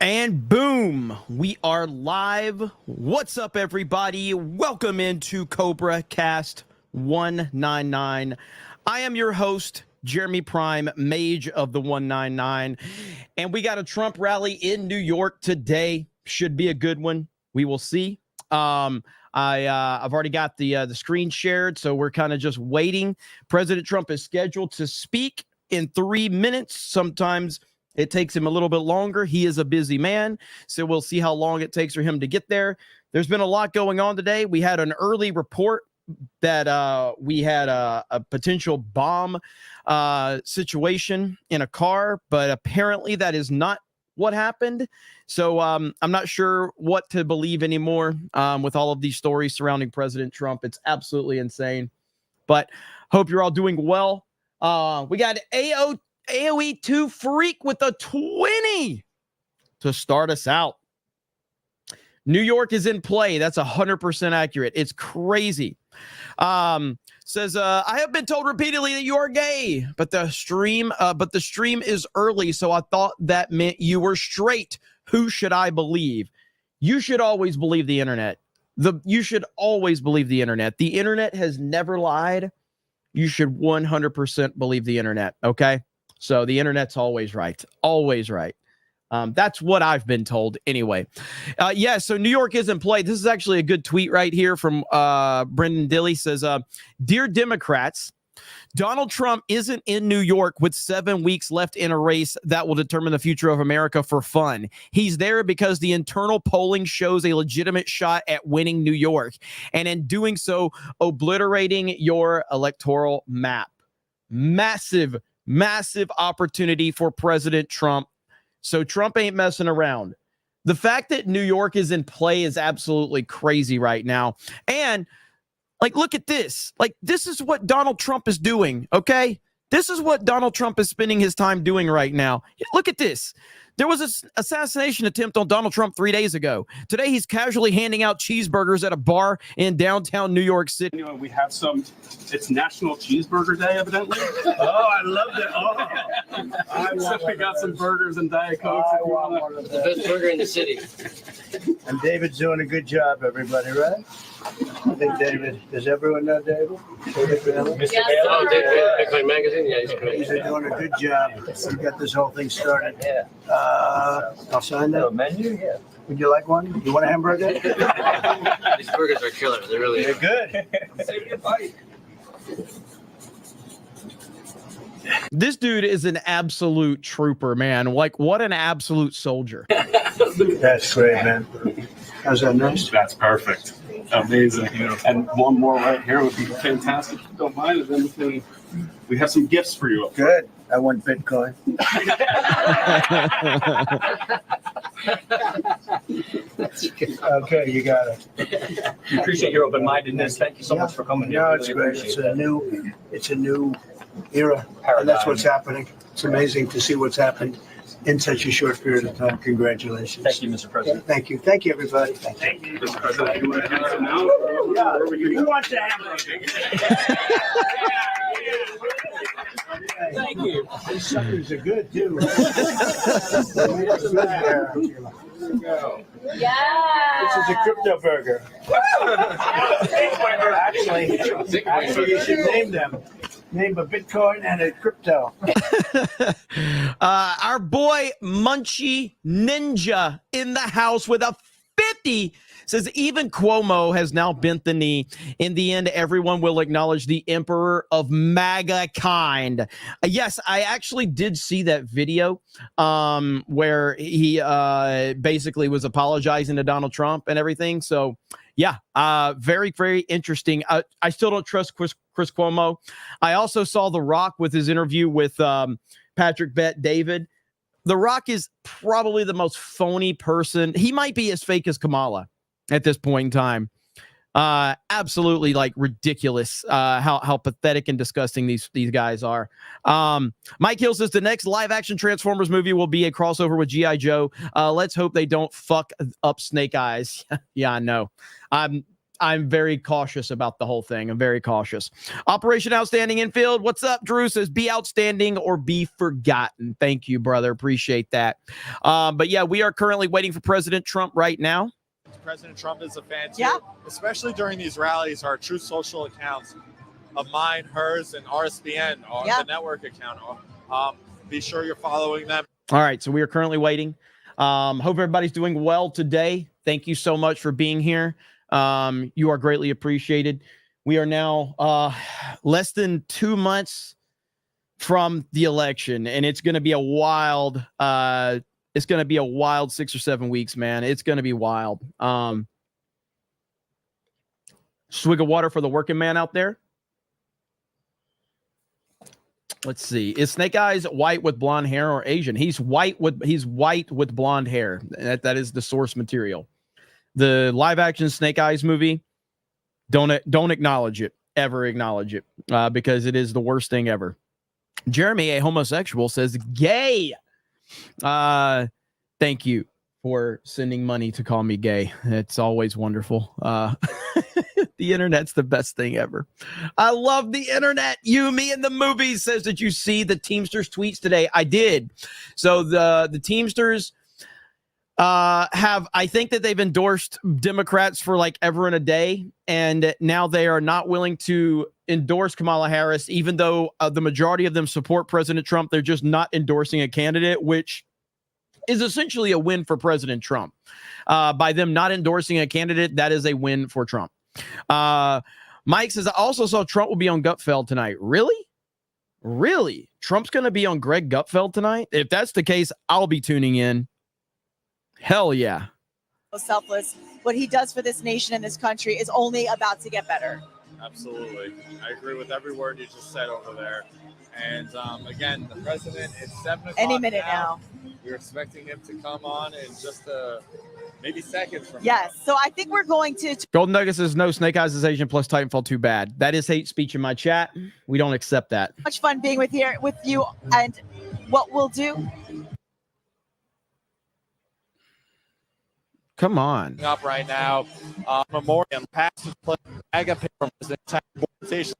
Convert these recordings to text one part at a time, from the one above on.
And boom, we are live. What's up, everybody? Welcome into Cobra Cast 199. I am your host, Jeremy Prime, Mage of the 199. And we got a Trump rally in New York today. Should be a good one. We will see. I've already got the screen shared, so we're kind of just waiting. President Trump is scheduled to speak in 3 minutes. Sometimes it takes him a little bit longer. He is a busy man, so we'll see how long it takes for him to get there. There's been a lot going on today. We had an early report that we had a potential bomb situation in a car, but apparently that is not what happened. So I'm not sure what to believe anymore with all of these stories surrounding President Trump. It's absolutely insane. But hope you're all doing well. We got AOE2 Freak with a 20 to start us out. New York is in play. That's 100% accurate. It's crazy. Says, I have been told repeatedly that you are gay, but the stream is early, so I thought that meant you were straight. Who should I believe? You should always believe the internet. You should always believe the internet. The internet has never lied. You should 100% believe the internet, okay? So the internet's always right. Always right. That's what I've been told anyway. Yeah, so New York is in play. This is actually a good tweet right here from Brendan Dilley. Says, Dear Democrats, Donald Trump isn't in New York with 7 weeks left in a race that will determine the future of America for fun. He's there because the internal polling shows a legitimate shot at winning New York, and in doing so, obliterating your electoral map. Massive opportunity for President Trump. So Trump ain't messing around. The fact that New York is in play is absolutely crazy right now. And like, look at this. Like, this is what Donald Trump is doing, okay? This is what Donald Trump is spending his time doing right now. Look at this. There was an assassination attempt on Donald Trump 3 days ago. Today, he's casually handing out cheeseburgers at a bar in downtown New York City. You know, we have it's National Cheeseburger Day, evidently. Oh, I love that. Oh, we got some burgers and Diet Coke. The best burger in the city. And David's doing a good job, everybody, right? I think David, does everyone know David? Mr. Bailey? Oh, David, Bitcoin Magazine? Yeah, he's great. He's doing a good job. We got this whole thing started. Yeah. I'll sign that. Menu? Yeah. Would you like one? You want a hamburger? These burgers are killer. They really They're are. good. Say goodbye. This dude is an absolute trooper, man. Like, what an absolute soldier. That's great, man. How's that nice? That's perfect. Amazing. And one more right here would be fantastic. If you don't mind, and then we have some gifts for you. Good. I want Bitcoin. Okay, you got it. We appreciate your open-mindedness. Thank you so much for coming here. No, We it's really great. appreciate It's a new era. And that's what's happening. It's amazing to see what's happened in such a short period of time. Congratulations. Thank you, Mr. President. Thank you. Thank you, everybody. Thank you. Mr. President, you want to answer now? Yeah. Or You want the hamburger? Thank you. These suckers are good, too. Yeah. This is a crypto burger. Actually, you should name them. Name a Bitcoin and a crypto. Our boy Munchie Ninja in the house with a 50 says even Cuomo has now bent the knee. In the end, everyone will acknowledge the emperor of MAGA kind. Yes, I actually did see that video where he basically was apologizing to Donald Trump and everything. So yeah, very, very interesting. I still don't trust Chris Cuomo. I also saw The Rock with his interview with Patrick Bet-David. The Rock is probably the most phony person. He might be as fake as Kamala at this point in time. Absolutely, like, ridiculous how pathetic and disgusting these guys are. Mike Hill says the next live action Transformers movie will be a crossover with G.I. Joe. Let's hope they don't fuck up Snake Eyes. Yeah, I know. I'm very cautious about the whole thing. I'm very cautious. Operation Outstanding Infield. What's up? Drew says, be outstanding or be forgotten. Thank you, brother. Appreciate that. But yeah, we are currently waiting for President Trump right now. President Trump is a fan too, especially during these rallies. Our true social accounts of mine, hers, and RSBN on the network account. Be sure you're following them. All right, so we are currently waiting. Hope everybody's doing well today. Thank you so much for being here. You are greatly appreciated. We are now less than 2 months from the election, and it's going to be a wild. It's going to be a wild 6 or 7 weeks, man. It's going to be wild. Swig of water for the working man out there. Let's see. Is Snake Eyes white with blonde hair or Asian? He's white with blonde hair. That is the source material. The live action Snake Eyes movie, don't acknowledge it. Ever acknowledge it. Because it is the worst thing ever. Jeremy, a homosexual, says gay. Thank you for sending money to call me gay. It's always wonderful. The internet's the best thing ever. I love the internet. You, me, and the movies says, did you see the Teamsters tweets today? I did. So the Teamsters I think that they've endorsed Democrats for like ever and a day, and now they are not willing to endorse Kamala Harris, even though the majority of them support President Trump. They're just not endorsing a candidate, which is essentially a win for President Trump. By them not endorsing a candidate, that is a win for Trump. Mike says, I also saw Trump will be on Gutfeld tonight. Really? Trump's going to be on Greg Gutfeld tonight? If that's the case, I'll be tuning in. Hell yeah. Selfless. What he does for this nation and this country is only about to get better. Absolutely. I agree with every word you just said over there. And again, the president, it's 7 o'clock any minute now. We're expecting him to come on in just maybe seconds from now. Yes. So I think we're going to. Golden Nugget says, no, Snake Eyes is Asian plus Titanfall too bad. That is hate speech in my chat. We don't accept that. Much fun being with you. And what we'll do. Come on. Up right now, memoriam passes play agape from his entire organization.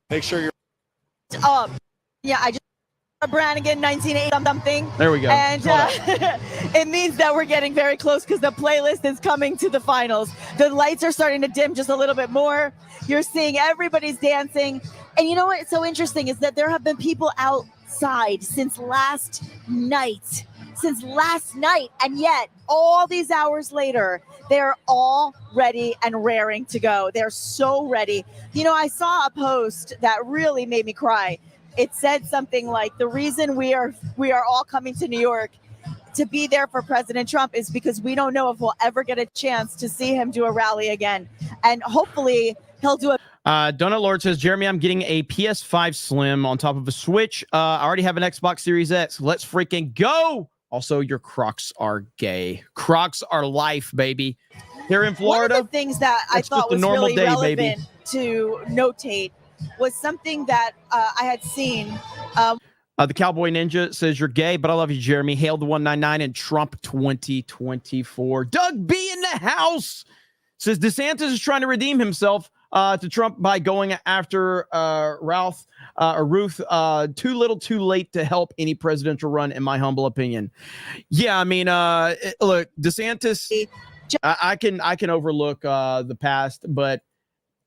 Make sure you're. Yeah, I just Brannigan 1980 something. There we go. And it means that we're getting very close because the playlist is coming to the finals. The lights are starting to dim just a little bit more. You're seeing everybody's dancing. And you know what's so interesting is that there have been people outside since last night. And yet, all these hours later, they're all ready and raring to go. They're so ready. You know, I saw a post that really made me cry. It said something like, the reason we are all coming to New York to be there for President Trump is because we don't know if we'll ever get a chance to see him do a rally again. And hopefully he'll do it. Donut Lord says, Jeremy, I'm getting a PS5 Slim on top of a Switch. I already have an Xbox Series X. Let's freaking go. Also, your Crocs are gay. Crocs are life, baby. Here in Florida. One of the things that I thought was really relevant to notate was something that I had seen. The Cowboy Ninja says, you're gay, but I love you, Jeremy. Hail the 199 and Trump 2024. Doug B in the house says, DeSantis is trying to redeem himself to Trump by going after Ruth. Too little, too late to help any presidential run, in my humble opinion. Yeah, I mean, look, DeSantis, I can overlook the past, but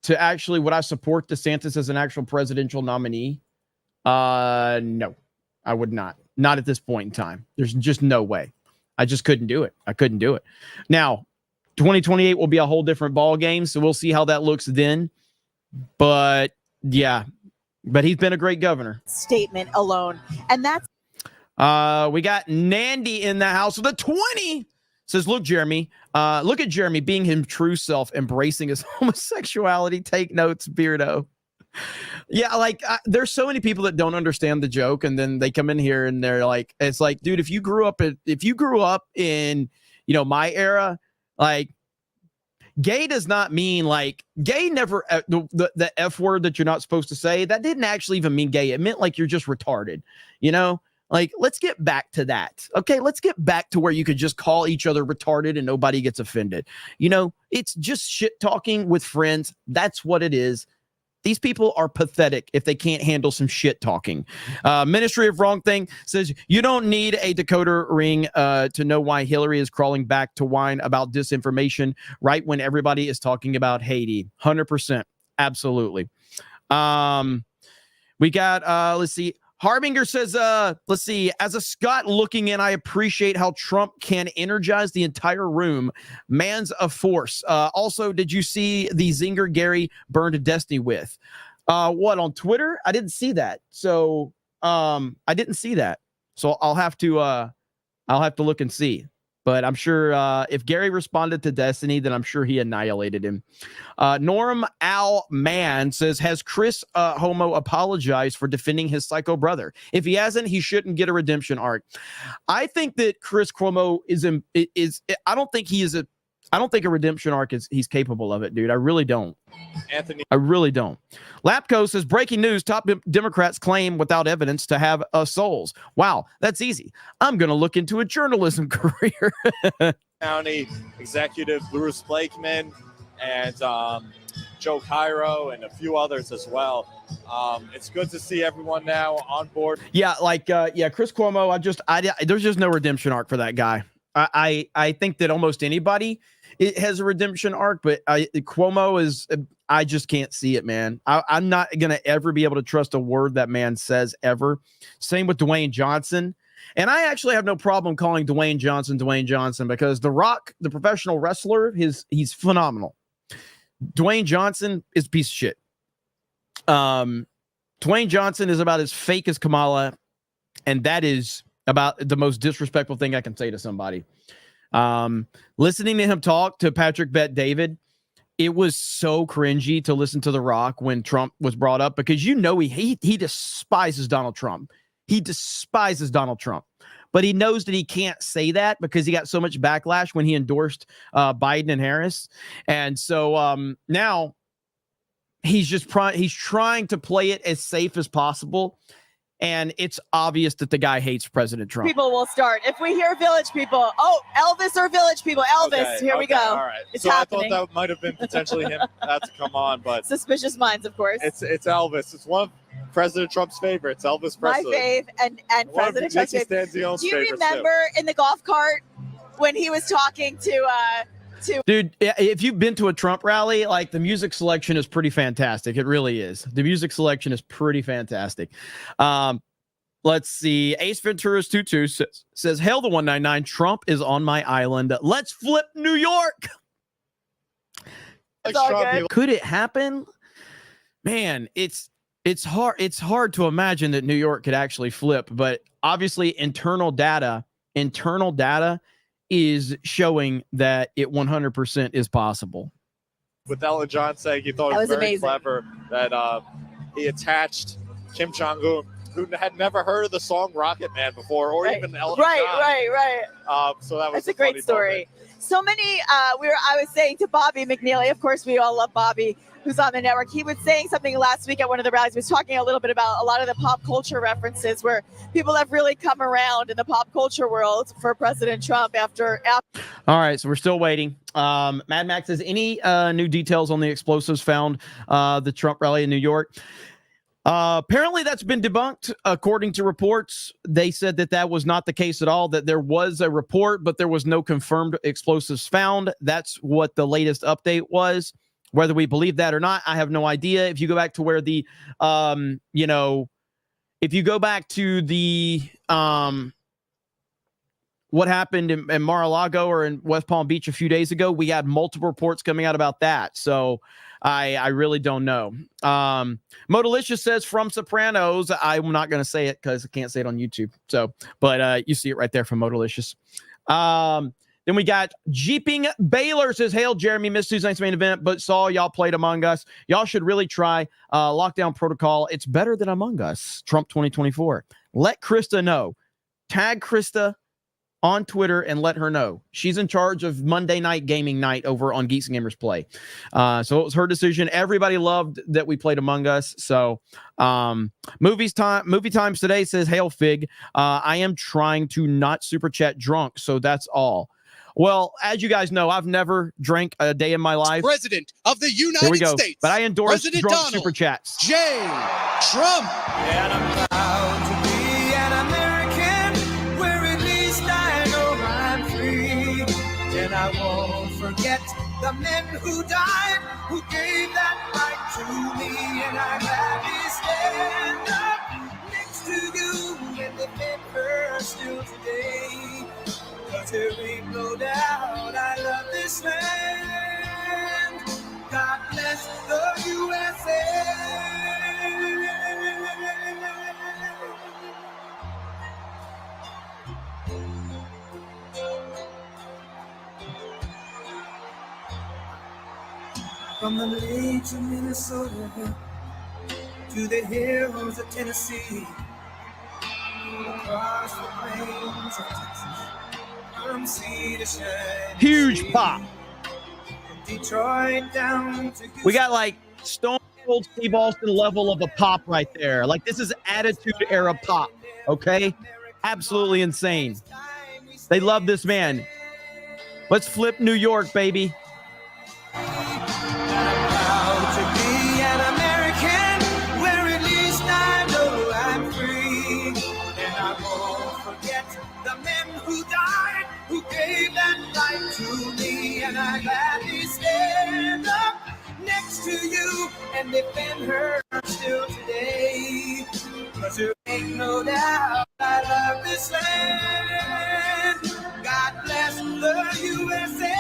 to actually would I support DeSantis as an actual presidential nominee? No, I would not. Not at this point in time. There's just no way. I just couldn't do it. I couldn't do it. Now, 2028 will be a whole different ball game, so we'll see how that looks then. But yeah, but he's been a great governor. Statement alone, and that's. We got Nandy in the house with a 20. Says, look, Jeremy. Look at Jeremy being his true self, embracing his homosexuality. Take notes, Beardo. Yeah, like there's so many people that don't understand the joke, and then they come in here and they're like, it's like, dude, if you grew up in my era, like gay does not mean like gay never the F word that you're not supposed to say. That didn't actually even mean gay. It meant like you're just retarded, you know? Like, let's get back to that. Okay, let's get back to where you could just call each other retarded and nobody gets offended. You know, it's just shit talking with friends. That's what it is. These people are pathetic if they can't handle some shit talking. Ministry of Wrong Thing says, you don't need a decoder ring to know why Hillary is crawling back to whine about disinformation right when everybody is talking about Haiti. 100%. Absolutely. We got, let's see. Harbinger says, let's see, as a Scot looking in, I appreciate how Trump can energize the entire room. Man's a force. Also, did you see the zinger Gary burned to Destiny with? What, on Twitter? I didn't see that. So, I didn't see that. So I'll have to look and see. But I'm sure if Gary responded to Destiny, then I'm sure he annihilated him. Norm Al Mann says, has Chris Homo apologized for defending his psycho brother? If he hasn't, he shouldn't get a redemption arc. I think that Chris Cuomo I don't think a redemption arc he's capable of it, dude. I really don't. Anthony. I really don't. Lapco says, breaking news, top Democrats claim without evidence to have souls. Wow, that's easy. I'm going to look into a journalism career. County Executive Bruce Blakeman and Joe Cairo and a few others as well. It's good to see everyone now on board. Yeah, Chris Cuomo, there's just no redemption arc for that guy. I think that almost anybody it has a redemption arc, but Cuomo is, I just can't see it, man. I'm not going to ever be able to trust a word that man says ever. Same with Dwayne Johnson. And I actually have no problem calling Dwayne Johnson because The Rock, the professional wrestler, he's phenomenal. Dwayne Johnson is a piece of shit. Dwayne Johnson is about as fake as Kamala, and that is about the most disrespectful thing I can say to somebody. Listening to him talk to Patrick Bet David, it was so cringy to listen to The Rock when Trump was brought up, because you know he despises Donald Trump. He despises Donald Trump, but he knows that he can't say that because he got so much backlash when he endorsed Biden and Harris. And so now he's trying to play it as safe as possible. And it's obvious that the guy hates President Trump. People will start. If we hear Village People, oh, Elvis or Village People, Elvis, here we go. All right. It's so happening. I thought that might have been potentially him had to come on, but Suspicious Minds, of course. it's Elvis. It's one of President Trump's favorites, Elvis My Presley. fave and One of President Trump's Nikki fave. Stanzione's Do you favorites, remember in the golf cart when he was talking to Dude, if you've been to a Trump rally, like, the music selection is pretty fantastic. It really is. The music selection is pretty fantastic. Let's see. Ace Ventura's 22 says, hail the 199. Trump is on my island. Let's flip New York. It's all good. Could it happen? Man, it's hard. It's hard to imagine that New York could actually flip, but obviously internal data is showing that it 100% is possible. With Ella John saying he thought it was very amazing. clever that he attached Kim Jong-un, who had never heard of the song Rocket Man before, or even Ella John. Right. So that was That's a great funny story. moment. So many, I was saying to Bobby McNeely, of course, we all love Bobby, who's on the network. He was saying something last week at one of the rallies. He was talking a little bit about a lot of the pop culture references where people have really come around in the pop culture world for President Trump after. All right, so we're still waiting. Mad Max says, any new details on the explosives found the Trump rally in New York? Apparently that's been debunked. According to reports, they said that was not the case at all, that there was a report, but there was no confirmed explosives found. That's what the latest update was. Whether we believe that or not, I have no idea. If you go back to where the, if you go back to the, what happened in Mar-a-Lago or in West Palm Beach a few days ago, we had multiple reports coming out about that. So I really don't know. Modalicious says from Sopranos. I'm not going to say it because I can't say it on YouTube. So, but you see it right there from Modalicious. Then we got Jeeping Baylor says, hail Jeremy, missed Tuesday's main event, but saw y'all played Among Us. Y'all should really try Lockdown Protocol. It's better than Among Us. Trump 2024. Let Krista know. Tag Krista on Twitter and let her know. She's in charge of Monday night gaming night over on Geeks and Gamers Play. So it was her decision. Everybody loved that we played Among Us. So movie times today says, Hail Fig. I am trying to not super chat drunk, so that's all. Well, as you guys know, I've never drank a day in my life. President of the United Here we go. States. But I endorse President drunk Donald super chats. J. Trump. And I'm proud to be an American, where at least I know I'm free. And I won't forget the men who died, who gave that right to me. And I'm happy stand up next to you and defend her still today. 'Cause there ain't no doubt I love this land. God bless the USA. From the lakes of Minnesota to the hills of Tennessee, across the plains of Texas, from sea to shining Huge sea, pop. from Detroit down to We got like Stone Cold Steve Austin level of a pop right there. Like this is Attitude Era pop. Okay, absolutely insane. They love this man. Let's flip New York, baby. proud to be an American, where at least I know I'm free. And I won't forget the men who died, who gave that right to me. And I gladly stand up next to you and defend her still today. 'Cause there ain't no doubt I love this land. God bless the USA.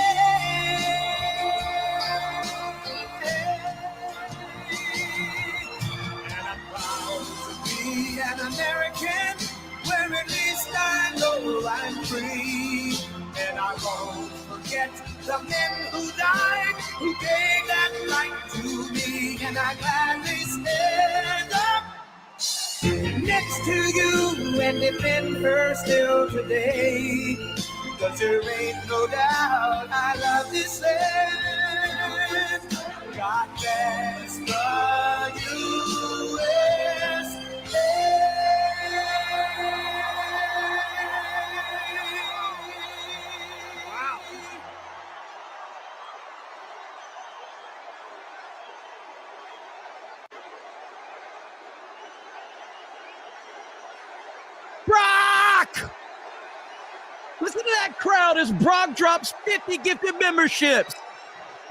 And I'm proud to be an American, where at least I know I'm free. And I won't forget the men who died, who gave that right to me. And I gladly stand up next to you and defend her still today. 'Cause there ain't no doubt I love this land. God bless the USA. Wow. Brock! Listen to that crowd as Brock drops 50 gifted memberships.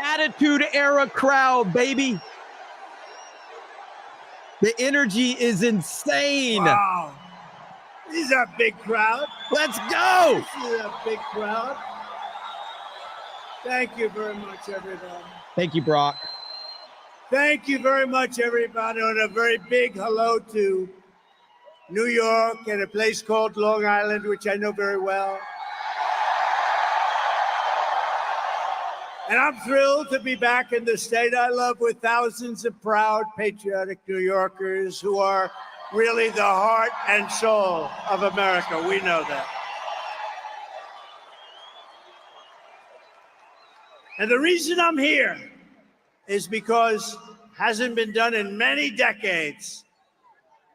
Attitude Era crowd, baby. The energy is insane. Wow. This is a big crowd. Let's go. This is a big crowd. Thank you very much, everybody. Thank you, Brock. Thank you very much, everybody. And a very big hello to New York and a place called Long Island, which I know very well. And I'm thrilled to be back in the state I love with thousands of proud, patriotic New Yorkers who are really the heart and soul of America. We know that. And the reason I'm here is because it hasn't been done in many decades.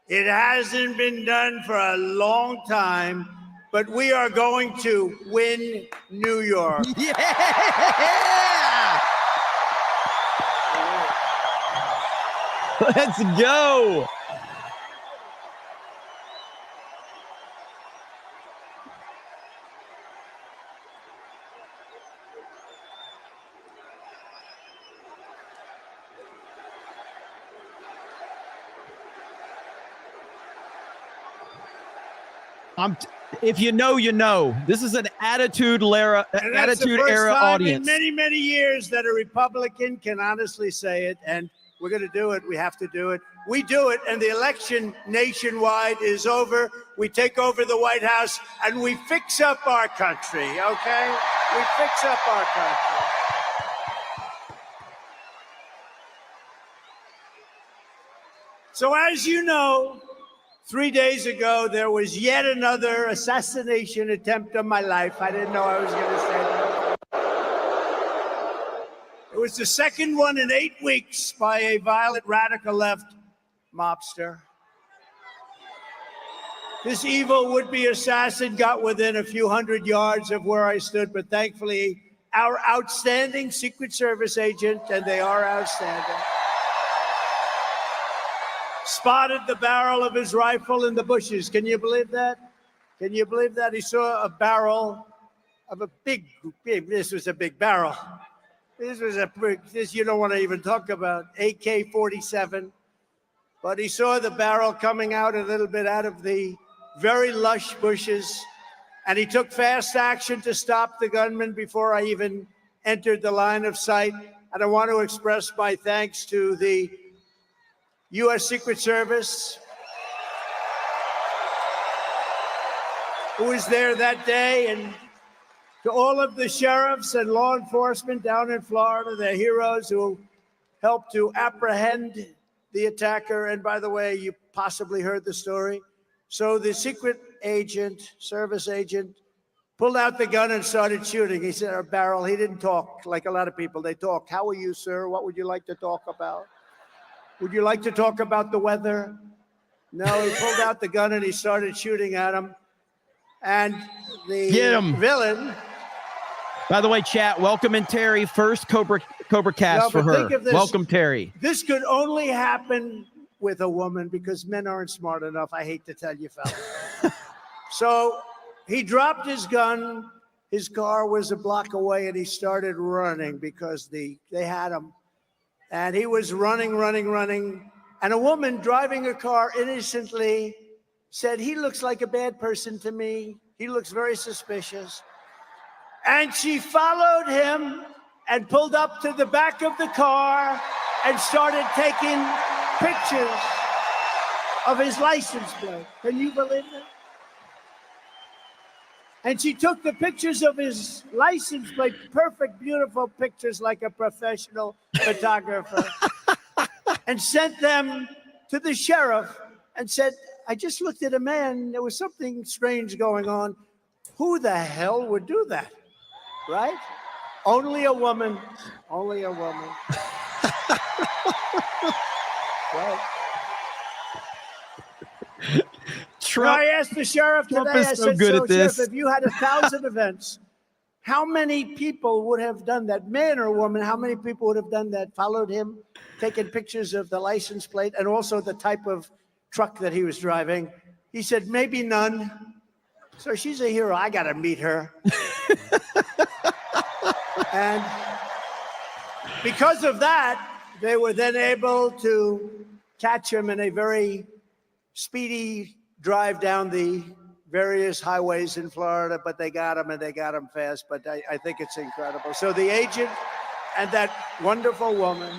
It hasn't been done for a long time, but we are going to win New York. Yeah! Let's go. If you know, you know. This is an attitude era, And that's the attitude first era time audience. in many, many years that a Republican can honestly say it, and we're going to do it. We have to do it. We do it, and the election nationwide is over. We take over the White House, and we fix up our country, okay? We fix up our country. So as you know, 3 days ago, there was yet another assassination attempt on my life. I didn't know I was going to say that. It was the second one in 8 weeks by a violent radical left mobster. This evil would-be assassin got within a few hundred yards of where I stood, but thankfully, our outstanding Secret Service agent, and they are outstanding, spotted the barrel of his rifle in the bushes. Can you believe that? Can you believe that? He saw a barrel of a big, this was a big barrel. This you don't want to even talk about, AK-47. But he saw the barrel coming out a little bit out of the very lush bushes, and he took fast action to stop the gunman before I even entered the line of sight. And I want to express my thanks to the U.S. Secret Service, who was there that day, and to all of the sheriffs and law enforcement down in Florida, they're heroes who helped to apprehend the attacker. And by the way, you possibly heard the story. So the secret agent, service agent, pulled out the gun and started shooting. He said, a barrel. He didn't talk like a lot of people. They talk. How are you, sir? What would you like to talk about? Would you like to talk about the weather? No, he pulled out the gun and he started shooting at him. And the villain. By the way, chat, welcome in Terry. First Cobra cast for her. Welcome, Terry. This could only happen with a woman because men aren't smart enough. I hate to tell you, fellas. So he dropped his gun. His car was a block away, and he started running because they had him. And he was running. And a woman driving a car innocently said, he looks like a bad person to me. He looks very suspicious. And she followed him and pulled up to the back of the car and started taking pictures of his license plate. Can you believe it? And she took the pictures of his license plate, perfect, beautiful pictures like a professional photographer, and sent them to the sheriff and said, I just looked at a man. There was something strange going on. Who the hell would do that? Right? Only a woman. Only a woman. Right. Trump, I asked the sheriff today, I said, Sheriff, if you had 1,000 events, how many people would have done that? Man or woman, how many people would have done that? Followed him, taken pictures of the license plate and also the type of truck that he was driving. He said, maybe none. So she's a hero. I got to meet her. And because of that, they were then able to catch him in a very speedy drive down the various highways in Florida, but they got him, and they got him fast. But I think it's incredible. So the agent and that wonderful woman,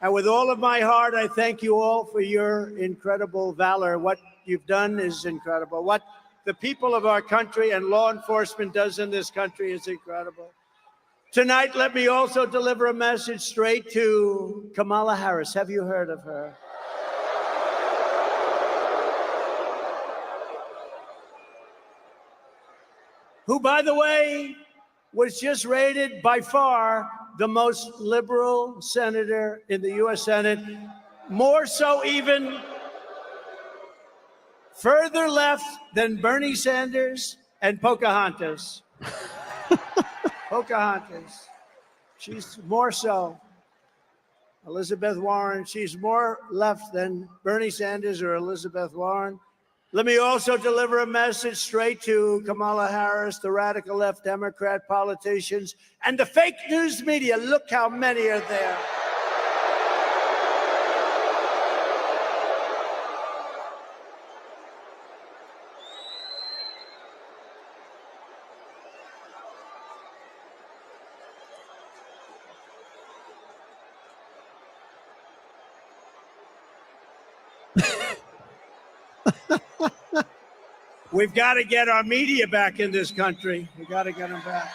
and with all of my heart, I thank you all for your incredible valor. What you've done is incredible. What the people of our country and law enforcement does in this country is incredible. Tonight, let me also deliver a message straight to Kamala Harris. Have you heard of her? Who, by the way, was just rated by far the most liberal senator in the U.S. Senate, more so even further left than Bernie Sanders and Pocahontas. Pocahontas. She's more so. Elizabeth Warren, she's more left than Bernie Sanders or Elizabeth Warren. Let me also deliver a message straight to Kamala Harris, the radical left Democrat politicians, and the fake news media. Look how many are there. We've got to get our media back in this country. We've got to get them back.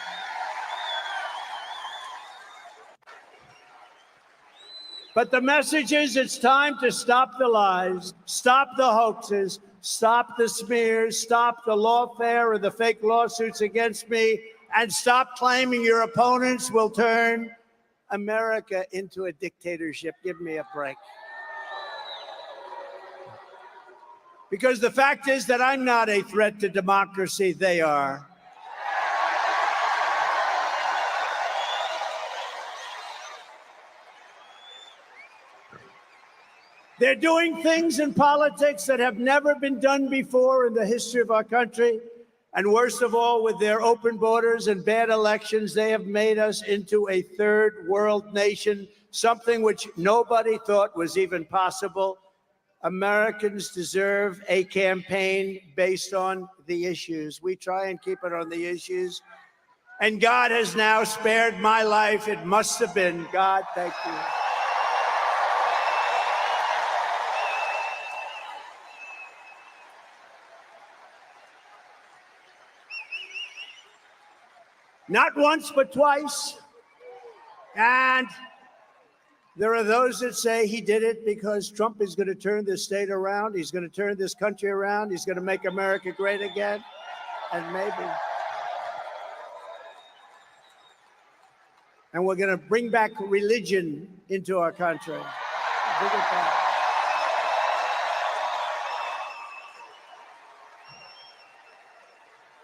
But the message is it's time to stop the lies, stop the hoaxes, stop the smears, stop the lawfare or the fake lawsuits against me, and stop claiming your opponents will turn America into a dictatorship. Give me a break. Because the fact is that I'm not a threat to democracy, they are. They're doing things in politics that have never been done before in the history of our country. And worst of all, with their open borders and bad elections, they have made us into a third world nation, something which nobody thought was even possible. Americans deserve a campaign based on the issues. We try and keep it on the issues. And God has now spared my life. It must have been God. Thank you. Not once, but twice. And there are those that say he did it because Trump is going to turn this state around. He's going to turn this country around. He's going to make America great again. And maybe. And we're going to bring back religion into our country. Bring it back.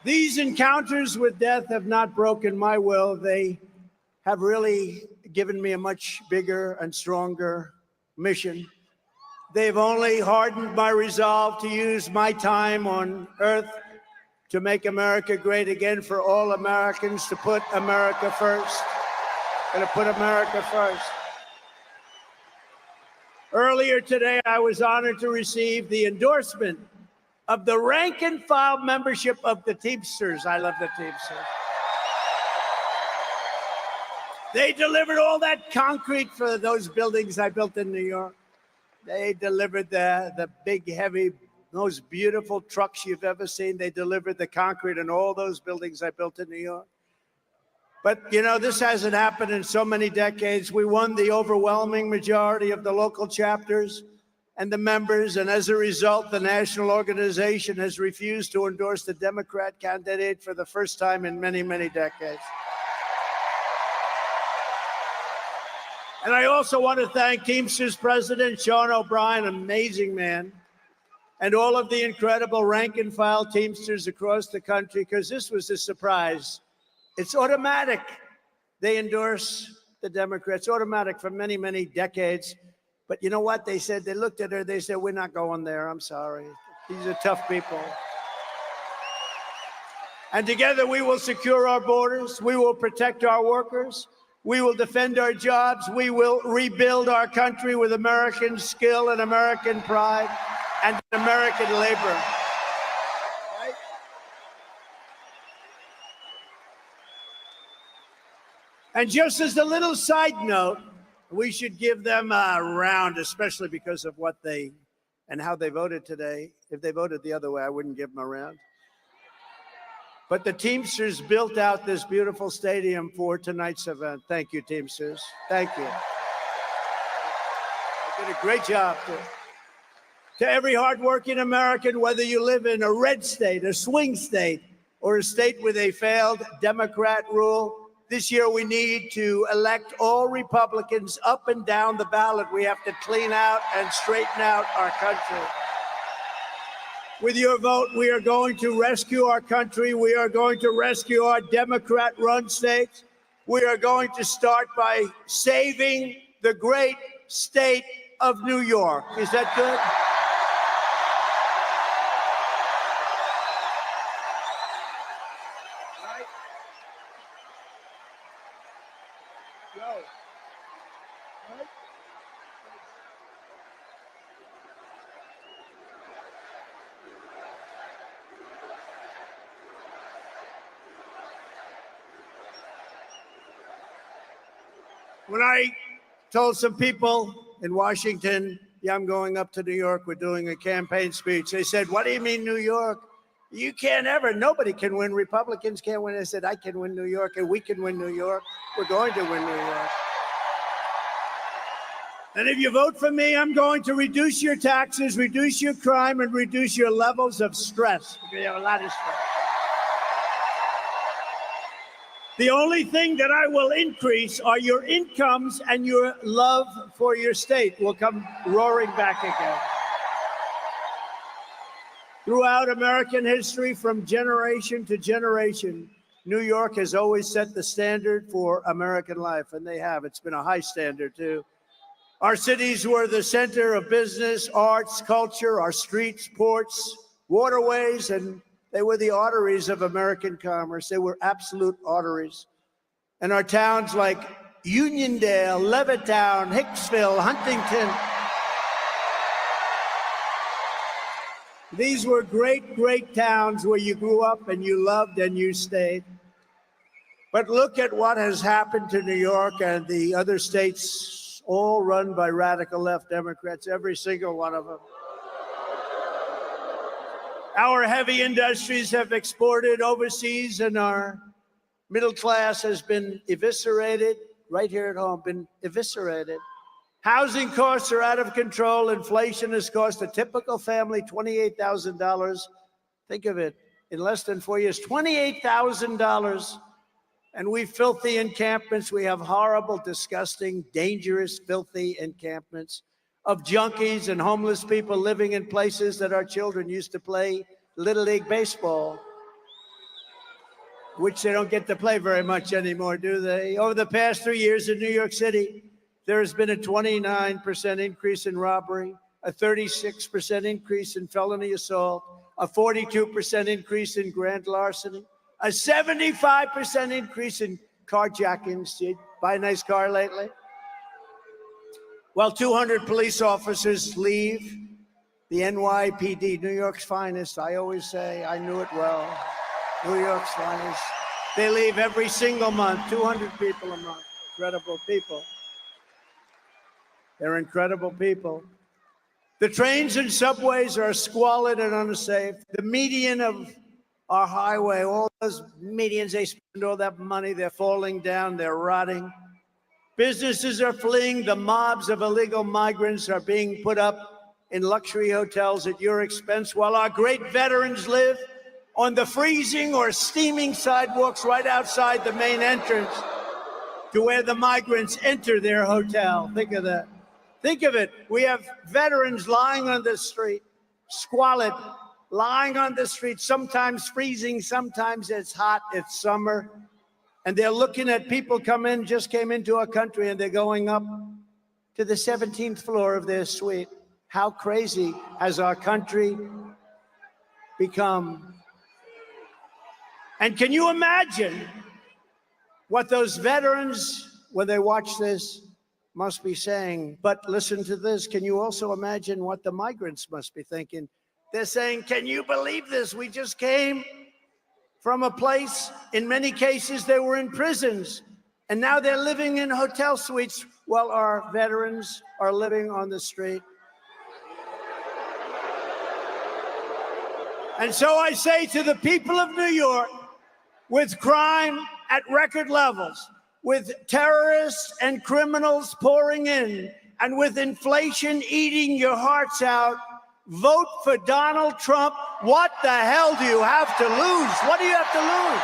These encounters with death have not broken my will. They have really given me a much bigger and stronger mission. They've only hardened my resolve to use my time on earth to make America great again, for all Americans, to put America first. Going to put America first. Earlier today, I was honored to receive the endorsement of the rank and file membership of the Teamsters. I love the Teamsters. They delivered all that concrete for those buildings I built in New York. They delivered the big, heavy, most beautiful trucks you've ever seen. They delivered the concrete in all those buildings I built in New York. But, you know, this hasn't happened in so many decades. We won the overwhelming majority of the local chapters and the members, and as a result, the national organization has refused to endorse the Democrat candidate for the first time in many, many decades. And I also want to thank Teamsters President Sean O'Brien, amazing man, and all of the incredible rank and file Teamsters across the country, because this was a surprise. It's automatic. They endorse the Democrats, automatic for many, many decades. But you know what? They said, they looked at her, they said, we're not going there. I'm sorry. These are tough people. And together we will secure our borders. We will protect our workers. We will defend our jobs. We will rebuild our country with American skill and American pride and American labor. Right? And just as a little side note, we should give them a round, especially because of what they and how they voted today. If they voted the other way, I wouldn't give them a round. But the Teamsters built out this beautiful stadium for tonight's event. Thank you, Teamsters. Thank you. They did a great job. To every hardworking American, whether you live in a red state, a swing state, or a state with a failed Democrat rule, this year, we need to elect all Republicans up and down the ballot. We have to clean out and straighten out our country. With your vote, we are going to rescue our country. We are going to rescue our Democrat-run states. We are going to start by saving the great state of New York. Is that good? When I told some people in Washington, yeah, I'm going up to New York, we're doing a campaign speech, they said, what do you mean New York? You can't ever, nobody can win. Republicans can't win. I said, I can win New York and we can win New York. We're going to win New York. And if you vote for me, I'm going to reduce your taxes, reduce your crime, and reduce your levels of stress. You have a lot of stress. The only thing that I will increase are your incomes, and your love for your state will come roaring back again. Throughout American history, from generation to generation, New York has always set the standard for American life, and they have. It's been a high standard, too. Our cities were the center of business, arts, culture, our streets, ports, waterways, and they were the arteries of American commerce. They were absolute arteries. And our towns like Uniondale, Levittown, Hicksville, Huntington, these were great, great towns where you grew up and you loved and you stayed. But look at what has happened to New York and the other states, all run by radical left Democrats, every single one of them. Our heavy industries have exported overseas, and our middle class has been eviscerated right here at home, been eviscerated. Housing costs are out of control. Inflation has cost a typical family $28,000. Think of it, in less than 4 years, $28,000. And we filthy encampments. We have horrible, disgusting, dangerous, filthy encampments of junkies and homeless people living in places that our children used to play Little League baseball, which they don't get to play very much anymore, do they? Over the past 3 years in New York City, there has been a 29% increase in robbery, a 36% increase in felony assault, a 42% increase in grand larceny, a 75% increase in carjackings. Did you buy a nice car lately? Well, 200 police officers leave the NYPD, New York's finest. I always say, I knew it well. New York's finest. They leave every single month, 200 people a month. Incredible people. They're incredible people. The trains and subways are squalid and unsafe. The median of our highway, all those medians, they spend all that money, they're falling down, they're rotting. Businesses are fleeing. The mobs of illegal migrants are being put up in luxury hotels at your expense, while our great veterans live on the freezing or steaming sidewalks right outside the main entrance to where the migrants enter their hotel. Think of that. Think of it. We have veterans lying on the street, squalid, lying on the street, sometimes freezing, sometimes it's hot, it's summer. And they're looking at people just came into our country, and they're going up to the 17th floor of their suite. How crazy has our country become? And can you imagine what those veterans, when they watch this, must be saying? But listen to this. Can you also imagine what the migrants must be thinking? They're saying, can you believe this? We just came from a place, in many cases, they were in prisons, and now they're living in hotel suites while our veterans are living on the street. And so I say to the people of New York, with crime at record levels, with terrorists and criminals pouring in, and with inflation eating your hearts out, vote for Donald Trump. What the hell do you have to lose? What do you have to lose?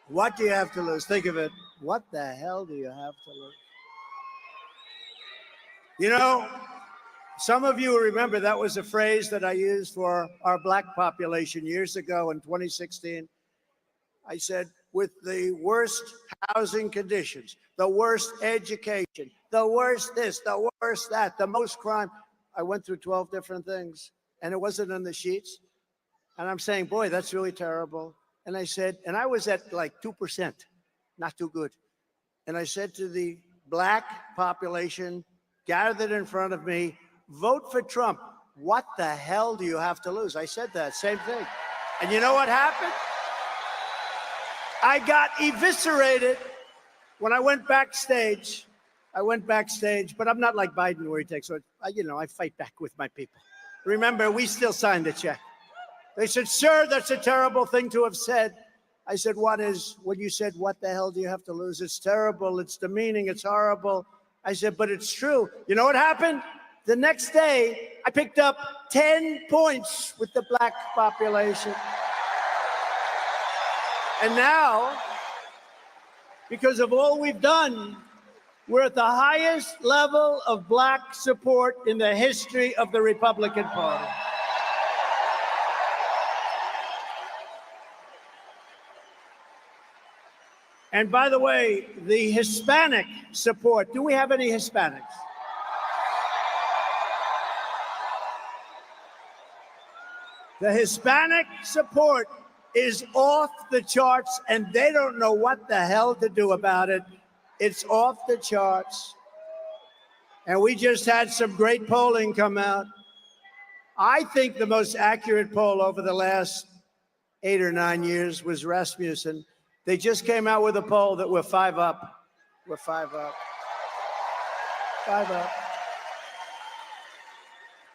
What do you have to lose? Think of it. What the hell do you have to lose? You know, some of you remember that was a phrase that I used for our black population years ago in 2016. I said, with the worst housing conditions, the worst education, the worst this, the worst that, the most crime. I went through 12 different things. and it wasn't on the sheets. And I'm saying, boy, that's really terrible. And I said, and I was at like 2%, not too good. And I said to the black population gathered in front of me, vote for Trump. What the hell do you have to lose? I said that, same thing. And you know what happened? I got eviscerated when I went backstage. But I'm not like Biden where he takes, I fight back with my people. Remember, we still signed the check. They said, sir, that's a terrible thing to have said. I said, when you said, what the hell do you have to lose? It's terrible, it's demeaning, it's horrible. I said, but it's true. You know what happened? The next day, I picked up 10 points with the black population. And now, because of all we've done, we're at the highest level of black support in the history of the Republican Party. And by the way, the Hispanic support, do we have any Hispanics? The Hispanic support is off the charts, and they don't know what the hell to do about it. It's off the charts. And we just had some great polling come out. I think the most accurate poll over the last 8 or 9 years was Rasmussen. They just came out with a poll that we're 5 up. We're 5 up. 5 up.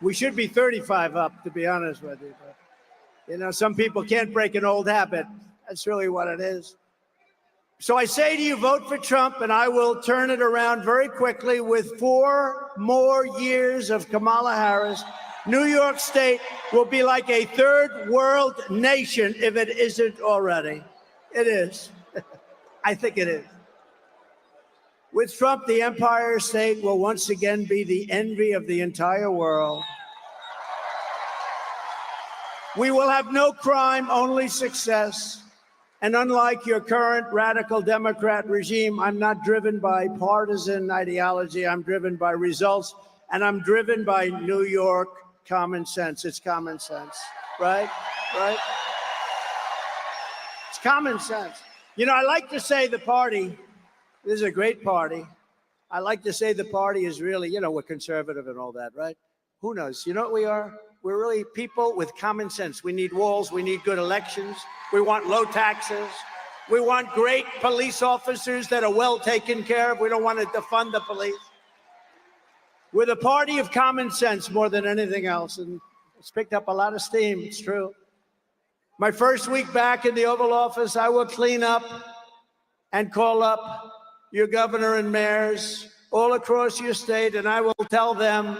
We should be 35 up, to be honest with you. But, some people can't break an old habit. That's really what it is. So I say to you, vote for Trump, and I will turn it around very quickly with 4 more years of Kamala Harris. New York State will be like a third world nation if it isn't already. It is. I think it is. With Trump, the Empire State will once again be the envy of the entire world. We will have no crime, only success. And unlike your current radical Democrat regime, I'm not driven by partisan ideology. I'm driven by results, and I'm driven by New York common sense. It's common sense, right? Right? It's common sense. I like to say the party, this is a great party. I like to say the party is really, we're conservative and all that, right? Who knows? You know what we are? We're really people with common sense. We need walls. We need good elections. We want low taxes. We want great police officers that are well taken care of. We don't want to defund the police. We're the party of common sense more than anything else. And it's picked up a lot of steam. It's true. My first week back in the Oval Office, I will clean up and call up your governor and mayors all across your state, and I will tell them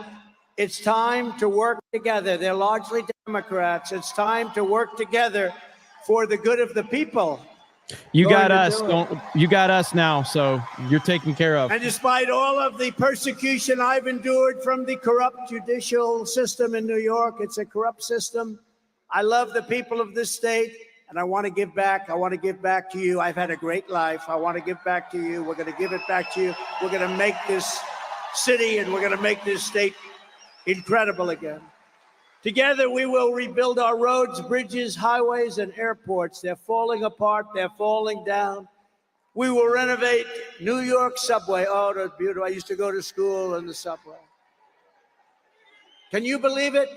it's time to work together. They're largely Democrats. It's time to work together for the good of the people. You got us. You got us now, so you're taken care of. And despite all of the persecution I've endured from the corrupt judicial system in New York, it's a corrupt system. I love the people of this state, and I want to give back. I want to give back to you. I've had a great life. I want to give back to you. We're going to give it back to you. We're going to make this city and we're going to make this state incredible again. Together, we will rebuild our roads, bridges, highways, and airports. They're falling apart. They're falling down. We will renovate New York subway. Oh, that's beautiful. I used to go to school in the subway. Can you believe it?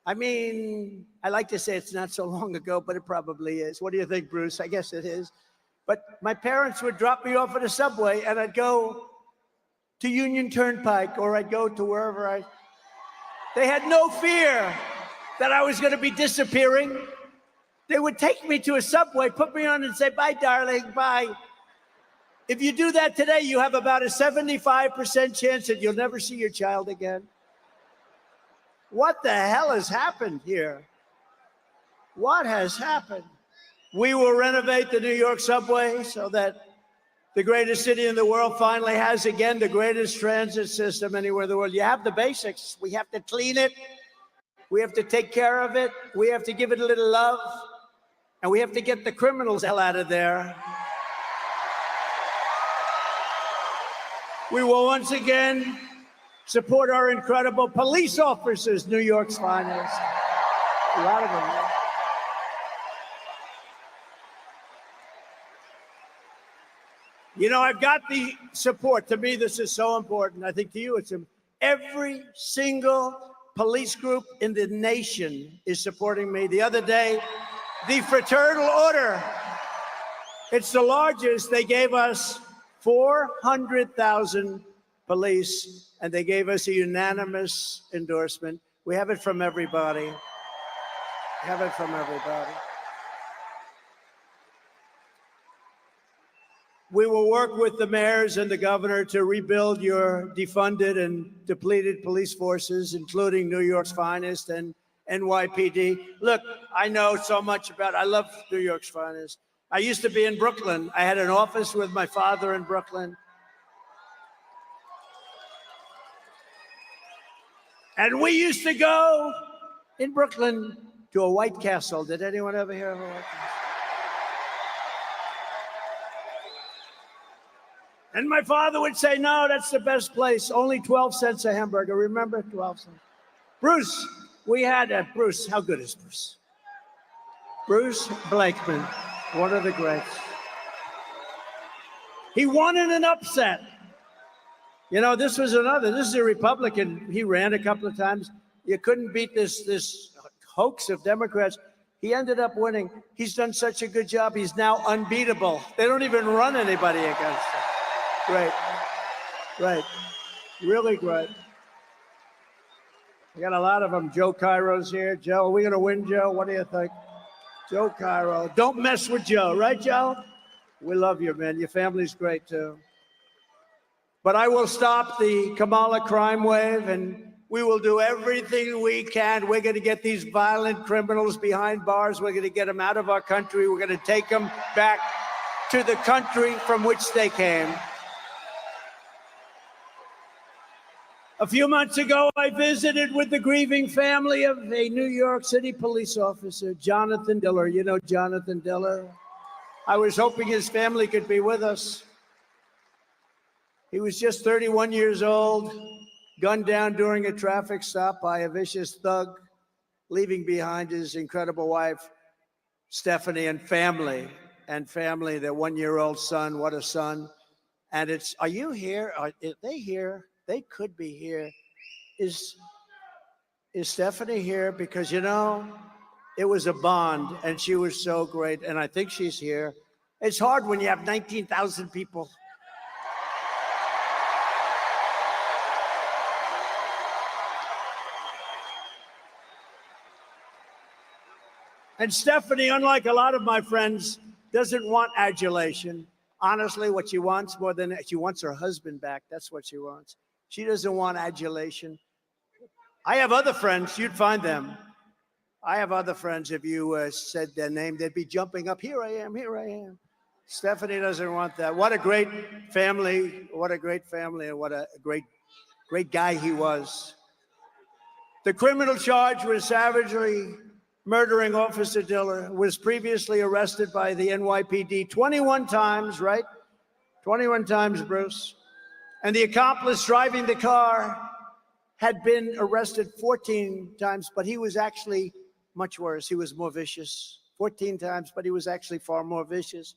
I mean, I like to say it's not so long ago, but it probably is. What do you think, Bruce? I guess it is. But my parents would drop me off at a subway, and I'd go to Union Turnpike, or I'd go to wherever They had no fear that I was going to be disappearing. They would take me to a subway, put me on, and say, bye, darling, bye. If you do that today, you have about a 75% chance that you'll never see your child again. What the hell has happened here? What has happened? We will renovate the New York subway so that the greatest city in the world finally has, again, the greatest transit system anywhere in the world. You have the basics. We have to clean it. We have to take care of it. We have to give it a little love. And we have to get the criminals hell out of there. We will once again Support our incredible police officers, New York's finest. A lot of them. You know, I've got the support. To me, this is so important. I think to you, it's every single police group in the nation is supporting me. The other day, the Fraternal Order, it's the largest. They gave us 400,000 police, and they gave us a unanimous endorsement. We have it from everybody. Have it from everybody. We will work with the mayors and the governor to rebuild your defunded and depleted police forces, including New York's finest and NYPD. Look, I know so much I love New York's finest. I used to be in Brooklyn. I had an office with my father in Brooklyn. And we used to go in Brooklyn to a White Castle. Did anyone ever hear of a White Castle? And my father would say, no, that's the best place. Only 12 cents a hamburger. Remember? 12 cents. Bruce, we had Bruce. How good is Bruce? Bruce Blakeman, one of the greats. He won in an upset. You know, this is a Republican. He ran a couple of times. You couldn't beat this hoax of Democrats. He ended up winning. He's done such a good job. He's now unbeatable. They don't even run anybody against him. Great. Right. Really great. We got a lot of them. Joe Cairo's here. Joe, are we going to win, Joe? What do you think? Joe Cairo. Don't mess with Joe, right, Joe? We love you, man. Your family's great, too. But I will stop the Kamala crime wave, and we will do everything we can. We're going to get these violent criminals behind bars. We're going to get them out of our country. We're going to take them back to the country from which they came. A few months ago, I visited with the grieving family of a New York City police officer, Jonathan Diller. You know Jonathan Diller? I was hoping his family could be with us. He was just 31 years old, gunned down during a traffic stop by a vicious thug, leaving behind his incredible wife, Stephanie, and family, their one-year-old son. What a son. And are you here? Are they here? They could be here. Is Stephanie here? Because, you know, it was a bond, and she was so great, and I think she's here. It's hard when you have 19,000 people. And Stephanie, unlike a lot of my friends, doesn't want adulation. Honestly, what she wants more than she wants her husband back. That's what she wants. She doesn't want adulation. I have other friends. You'd find them. I have other friends. If you said their name, they'd be jumping up. Here I am. Here I am. Stephanie doesn't want that. What a great family. What a great family, and what a great guy he was. The criminal charge was savagely murdering Officer Diller, was previously arrested by the NYPD 21 times, right? 21 times, Bruce. And the accomplice driving the car had been arrested 14 times, but he was actually much worse. He was more vicious. 14 times, but he was actually far more vicious.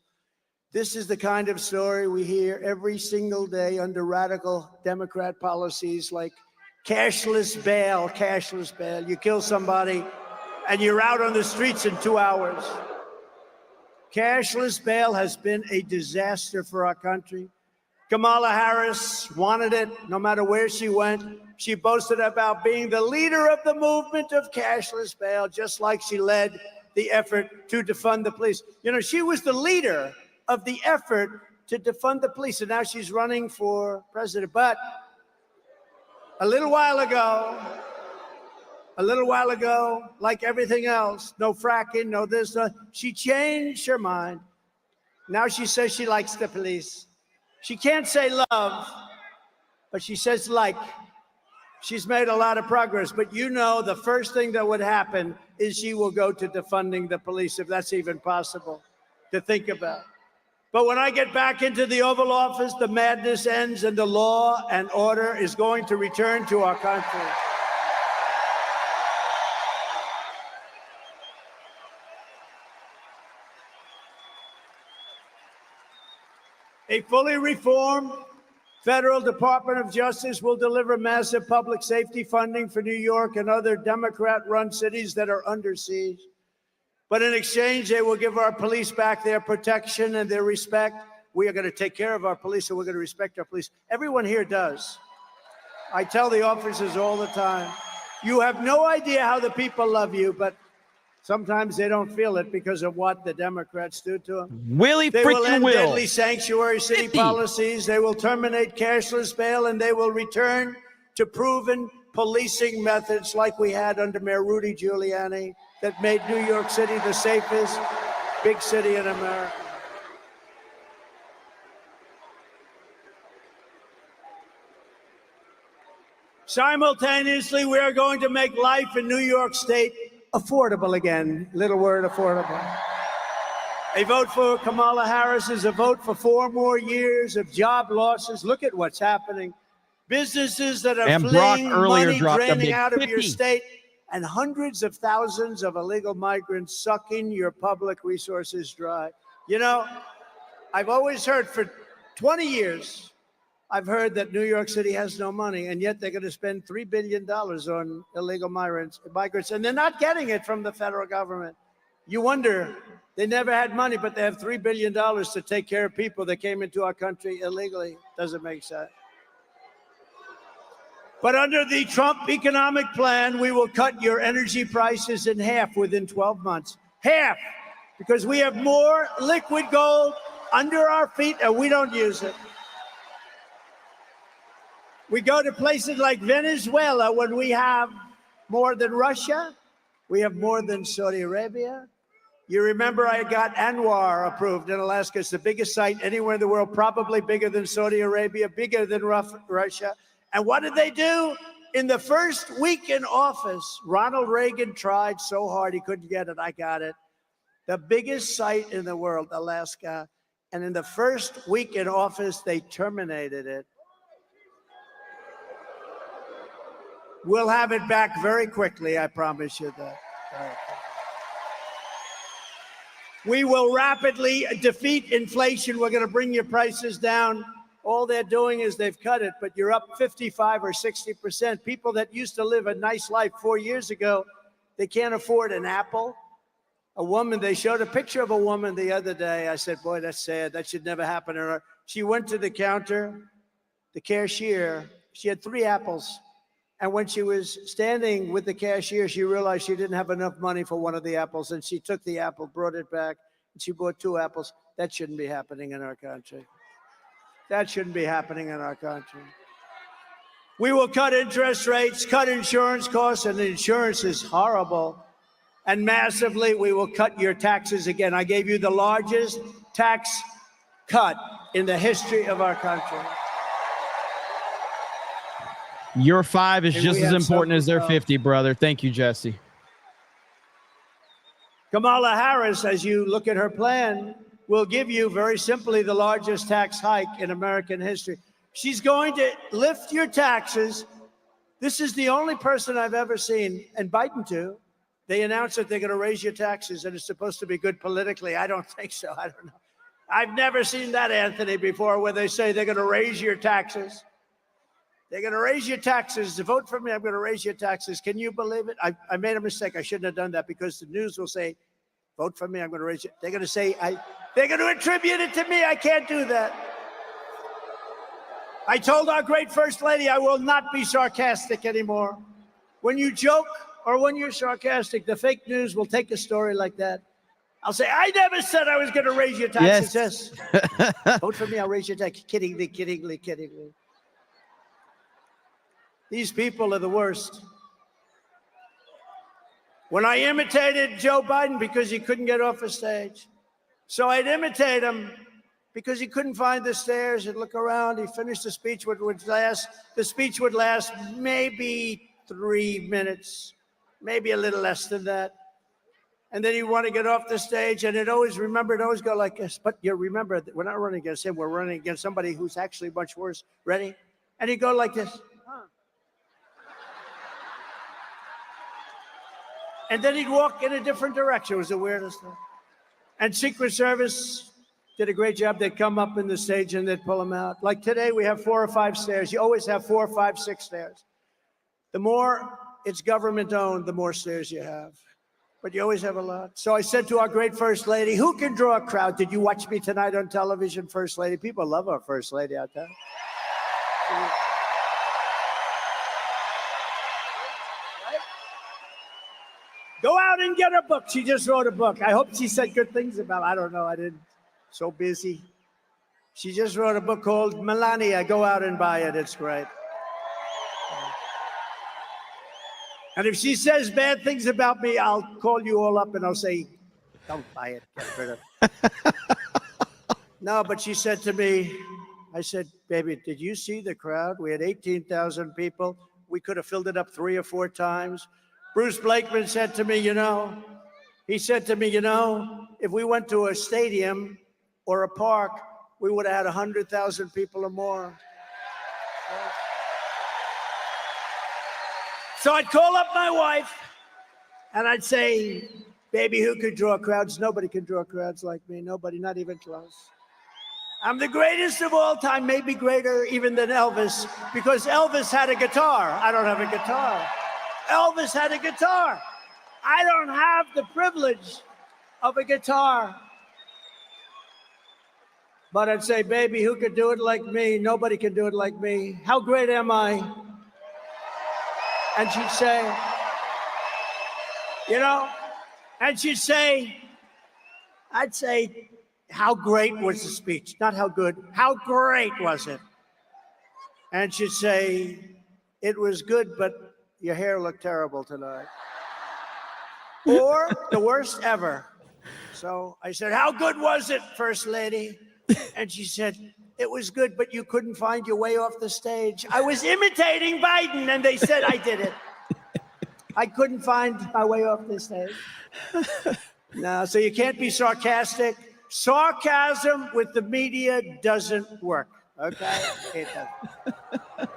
This is the kind of story we hear every single day under radical Democrat policies like cashless bail, cashless bail. You kill somebody, and you're out on the streets in 2 hours. Cashless bail has been a disaster for our country. Kamala Harris wanted it no matter where she went. She boasted about being the leader of the movement of cashless bail, just like she led the effort to defund the police. You know, she was the leader of the effort to defund the police, and now she's running for president. But a little while ago, like everything else, no fracking, no this, no, she changed her mind. Now she says she likes the police. She can't say love, but she says like. She's made a lot of progress, but you know the first thing that would happen is she will go to defunding the police, if that's even possible to think about. But when I get back into the Oval Office, the madness ends and the law and order is going to return to our country. A fully reformed Federal Department of Justice will deliver massive public safety funding for New York and other Democrat-run cities that are under siege. But in exchange, they will give our police back their protection and their respect. We are going to take care of our police, and we're going to respect our police. Everyone here does. I tell the officers all the time, you have no idea how the people love you, but sometimes they don't feel it because of what the Democrats do to them. Willie They will freaking end Will. deadly sanctuary city 50. policies. They will terminate cashless bail, and they will return to proven policing methods like we had under Mayor Rudy Giuliani that made New York City the safest big city in America. Simultaneously, we are going to make life in New York State affordable again. Little word, affordable. A vote for Kamala Harris is a vote for 4 more years of job losses. Look at what's happening. Businesses that are And Brock fleeing, earlier money dropped a draining big out of your 50. state, and hundreds of thousands of illegal migrants sucking your public resources dry. You know, I've always heard for 20 years, I've heard that New York City has no money, and yet they're going to spend $3 billion on illegal migrants, and they're not getting it from the federal government. You wonder, they never had money, but they have $3 billion to take care of people that came into our country illegally. Doesn't make sense. But under the Trump economic plan, we will cut your energy prices in half within 12 months. Half, because we have more liquid gold under our feet and we don't use it. We go to places like Venezuela when we have more than Russia. We have more than Saudi Arabia. You remember I got Anwar approved in Alaska. It's the biggest site anywhere in the world, probably bigger than Saudi Arabia, bigger than Russia. And what did they do? In the first week in office, Ronald Reagan tried so hard he couldn't get it. I got it. The biggest site in the world, Alaska. And in the first week in office, they terminated it. We'll have it back very quickly, I promise you that. We will rapidly defeat inflation. We're going to bring your prices down. All they're doing is they've cut it, but you're up 55 or 60%. People that used to live a nice life 4 years ago, they can't afford an apple. A woman, they showed a picture of a woman the other day. I said, boy, that's sad. That should never happen to her. She went to the counter, the cashier. She had 3 apples. And when she was standing with the cashier, she realized she didn't have enough money for one of the apples. And she took the apple, brought it back, and she bought 2 apples. That shouldn't be happening in our country. That shouldn't be happening in our country. We will cut interest rates, cut insurance costs, and insurance is horrible. And massively, we will cut your taxes again. I gave you the largest tax cut in the history of our country. Your 5 is And just we as have important as their something 50, brother. Thank you, Jesse. Kamala Harris, as you look at her plan, will give you very simply the largest tax hike in American history. She's going to lift your taxes. This is the only person I've ever seen, and Biden too. They announced that they're going to raise your taxes, and it's supposed to be good politically. I don't think so. I don't know. I've never seen that, Anthony, before, where they say they're going to raise your taxes. They're going to raise your taxes. To vote for me, I'm going to raise your taxes. Can you believe it? I made a mistake. I shouldn't have done that because the news will say, vote for me, I'm going to raise it. They're going to say, they're going to attribute it to me. I can't do that. I told our great First Lady I will not be sarcastic anymore. When you joke or when you're sarcastic, the fake news will take a story like that. I'll say, I never said I was going to raise your taxes. Yes. Vote for me, I'll raise your taxes. Kiddingly, kiddingly, kiddingly. These people are the worst. When I imitated Joe Biden because he couldn't get off the stage. So I'd imitate him because he couldn't find the stairs. He'd look around. He finished the speech would last. The speech would last maybe 3 minutes, maybe a little less than that. And then he'd want to get off the stage, and it always go like this. But you remember, we're not running against him. We're running against somebody who's actually much worse. Ready? And he'd go like this. And then he'd walk in a different direction. It was the weirdest thing. And Secret Service did a great job. They'd come up in the stage and they'd pull him out. Like today, we have 4 or 5 stairs. You always have 4, 5, 6 stairs. The more it's government owned, the more stairs you have. But you always have a lot. So I said to our great First Lady, who can draw a crowd? Did you watch me tonight on television, First Lady? People love our First Lady out there. Go out and get her book. She just wrote a book. I hope she said good things about it. I don't know. I didn't. So busy. She just wrote a book called Melania. Go out and buy it. It's great. And if she says bad things about me, I'll call you all up and I'll say, don't buy it. Get rid of it. No, but she said to me, I said, baby, did you see the crowd? We had 18,000 people. We could have filled it up 3 or 4 times. Bruce Blakeman said to me, if we went to a stadium or a park, we would have had 100,000 people or more. So I'd call up my wife and I'd say, baby, who could draw crowds? Nobody can draw crowds like me. Nobody, not even close. I'm the greatest of all time, maybe greater even than Elvis, because Elvis had a guitar. I don't have a guitar. Elvis had a guitar. I don't have the privilege of a guitar. But I'd say, baby, who could do it like me? Nobody can do it like me. How great am I? And she'd say, I'd say, how great was the speech? Not how good, how great was it? And she'd say, it was good, but your hair looked terrible tonight. Or the worst ever. So I said, how good was it, First Lady? And she said, it was good, but you couldn't find your way off the stage. I was imitating Biden, and they said I did it. I couldn't find my way off the stage. No, so you can't be sarcastic. Sarcasm with the media doesn't work, okay? It doesn't.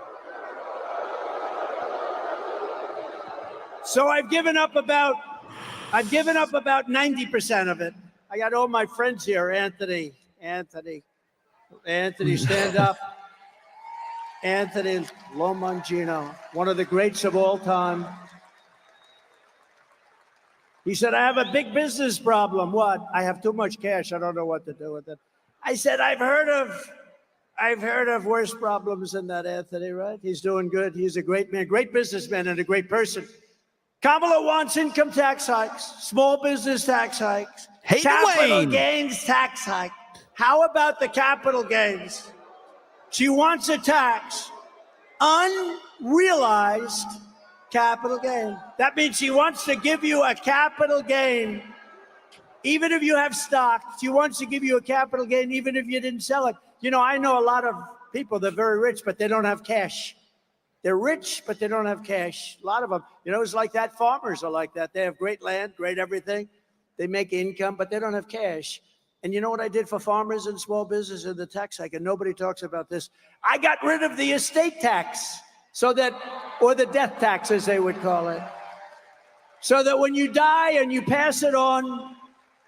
So I've given up about 90% of it. I got all my friends here. Anthony, stand up. Anthony Lomangino, one of the greats of all time. He said, I have a big business problem. What? I have too much cash. I don't know what to do with it. I said, I've heard of worse problems than that, Anthony, right? He's doing good. He's a great man, great businessman, and a great person. Kamala wants income tax hikes, small business tax hikes, capital gains tax hike. How about the capital gains? She wants a tax, unrealized capital gain. That means she wants to give you a capital gain, even if you have stock. She wants to give you a capital gain, even if you didn't sell it. I know a lot of people, they're very rich, but they don't have cash. They're rich, but they don't have cash. A lot of them, it's like that. Farmers are like that. They have great land, great everything. They make income, but they don't have cash. And you know what I did for farmers and small business in the tax hike? And nobody talks about this. I got rid of the estate tax, or the death tax, as they would call it. So that when you die and you pass it on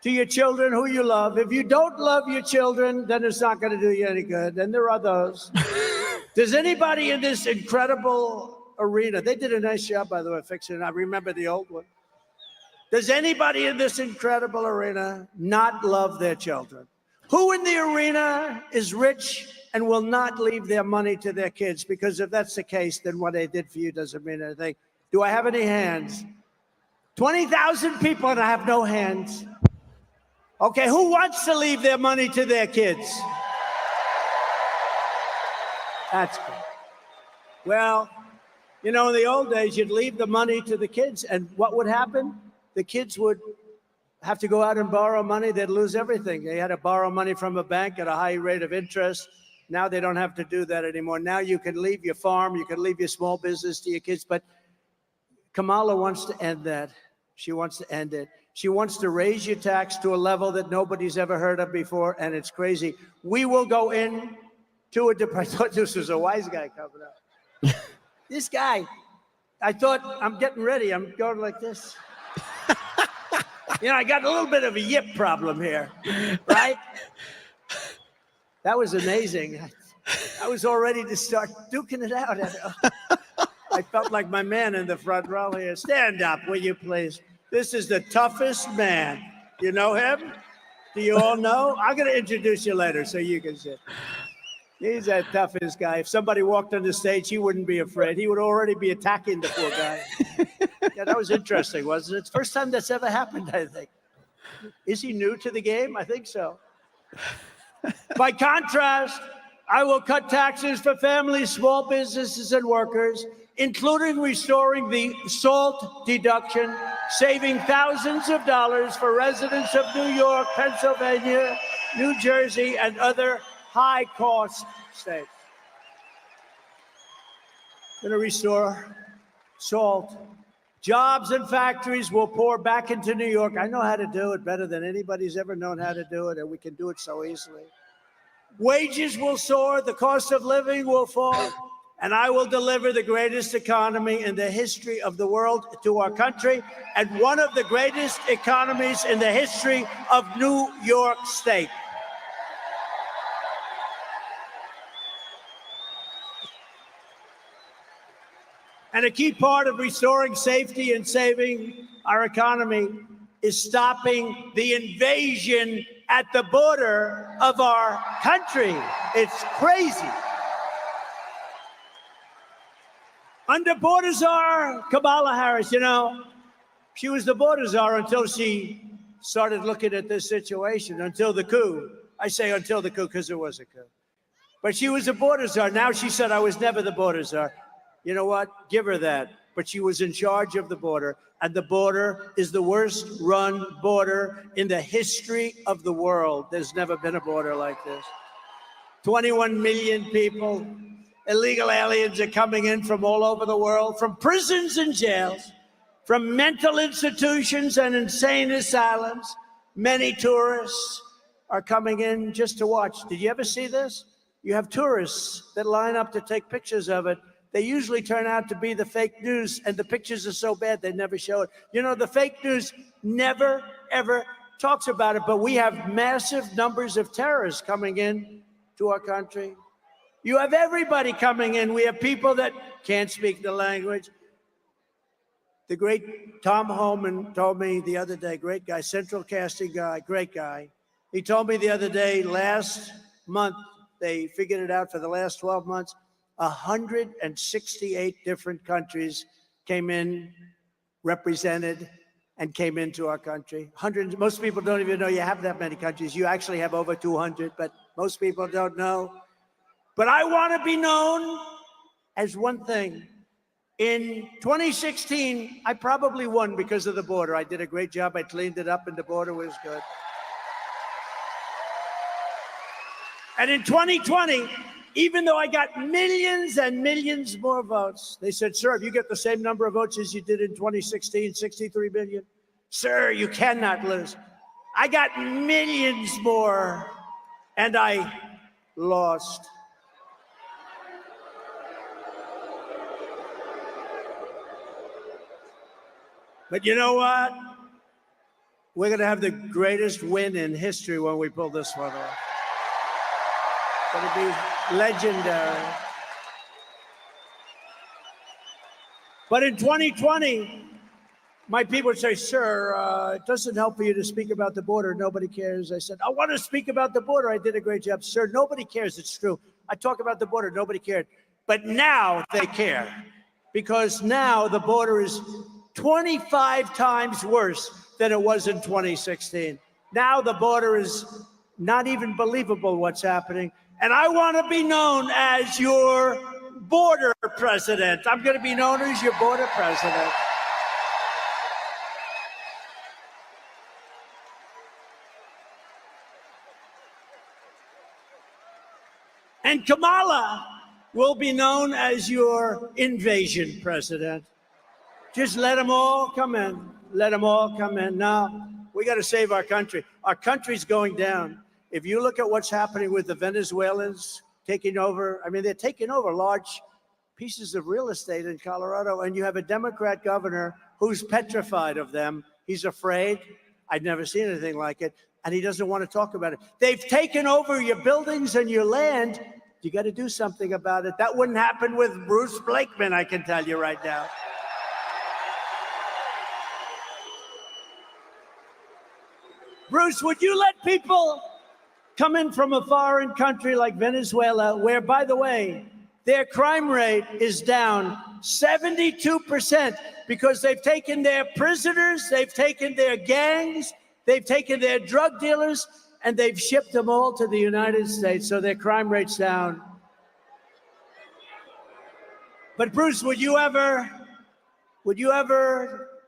to your children who you love, if you don't love your children, then it's not going to do you any good. And there are those. Does anybody in this incredible arena, they did a nice job, by the way, fixing it. I remember the old one. Does anybody in this incredible arena not love their children? Who in the arena is rich and will not leave their money to their kids? Because if that's the case, then what they did for you doesn't mean anything. Do I have any hands? 20,000 people and I have no hands. Okay, who wants to leave their money to their kids? That's good. Well, in the old days, you'd leave the money to the kids, and what would happen? The kids would have to go out and borrow money. They'd lose everything. They had to borrow money from a bank at a high rate of interest. Now they don't have to do that anymore. Now you can leave your farm, you can leave your small business to your kids, but Kamala wants to end that. She wants to end it. She wants to raise your tax to a level that nobody's ever heard of before, and it's crazy. We will go in to a I thought this was a wise guy coming up. This guy, I thought, I'm getting ready. I'm going like this. I got a little bit of a yip problem here, right? That was amazing. I was all ready to start duking it out. I felt like my man in the front row here. Stand up, will you please? This is the toughest man. You know him? Do you all know? I'm going to introduce you later so you can sit. He's the toughest guy. If somebody walked on the stage, he wouldn't be afraid. He would already be attacking the poor guy. Yeah, that was interesting, wasn't it? It's the first time that's ever happened, I think. Is he new to the game? I think so. By contrast, I will cut taxes for families, small businesses, and workers, including restoring the SALT deduction, saving thousands of dollars for residents of New York, Pennsylvania, New Jersey, and other high-cost states. Going to restore SALT. Jobs and factories will pour back into New York. I know how to do it better than anybody's ever known how to do it, and we can do it so easily. Wages will soar, the cost of living will fall, and I will deliver the greatest economy in the history of the world to our country, and one of the greatest economies in the history of New York State. And a key part of restoring safety and saving our economy is stopping the invasion at the border of our country. It's crazy. Under border czar Kamala Harris, she was the border czar until she started looking at this situation, until the coup. I say until the coup because it was a coup. But she was a border czar. Now she said, I was never the border czar. You know what? Give her that. But she was in charge of the border, and the border is the worst run border in the history of the world. There's never been a border like this. 21 million people, illegal aliens are coming in from all over the world, from prisons and jails, from mental institutions and insane asylums. Many tourists are coming in just to watch. Did you ever see this? You have tourists that line up to take pictures of it. They usually turn out to be the fake news, and the pictures are so bad they never show it. The fake news never, ever talks about it, but we have massive numbers of terrorists coming in to our country. You have everybody coming in. We have people that can't speak the language. The great Tom Homan told me the other day, great guy, central casting guy, great guy. He told me the other day, last month, they figured it out for the last 12 months, 168 different countries came in, represented, and came into our country. Most people don't even know you have that many countries. You actually have over 200, but most people don't know. But I want to be known as one thing. In 2016, I probably won because of the border. I did a great job. I cleaned it up, and the border was good. And in 2020, even though I got millions and millions more votes, they said, sir, if you get the same number of votes as you did in 2016, 63 million, sir, you cannot lose. I got millions more, and I lost. But you know what? We're going to have the greatest win in history when we pull this one off. It's going to be legendary. But in 2020, my people would say, sir, it doesn't help for you to speak about the border. Nobody cares. I said, I want to speak about the border. I did a great job. Sir, nobody cares. It's true. I talk about the border. Nobody cared. But now they care, because now the border is 25 times worse than it was in 2016. Now the border is not even believable what's happening. And I want to be known as your border president. I'm going to be known as your border president. And Kamala will be known as your invasion president. Just let them all come in. let them all come in. No, we got to save our country. Our country's going down. If you look at what's happening with the Venezuelans taking over, I mean, they're taking over large pieces of real estate in Colorado, and you have a Democrat governor who's petrified of them. He's afraid. I'd never seen anything like it, and he doesn't want to talk about it. They've taken over your buildings and your land. You got to do something about it. That wouldn't happen with Bruce Blakeman, I can tell you right now. Bruce, would you let people come in from a foreign country like Venezuela, where, by the way, their crime rate is down 72% because they've taken their prisoners, they've taken their gangs, they've taken their drug dealers, and they've shipped them all to the United States, so their crime rate's down. But Bruce, would you ever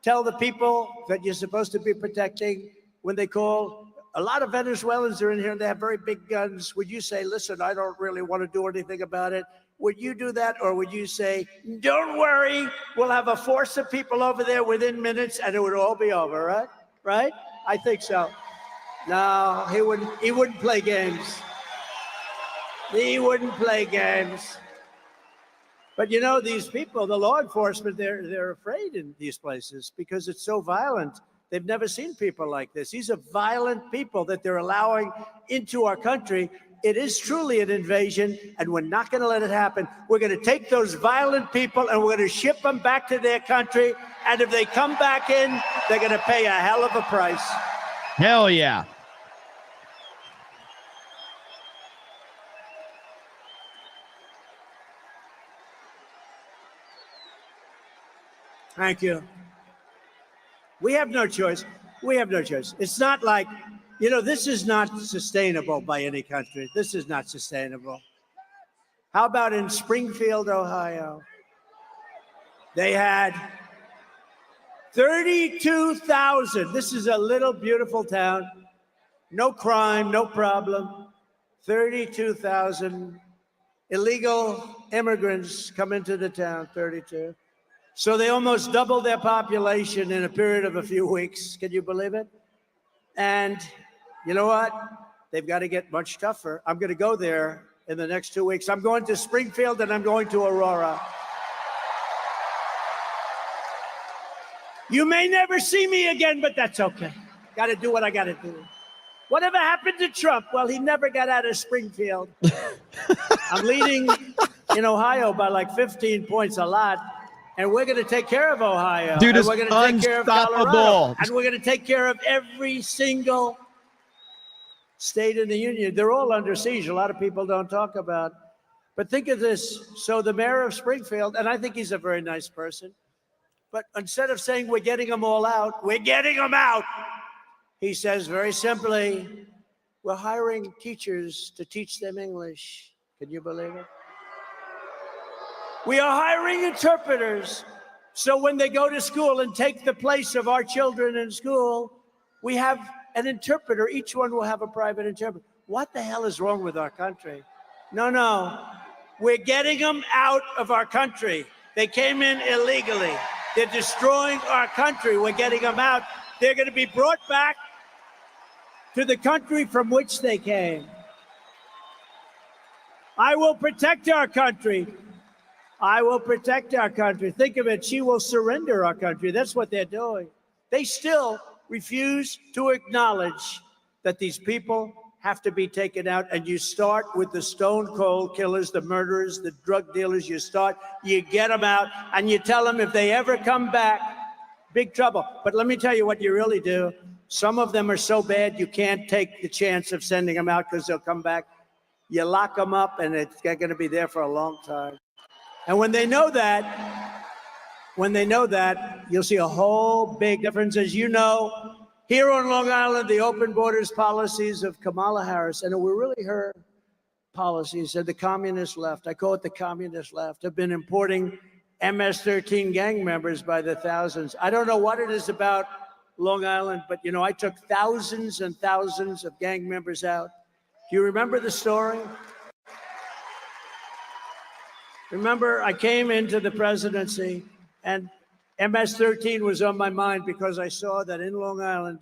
tell the people that you're supposed to be protecting when they call? A lot of Venezuelans are in here and they have very big guns. Would you say, listen, I don't really want to do anything about it? Would you do that? Or would you say, don't worry, we'll have a force of people over there within minutes and it would all be over, right? Right? I think so. No, he wouldn't play games. He wouldn't play games. But you know, these people, the law enforcement, they're afraid in these places because it's so violent. They've never seen people like this. These are violent people that they're allowing into our country. It is truly an invasion, and we're not going to let it happen. We're going to take those violent people and we're going to ship them back to their country. And if they come back in, they're going to pay a hell of a price. Hell yeah. Thank you. We have no choice. We have no choice. It's not like, you know, this is not sustainable by any country. This is not sustainable. How about in Springfield, Ohio? They had 32,000. This is a little beautiful town. No crime, no problem. 32,000 illegal immigrants come into the town, 32. So they almost doubled their population in a period of a few weeks. Can you believe it? And you know what? They've got to get much tougher. I'm going to go there in the next 2 weeks. I'm going to Springfield and I'm going to Aurora. You may never see me again, but that's okay. Got to do what I got to do. Whatever happened to Trump? Well, he never got out of Springfield. I'm leading in Ohio by like 15 points, a lot. And we're going to take care of Ohio. Dude, and we're going to take care of Colorado. And we're going to take care of every single state in the union. They're all under siege. A lot of people don't talk about. But think of this. So the mayor of Springfield, and I think he's a very nice person, but instead of saying we're getting them all out, we're getting them out. He says very simply, we're hiring teachers to teach them English. Can you believe it? We are hiring interpreters. So when they go to school and take the place of our children in school, we have an interpreter. Each one will have a private interpreter. What the hell is wrong with our country? No. We're getting them out of our country. They came in illegally. They're destroying our country. We're getting them out. They're going to be brought back to the country from which they came. I will protect our country. I will protect our country. Think of it. She will surrender our country. That's what they're doing. They still refuse to acknowledge that these people have to be taken out. And you start with the stone cold killers, the murderers, the drug dealers. You get them out, and you tell them if they ever come back, big trouble. But let me tell you what you really do. Some of them are so bad you can't take the chance of sending them out because they'll come back. You lock them up, and they're going to be there for a long time. And when they know that, you'll see a whole big difference. As you know, here on Long Island, the open borders policies of Kamala Harris, and it were really her policies, and the communist left, I call it the communist left, have been importing MS-13 gang members by the thousands. I don't know what it is about Long Island, but you know, I took thousands and thousands of gang members out. Do you remember the story? Remember, I came into the presidency, and MS-13 was on my mind because I saw that in Long Island,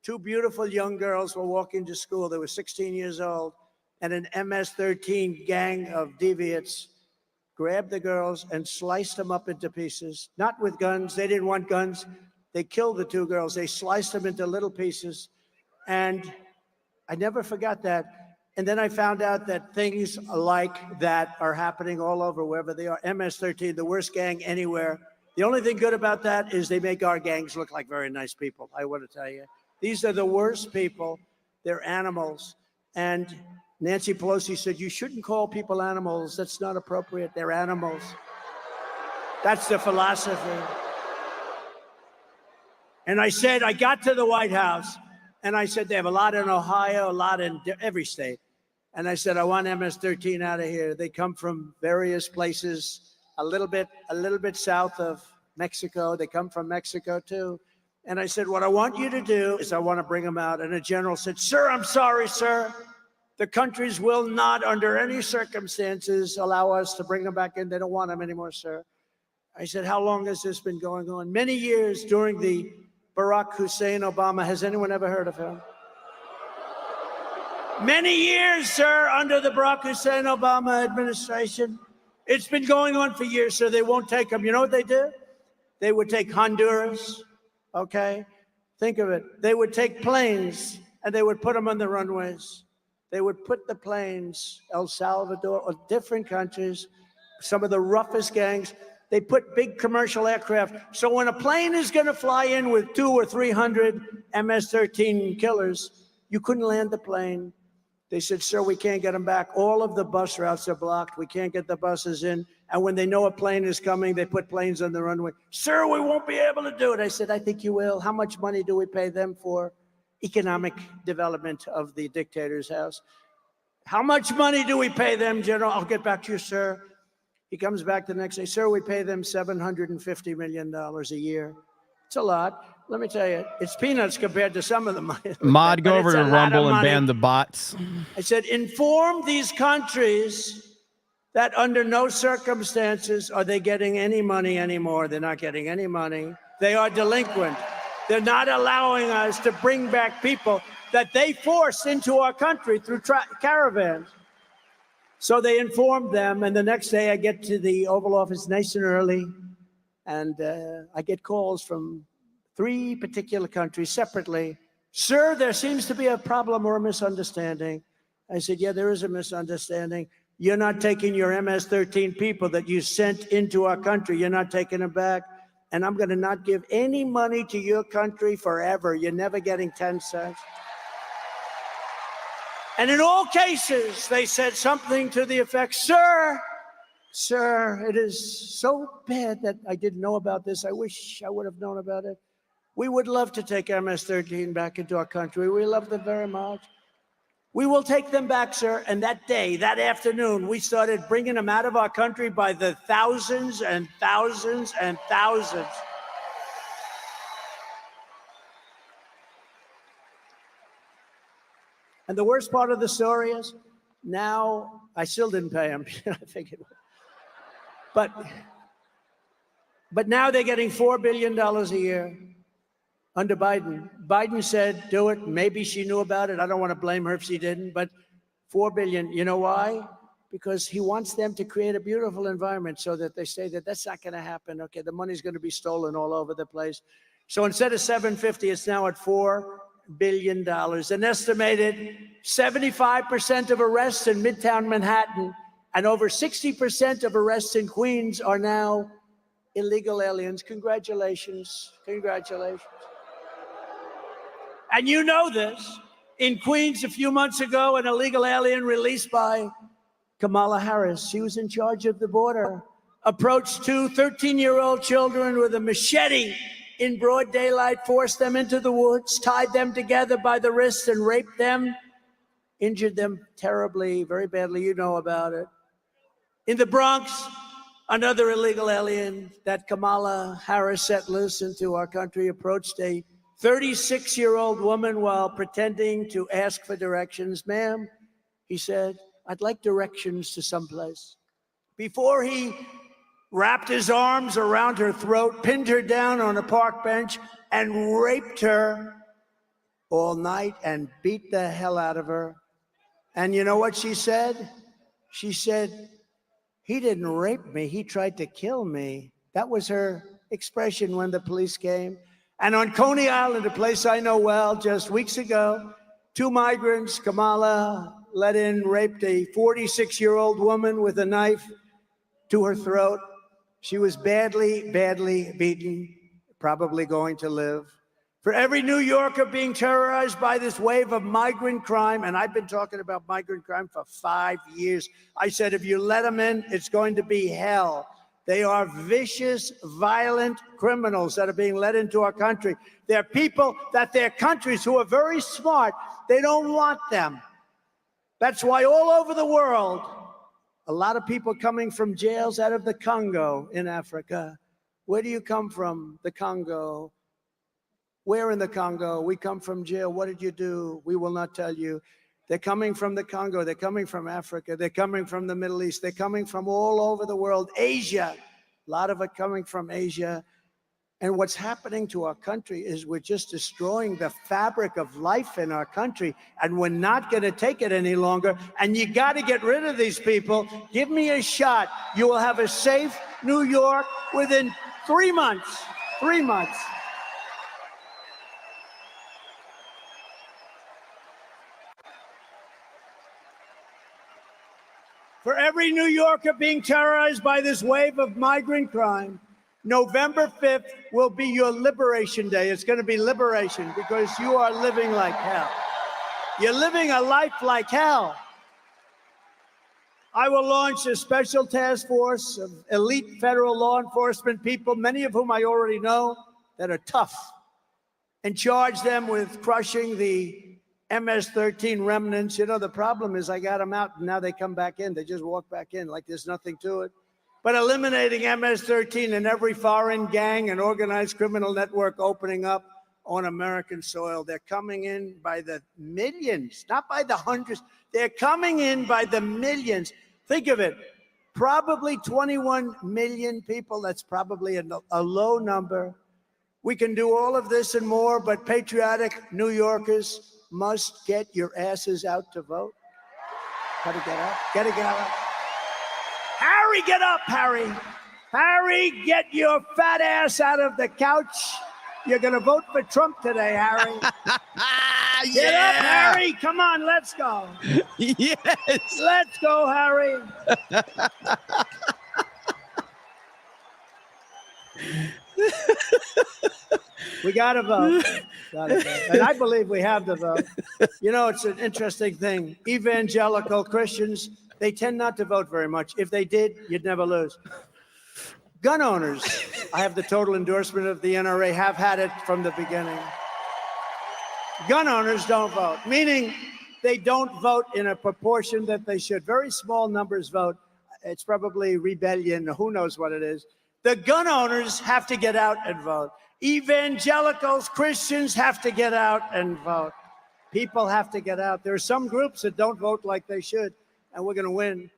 two beautiful young girls were walking to school. They were 16 years old, and an MS-13 gang of deviants grabbed the girls and sliced them up into pieces, not with guns. They didn't want guns. They killed the two girls. They sliced them into little pieces, and I never forgot that. And then I found out that things like that are happening all over, wherever they are. MS-13, the worst gang anywhere. The only thing good about that is they make our gangs look like very nice people, I want to tell you. These are the worst people. They're animals. And Nancy Pelosi said, you shouldn't call people animals. That's not appropriate. They're animals. That's the philosophy. And I said, I got to the White House, and I said, they have a lot in Ohio, a lot in every state. And I said, I want MS-13 out of here. They come from various places, a little bit south of Mexico. They come from Mexico too. And I said, what I want you to do is I want to bring them out. And a general said, sir, I'm sorry, sir. The countries will not, under any circumstances, allow us to bring them back in. They don't want them anymore, sir. I said, how long has this been going on? Many years during the Barack Hussein Obama. Has anyone ever heard of him? Many years, sir, under the Barack Hussein Obama administration. It's been going on for years, so they won't take them. You know what they did? They would take Honduras, okay? Think of it. They would take planes, and they would put them on the runways. They would put the planes, El Salvador, or different countries, some of the roughest gangs. They put big commercial aircraft. So when a plane is going to fly in with 200 or 300 MS-13 killers, you couldn't land the plane. They said, sir, we can't get them back. All of the bus routes are blocked. We can't get the buses in. And when they know a plane is coming, they put planes on the runway. Sir, we won't be able to do it. I said, I think you will. How much money do we pay them for economic development of the dictator's house? How much money do we pay them, General? I'll get back to you, sir. He comes back the next day. Sir, we pay them $750 million a year. It's a lot. Let me tell you, it's peanuts compared to some of the money. Mod, go over to Rumble and ban the bots. I said, inform these countries that under no circumstances are they getting any money anymore. They're not getting any money. They are delinquent. They're not allowing us to bring back people that they forced into our country through caravans. So they informed them, and the next day I get to the Oval Office nice and early, and I get calls from 3 particular countries separately. Sir, there seems to be a problem or a misunderstanding. I said, yeah, there is a misunderstanding. You're not taking your MS-13 people that you sent into our country. You're not taking them back. And I'm going to not give any money to your country forever. You're never getting 10 cents. And in all cases, they said something to the effect, sir, it is so bad that I didn't know about this. I wish I would have known about it. We would love to take MS-13 back into our country. We love them very much. We will take them back, sir. And that day, that afternoon, we started bringing them out of our country by the thousands and thousands and thousands. And the worst part of the story is, now, I still didn't pay them. I figured. But now they're getting $4 billion a year under Biden. Biden said, do it. Maybe she knew about it. I don't want to blame her if she didn't, but $4 billion. You know why? Because he wants them to create a beautiful environment so that they say that that's not going to happen. Okay, the money's going to be stolen all over the place. So instead of 750, it's now at $4 billion. An estimated 75% of arrests in Midtown Manhattan and over 60% of arrests in Queens are now illegal aliens. Congratulations. Congratulations. And you know this. In Queens a few months ago, an illegal alien released by Kamala Harris, she was in charge of the border, approached 2 13-year-old children with a machete in broad daylight, forced them into the woods, tied them together by the wrists and raped them, injured them terribly, very badly. You know about it. In the Bronx, another illegal alien that Kamala Harris set loose into our country approached a 36-year-old woman while pretending to ask for directions. Ma'am, he said, I'd like directions to someplace. Before he wrapped his arms around her throat, pinned her down on a park bench, and raped her all night and beat the hell out of her. And you know what she said? She said, "He didn't rape me, he tried to kill me." That was her expression when the police came. And on Coney Island, a place I know well, just weeks ago, 2 migrants, Kamala let in, raped a 46-year-old woman with a knife to her throat. She was badly, badly beaten, probably going to live. For every New Yorker being terrorized by this wave of migrant crime, and I've been talking about migrant crime for 5 years, I said, if you let them in, it's going to be hell. They are vicious, violent criminals that are being let into our country. They're people that their countries who are very smart, they don't want them. That's why all over the world, a lot of people coming from jails out of the Congo in Africa. Where do you come from? The Congo. Where in the Congo? We come from jail. What did you do? We will not tell you. They're coming from the Congo. They're coming from Africa. They're coming from the Middle East. They're coming from all over the world. Asia, a lot of it coming from Asia. And what's happening to our country is we're just destroying the fabric of life in our country, and we're not going to take it any longer. And you got to get rid of these people. Give me a shot. You will have a safe New York within 3 months. 3 months. For every New Yorker being terrorized by this wave of migrant crime, November 5th will be your liberation day. It's going to be liberation because you are living like hell. You're living a life like hell. I will launch a special task force of elite federal law enforcement people, many of whom I already know, that are tough, and charge them with crushing the MS-13 remnants. You know, the problem is I got them out and now they come back in. They just walk back in like there's nothing to it. But eliminating MS-13 in every foreign gang and organized criminal network opening up on American soil. They're coming in by the millions, not by the hundreds. They're coming in by the millions. Think of it. Probably 21 million people. That's probably a low number. We can do all of this and more, but patriotic New Yorkers must get your asses out to vote. Gotta get up. Gotta get up. Harry, get up, Harry. Harry, get your fat ass out of the couch. You're gonna vote for Trump today, Harry. Get up, Harry. Come on, let's go. Yes. Let's go, Harry. We got to vote. And I believe we have the vote. You know, it's an interesting thing. Evangelical Christians, they tend not to vote very much. If they did, you'd never lose. Gun owners, I have the total endorsement of the NRA, have had it from the beginning. Gun owners don't vote, meaning they don't vote in a proportion that they should. Very small numbers vote. It's probably rebellion, who knows what it is. The gun owners have to get out and vote. Evangelicals, Christians have to get out and vote. People have to get out. There are some groups that don't vote like they should, and we're going to win.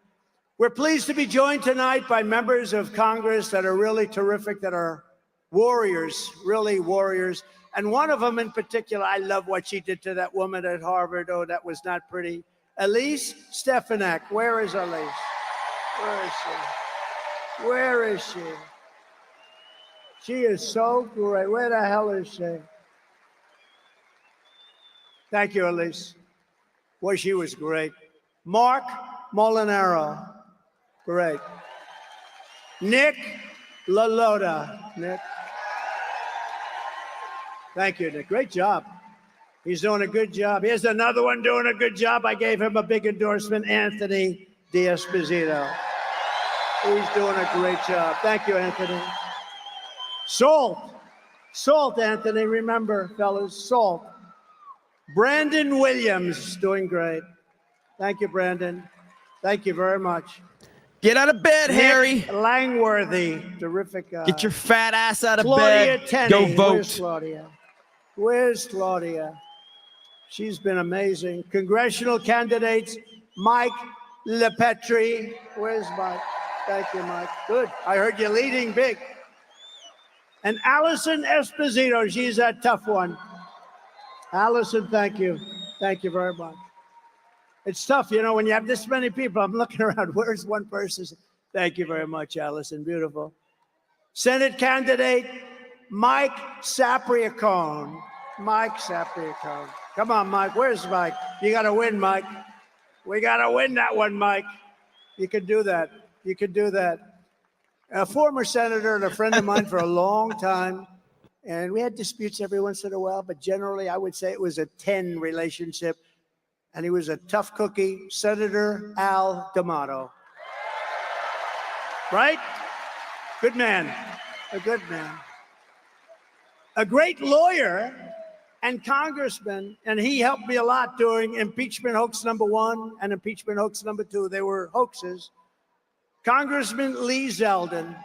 We're pleased to be joined tonight by members of Congress that are really terrific, that are warriors, really warriors. And one of them in particular, I love what she did to that woman at Harvard. Oh, that was not pretty. Elise Stefanik. Where is Elise? Where is she? Where is she? She is so great. Where the hell is she? Thank you, Elise. Boy, she was great. Mark Molinaro. Great. Nick LaLota. Nick. Thank you, Nick. Great job. He's doing a good job. Here's another one doing a good job. I gave him a big endorsement, Anthony D'Esposito. He's doing a great job. Thank you, Anthony. Salt. Salt, Anthony. Remember, fellas, salt. Brandon Williams, doing great. Thank you, Brandon. Thank you very much. Get out of bed, Nick Harry. Langworthy, terrific guy. Get your fat ass out of Claudia bed. Tenney. Go vote. Where's Claudia? Where's Claudia? She's been amazing. Congressional candidates, Mike LePetri. Where's Mike? Thank you, Mike. Good. I heard you leading big. And Allison Esposito, she's a tough one. Allison, thank you. Thank you very much. It's tough, you know, when you have this many people. I'm looking around. Where's one person? Thank you very much, Allison. Beautiful. Senate candidate Mike Sapriacone. Mike Sapriacone. Come on, Mike. Where's Mike? You got to win, Mike. We got to win that one, Mike. You can do that. You can do that. A former senator and a friend of mine for a long time. And we had disputes every once in a while, but generally I would say it was a 10 relationship. And he was a tough cookie, Senator Al D'Amato. Right? Good man. A good man. A great lawyer and congressman, and he helped me a lot during impeachment hoax #1 and impeachment hoax #2. They were hoaxes. Congressman Lee Zeldin.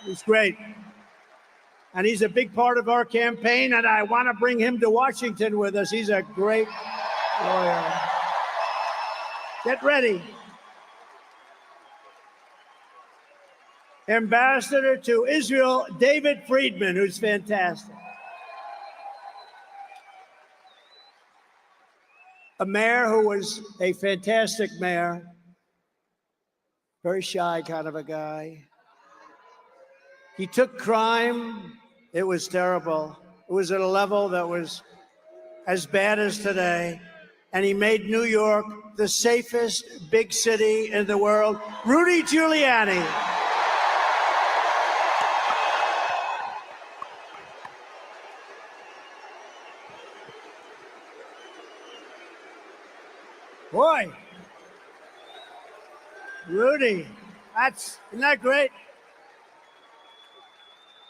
He's great. And he's a big part of our campaign, and I want to bring him to Washington with us. He's a great lawyer. Get ready. Ambassador to Israel, David Friedman, who's fantastic. A mayor who was a fantastic mayor, very shy kind of a guy. He took crime. It was terrible. It was at a level that was as bad as today. And he made New York the safest big city in the world. Rudy Giuliani. Boy, Rudy, isn't that great?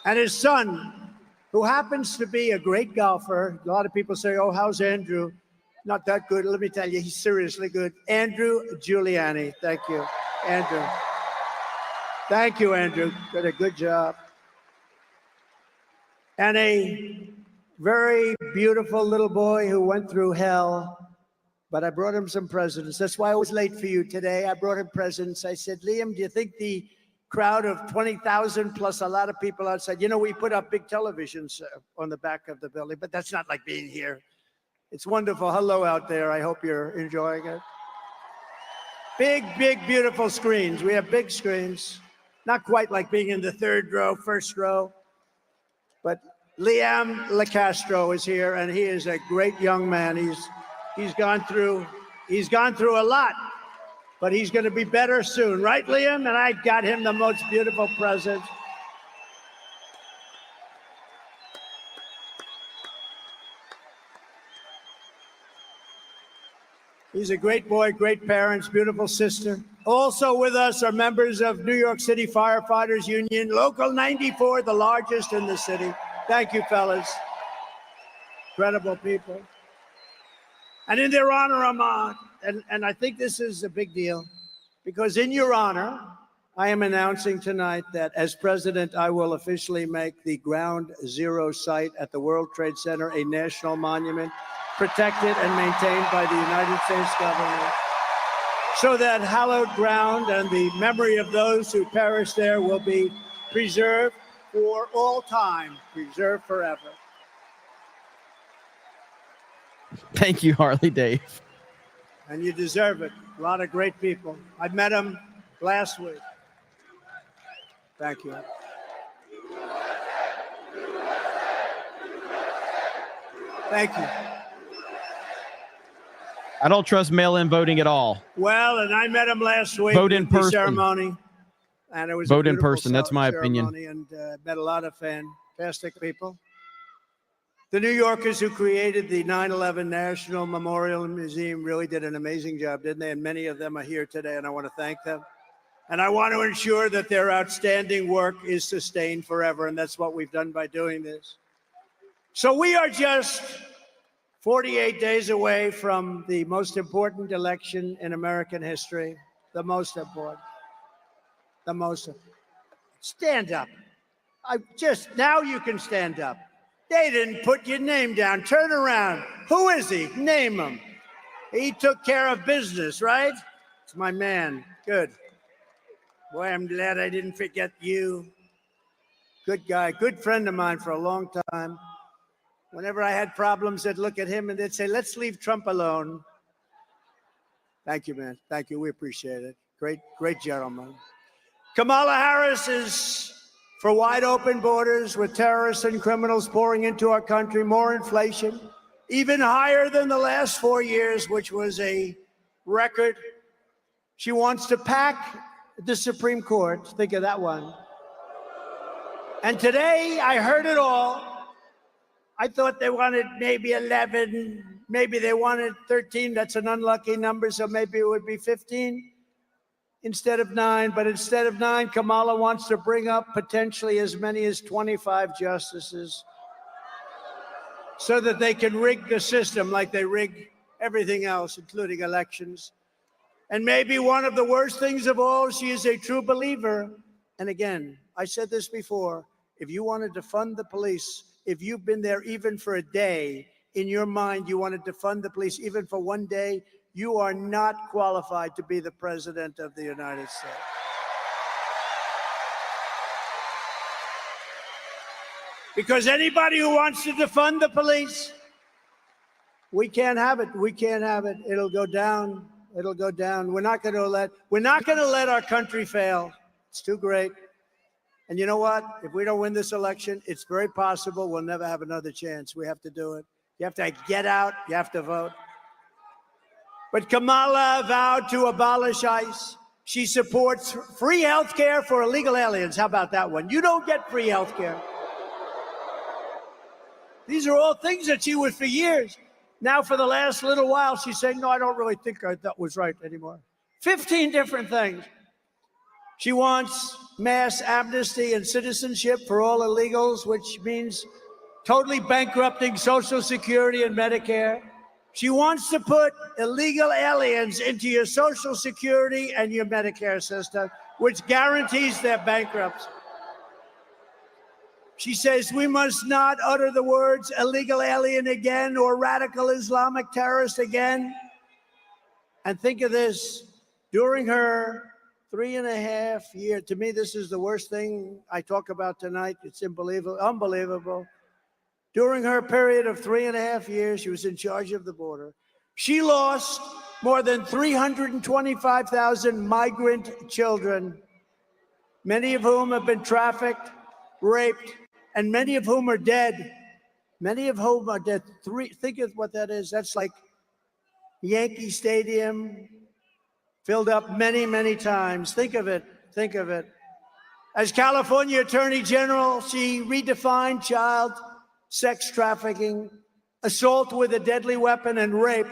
And his son, who happens to be a great golfer. A lot of people say, oh, how's Andrew? Not that good. Let me tell you, he's seriously good. Andrew Giuliani. Thank you, Andrew. Thank you, Andrew. Did a good job. And a very beautiful little boy who went through hell, but I brought him some presents. That's why I was late for you today. I brought him presents. I said, Liam, do you think the crowd of 20,000 plus a lot of people outside, you know, we put up big televisions on the back of the building, but that's not like being here. It's wonderful. Hello out there. I hope you're enjoying it. Big, big, beautiful screens. We have big screens. Not quite like being in the third row, first row, but Liam LaCastro is here, and he is a great young man. He's gone through a lot, but he's going to be better soon, right, Liam? And I got him the most beautiful present. He's a great boy, great parents, beautiful sister. Also with us are members of New York City Firefighters Union, Local 94, the largest in the city. Thank you, fellas. Incredible people. And in their honor, I'm on. And I think this is a big deal, because in your honor, I am announcing tonight that as president, I will officially make the Ground Zero site at the World Trade Center a national monument, protected and maintained by the United States government, so that hallowed ground and the memory of those who perished there will be preserved for all time, preserved forever. Thank you, Harley Dave. And you deserve it. A lot of great people. I met them last week. Thank you. Thank you. I don't trust mail-in voting at all. Well, and I met him last week. Vote in at the person. Ceremony, and it was Vote a in beautiful person. That's my opinion. And met a lot of fantastic people. The New Yorkers who created the 9/11 National Memorial Museum really did an amazing job, didn't they? And many of them are here today, and I want to thank them. And I want to ensure that their outstanding work is sustained forever, and that's what we've done by doing this. So we are just 48 days away from the most important election in American history. The most important. Stand up. Now you can stand up. They didn't put your name down. Turn around. Who is he? Name him. He took care of business, right? It's my man. Good. Boy, I'm glad I didn't forget you. Good guy, good friend of mine for a long time. Whenever I had problems, they'd look at him and they'd say, let's leave Trump alone. Thank you, man. Thank you. We appreciate it. Great gentleman. Kamala Harris is for wide open borders with terrorists and criminals pouring into our country, more inflation, even higher than the last 4 years, which was a record. She wants to pack the Supreme Court. Think of that one. And today I heard it all. I thought they wanted maybe 11, maybe they wanted 13. That's an unlucky number, so maybe it would be 15 instead of 9. But instead of 9, Kamala wants to bring up potentially as many as 25 justices so that they can rig the system like they rig everything else, including elections. And maybe one of the worst things of all, she is a true believer. And again, I said this before, if you wanted to defund the police, if you've been there even for a day, in your mind you wanted to defund the police even for one day, you are not qualified to be the president of the United States. Because anybody who wants to defund the police, we can't have it. We can't have it. It'll go down. It'll go down. We're not going to let our country fail. It's too great. And you know what? If we don't win this election, it's very possible we'll never have another chance. We have to do it. You have to get out. You have to vote. But Kamala vowed to abolish ICE. She supports free health care for illegal aliens. How about that one? You don't get free health care. These are all things that she was for years. Now, for the last little while, she's saying, no, I don't really think that was right anymore. 15 different things. She wants mass amnesty and citizenship for all illegals, which means totally bankrupting Social Security and Medicare. She wants to put illegal aliens into your Social Security and your Medicare system, which guarantees their bankruptcy. She says we must not utter the words illegal alien again or radical Islamic terrorist again. And think of this, during her 3.5 years, to me, this is the worst thing I talk about tonight. It's unbelievable. During her period of 3.5 years, she was in charge of the border. She lost more than 325,000 migrant children, many of whom have been trafficked, raped, and many of whom are dead. Many of whom are dead. Think of what that is. That's like Yankee Stadium filled up many, many times. Think of it. Think of it. As California Attorney General, she redefined child sex trafficking, assault with a deadly weapon, and rape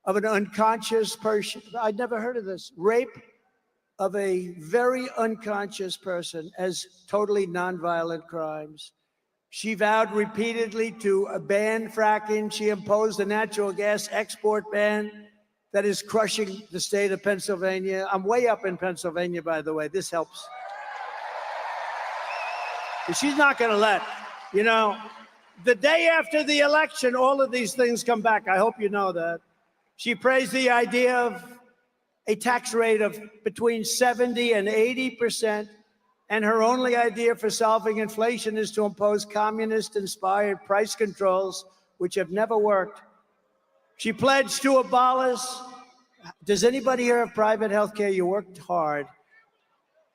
of an unconscious person. I'd never heard of this. Rape of a very unconscious person as totally nonviolent crimes. She vowed repeatedly to ban fracking. She imposed a natural gas export ban that is crushing the state of Pennsylvania. I'm way up in Pennsylvania, by the way. This helps. But she's not going to let, the day after the election, all of these things come back. I hope you know that. She praised the idea of a tax rate of between 70 and 80%. And her only idea for solving inflation is to impose communist-inspired price controls, which have never worked. She pledged to abolish. Does anybody here have private health care? You worked hard.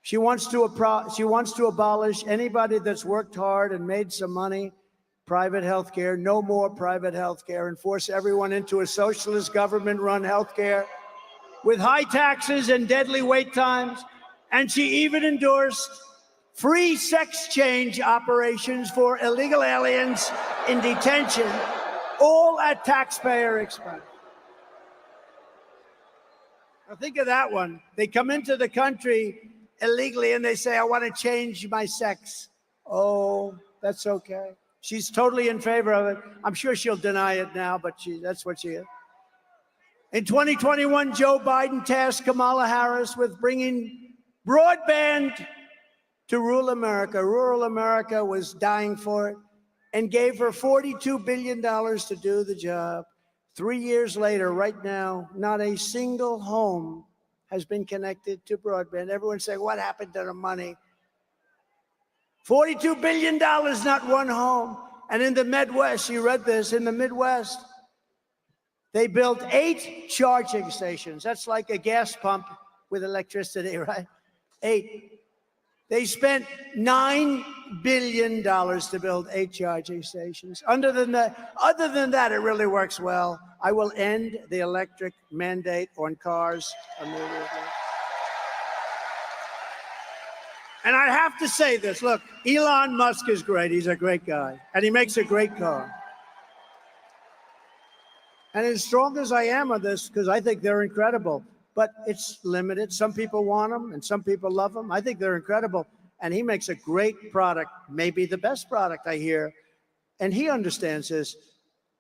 She wants to abolish anybody that's worked hard and made some money. Private health care, no more private health care, and force everyone into a socialist government-run health care with high taxes and deadly wait times. And she even endorsed free sex change operations for illegal aliens in detention, all at taxpayer expense. Now think of that one. They come into the country illegally and they say, I want to change my sex. Oh, that's okay. She's totally in favor of it. I'm sure she'll deny it now, but that's what she is. In 2021, Joe Biden tasked Kamala Harris with bringing broadband to rural America. Rural America was dying for it. and gave her $42 billion to do the job. 3 years later, right now, not a single home has been connected to broadband. Everyone's saying, what happened to the money? $42 billion, not one home. And in the Midwest, you read this, in the Midwest, they built 8 charging stations. That's like a gas pump with electricity, right? 8. They spent $9 billion to build 8 charging stations. Other than that, it really works well. I will end the electric mandate on cars immediately. And I have to say this, look, Elon Musk is great. He's a great guy, and he makes a great car. And as strong as I am on this, because I think they're incredible, but it's limited. Some people want them, and some people love them. I think they're incredible, and he makes a great product, maybe the best product I hear. And he understands this.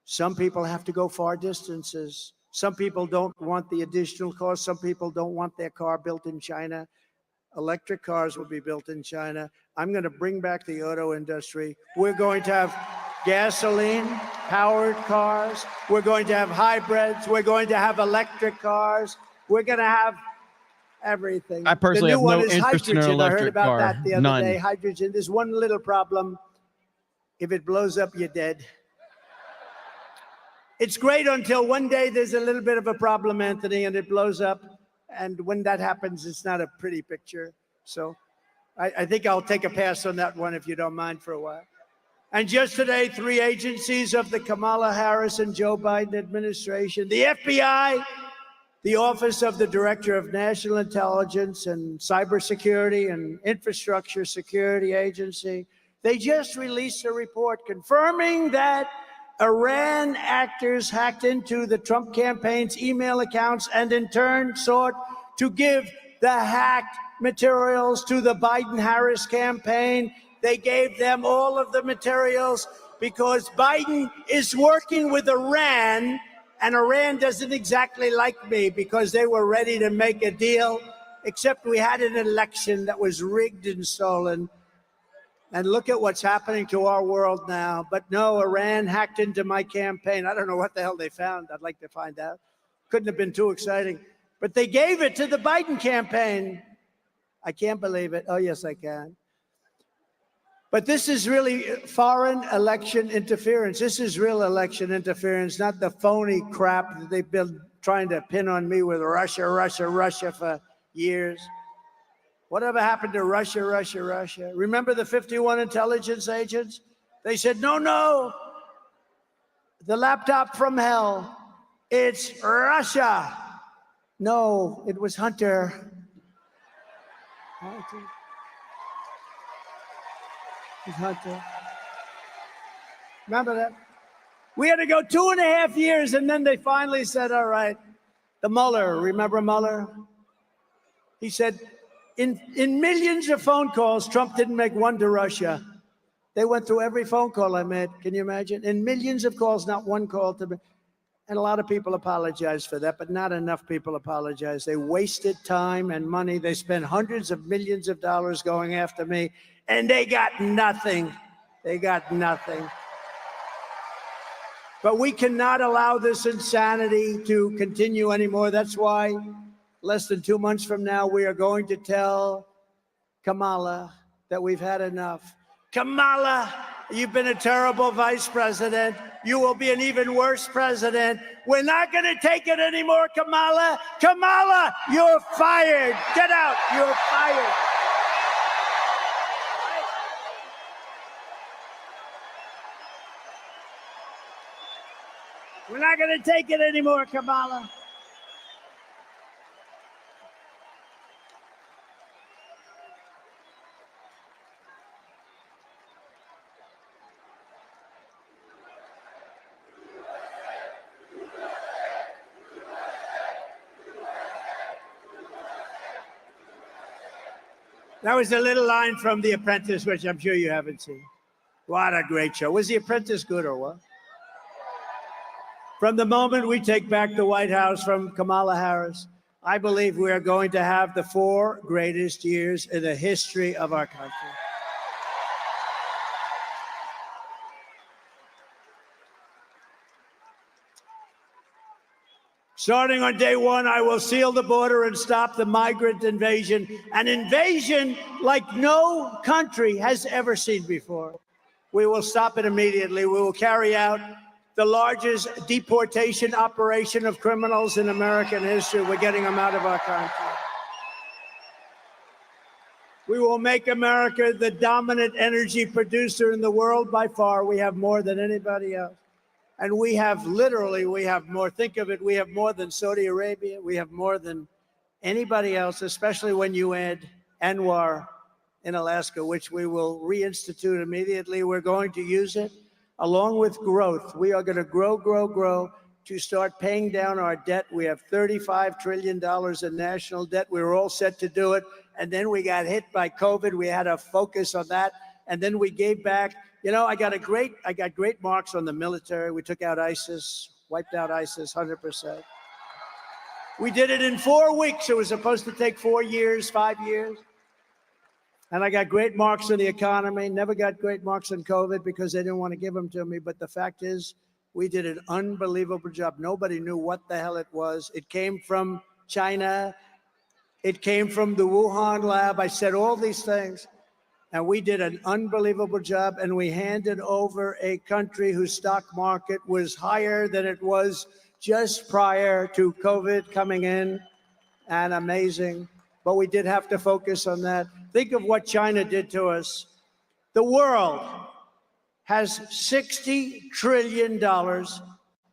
Some people have to go far distances. Some people don't want the additional cost. Some people don't want their car built in China. Electric cars will be built in China. I'm going to bring back the auto industry. We're going to have gasoline-powered cars. We're going to have hybrids. We're going to have electric cars. We're going to have everything. I personally have no interest in an hydrogen. I heard electric about car. that the other None. day. Hydrogen. There's one little problem. If it blows up, you're dead. It's great until one day there's a little bit of a problem, Anthony, and it blows up. And when that happens, it's not a pretty picture. So I think I'll take a pass on that one if you don't mind for a while. And just today, 3 agencies of the Kamala Harris and Joe Biden administration, the FBI, the Office of the Director of National Intelligence and Cybersecurity and Infrastructure Security Agency, they just released a report confirming that Iran actors hacked into the Trump campaign's email accounts and in turn sought to give the hacked materials to the Biden-Harris campaign. They gave them all of the materials because Biden is working with Iran, and Iran doesn't exactly like me because they were ready to make a deal, except we had an election that was rigged and stolen. And look at what's happening to our world now. But no, Iran hacked into my campaign. I don't know what the hell they found. I'd like to find out. Couldn't have been too exciting. But they gave it to the Biden campaign. I can't believe it. Oh, yes, I can. But this is really foreign election interference. This is real election interference, not the phony crap that they've been trying to pin on me with Russia, Russia, Russia for years. Whatever happened to Russia, Russia, Russia? Remember the 51 intelligence agents? They said, no, no, the laptop from hell, it's Russia. No, it was Hunter. Hunter. Remember that? We had to go 2.5 years, and then they finally said, all right, the Mueller, remember Mueller? He said, in millions of phone calls, Trump didn't make one to Russia. They went through every phone call I made. Can you imagine? In millions of calls, not one call to me. And a lot of people apologize for that, but not enough people apologize. They wasted time and money. They spent hundreds of millions of dollars going after me, and they got nothing. They got nothing. But we cannot allow this insanity to continue anymore. That's why less than 2 months from now, we are going to tell Kamala that we've had enough. Kamala, you've been a terrible vice president. You will be an even worse president. We're not going to take it anymore, Kamala. Kamala, you're fired. Get out. You're fired. We're not going to take it anymore, Kamala. That was a little line from The Apprentice, which I'm sure you haven't seen. What a great show. Was The Apprentice good or what? From the moment we take back the White House from Kamala Harris, I believe we are going to have the 4 greatest years in the history of our country. Starting on day one, I will seal the border and stop the migrant invasion, an invasion like no country has ever seen before. We will stop it immediately. We will carry out the largest deportation operation of criminals in American history. We're getting them out of our country. We will make America the dominant energy producer in the world by far. We have more than anybody else. And we have more. Think of it, we have more than Saudi Arabia. We have more than anybody else, especially when you add Anwar in Alaska, which we will reinstitute immediately. We're going to use it along with growth. We are going to grow to start paying down our debt. We have $35 trillion in national debt. We were all set to do it. And then we got hit by COVID. We had to focus on that. And then we gave back. You know, I got great marks on the military. We took out ISIS, wiped out ISIS 100%. We did it in 4 weeks. It was supposed to take 4 years, 5 years. And I got great marks on the economy. Never got great marks on COVID because they didn't want to give them to me. But the fact is, we did an unbelievable job. Nobody knew what the hell it was. It came from China. It came from the Wuhan lab. I said all these things. And we did an unbelievable job, and we handed over a country whose stock market was higher than it was just prior to COVID coming in, and amazing. But we did have to focus on that. Think of what China did to us. The world has $60 trillion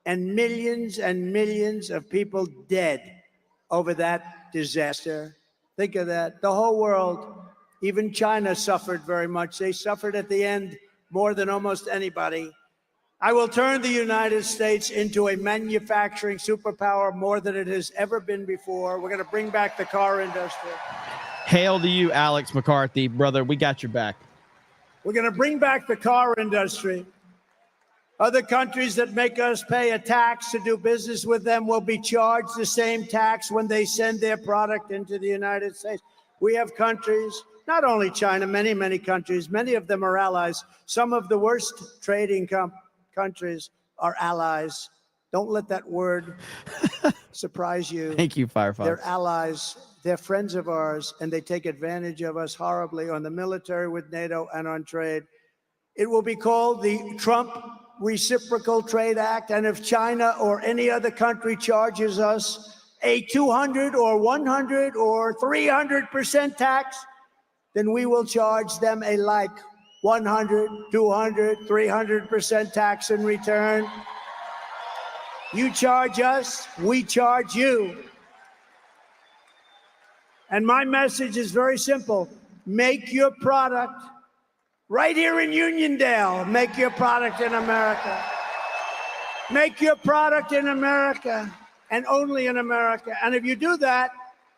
and millions of people dead over that disaster. Think of that. The whole world. Even China suffered very much. They suffered at the end more than almost anybody. I will turn the United States into a manufacturing superpower more than it has ever been before. We're going to bring back the car industry. Hail to you, Alex McCarthy. Brother, we got your back. We're going to bring back the car industry. Other countries that make us pay a tax to do business with them will be charged the same tax when they send their product into the United States. We have countries, not only China, many countries, many of them are allies. Some of the worst trading countries are allies. Don't let that word surprise you. Thank you, Firefox. They're allies. They're friends of ours, and they take advantage of us horribly on the military with NATO and on trade. It will be called the Trump Reciprocal Trade Act, and if China or any other country charges us a 200 or 100 or 300% tax, then we will charge them a like 100, 200, 300% tax in return. You charge us, we charge you. And my message is very simple. Make your product right here in Uniondale. Make your product in America. Make your product in America and only in America. And if you do that,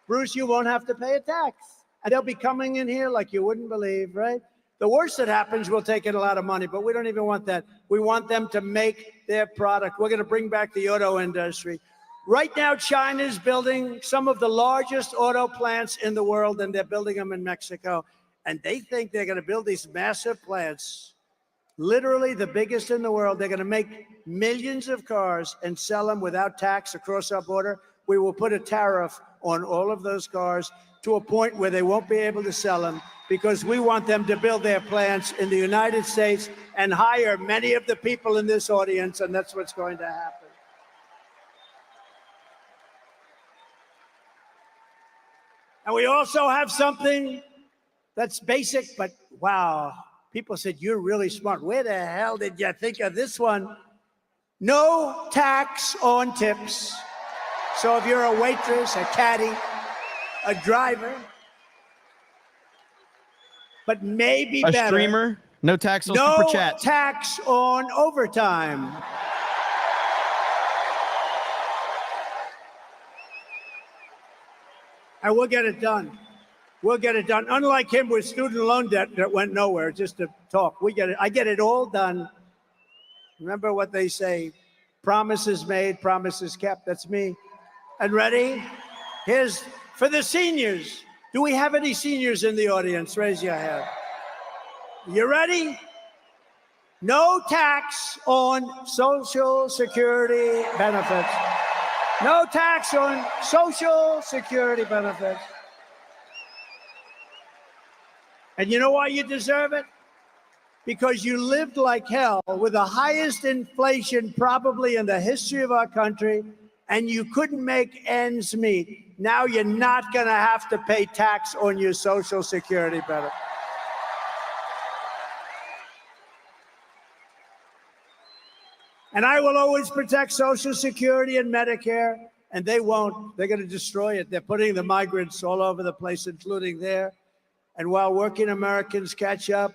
Bruce, you won't have to pay a tax. And they'll be coming in here like you wouldn't believe, right? The worst that happens, we'll take in a lot of money, but we don't even want that. We want them to make their product. We're going to bring back the auto industry. Right now, China's building some of the largest auto plants in the world, and they're building them in Mexico. And they think they're going to build these massive plants, literally the biggest in the world. They're going to make millions of cars and sell them without tax across our border. We will put a tariff on all of those cars to a point where they won't be able to sell them, because we want them to build their plants in the United States and hire many of the people in this audience, and that's what's going to happen. And we also have something that's basic, but wow, people said, you're really smart. Where the hell did you think of this one? No tax on tips. So if you're a waitress, a caddy, a driver, but maybe a better, streamer, no tax on no super chat. tax on overtime. And we'll get it done. We'll get it done. Unlike him with student loan debt that went nowhere, just to talk. We get it. I get it all done. Remember what they say, promises made, promises kept. That's me. And ready? Here's for the seniors. Do we have any seniors in the audience? Raise your hand. You ready? No tax on Social Security benefits. No tax on Social Security benefits. And you know why you deserve it? Because you lived like hell with the highest inflation probably in the history of our country, and you couldn't make ends meet. Now you're not going to have to pay tax on your Social Security benefit. And I will always protect Social Security and Medicare, and they won't. They're going to destroy it. They're putting the migrants all over the place, including there. And while working Americans catch up,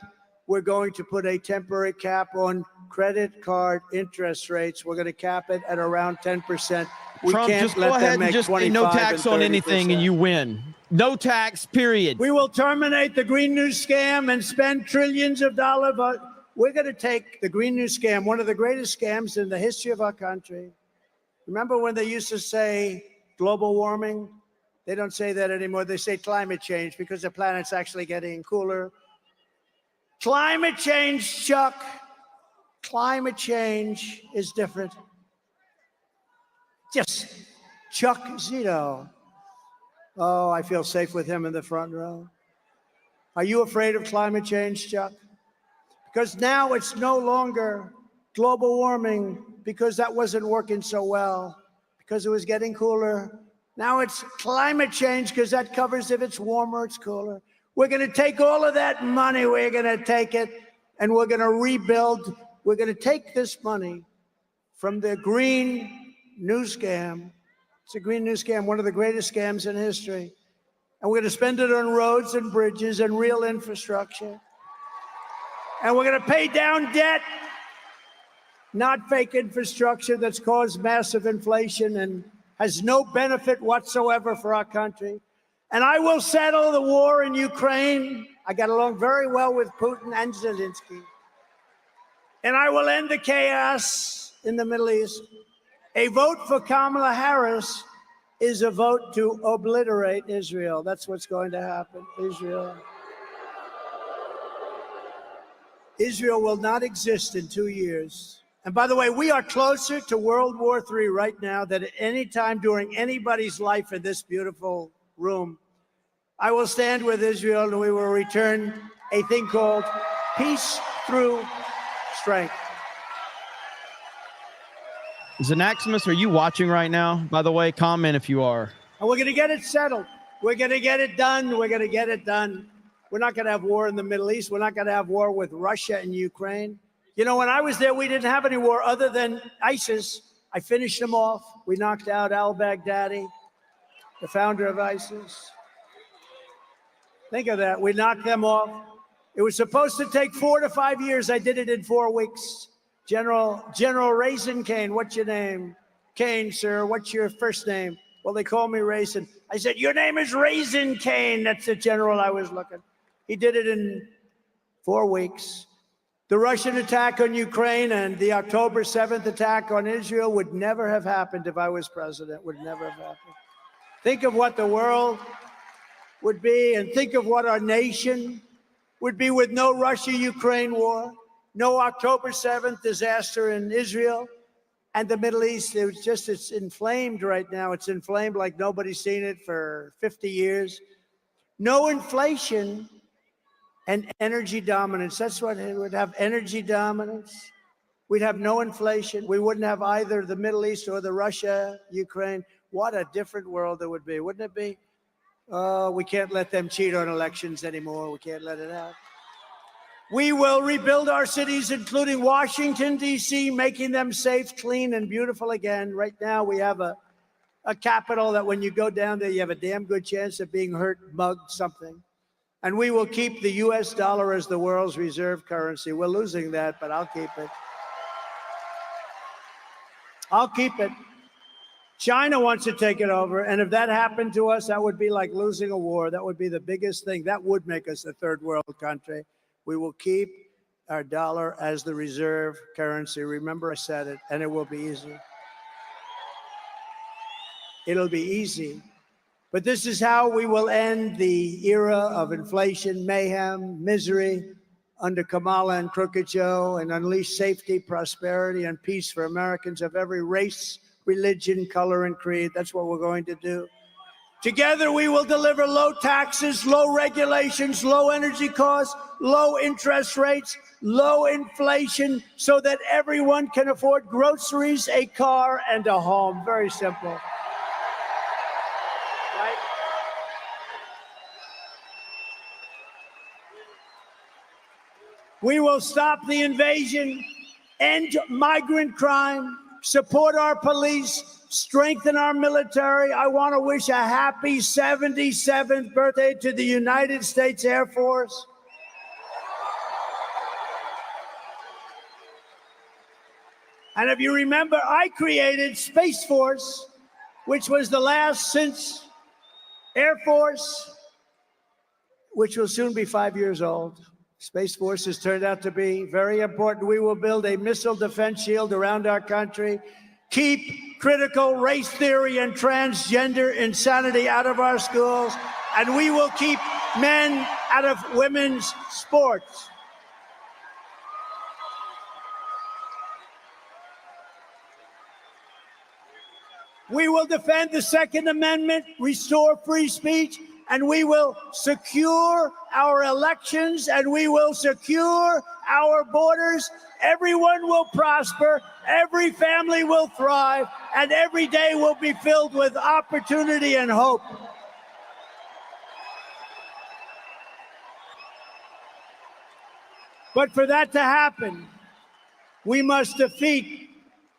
we're going to put a temporary cap on credit card interest rates. We're going to cap it at around 10%. We Trump, can't just let go them ahead make and just say 25 no tax and on anything 30%. and you win. No tax, period. We will terminate the Green New Scam and spend trillions of dollars. But we're going to take the Green New Scam, one of the greatest scams in the history of our country. Remember when they used to say global warming? They don't say that anymore. They say climate change because the planet's actually getting cooler. Climate change, Chuck. Climate change is different. Just Chuck Zito. Oh, I feel safe with him in the front row. Are you afraid of climate change, Chuck? Because now it's no longer global warming because that wasn't working so well, because it was getting cooler. Now it's climate change because that covers if it's warmer, it's cooler. We're going to take all of that money, we're going to take it, and we're going to rebuild. We're going to take this money from the Green New Scam. It's a Green New Scam, one of the greatest scams in history. And we're going to spend it on roads and bridges and real infrastructure. And we're going to pay down debt, not fake infrastructure that's caused massive inflation and has no benefit whatsoever for our country. And I will settle the war in Ukraine. I got along very well with Putin and Zelensky. And I will end the chaos in the Middle East. A vote for Kamala Harris is a vote to obliterate Israel. That's what's going to happen. Israel will not exist in 2 years. And by the way, we are closer to World War III right now than at any time during anybody's life in this beautiful room. I will stand with Israel and we will return a thing called peace through strength. Xanaximus, are you watching right now? By the way, comment if you are. And we're going to get it settled. We're going to get it done. We're going to get it done. We're not going to have war in the Middle East. We're not going to have war with Russia and Ukraine. You know, when I was there, we didn't have any war other than ISIS. I finished them off. We knocked out al-Baghdadi, the founder of ISIS. Think of that. We knocked them off. It was supposed to take 4 to 5 years. I did it in 4 weeks. General Raisin Kane, what's your name? Kane, sir, what's your first name? Well, they call me Raisin. I said, your name is Raisin Kane. That's the general I was looking. He did it in 4 weeks. The Russian attack on Ukraine and the October 7th attack on Israel would never have happened if I was president, would never have happened. Think of what the world would be, and think of what our nation would be with no Russia-Ukraine war, no October 7th disaster in Israel and the Middle East. It's inflamed right now. It's inflamed like nobody's seen it for 50 years. No inflation and energy dominance. That's what it would have, energy dominance. We'd have no inflation. We wouldn't have either the Middle East or the Russia, Ukraine. What a different world it would be, wouldn't it be? Oh, we can't let them cheat on elections anymore. We can't let it happen. We will rebuild our cities, including Washington, D.C., making them safe, clean, and beautiful again. Right now, we have a capital that when you go down there, you have a damn good chance of being hurt, mugged, something. And we will keep the U.S. dollar as the world's reserve currency. We're losing that, but I'll keep it. I'll keep it. China wants to take it over, and if that happened to us, that would be like losing a war. That would be the biggest thing. That would make us a third world country. We will keep our dollar as the reserve currency. Remember, I said it, and it will be easy. It'll be easy. But this is how we will end the era of inflation, mayhem, misery under Kamala and Crooked Joe, and unleash safety, prosperity, and peace for Americans of every race, religion, color, and creed. That's what we're going to do. Together, we will deliver low taxes, low regulations, low energy costs, low interest rates, low inflation, so that everyone can afford groceries, a car, and a home. Very simple. Right? We will stop the invasion, end migrant crime, support our police, strengthen our military. I want to wish a happy 77th birthday to the United States Air Force. And if you remember, I created Space Force, which was the last since Air Force, which will soon be 5 years old. Space Force has turned out to be very important. We will build a missile defense shield around our country, keep critical race theory and transgender insanity out of our schools, and we will keep men out of women's sports. We will defend the Second Amendment, restore free speech, and we will secure our elections, and we will secure our borders. Everyone will prosper, every family will thrive, and every day will be filled with opportunity and hope. But for that to happen, we must defeat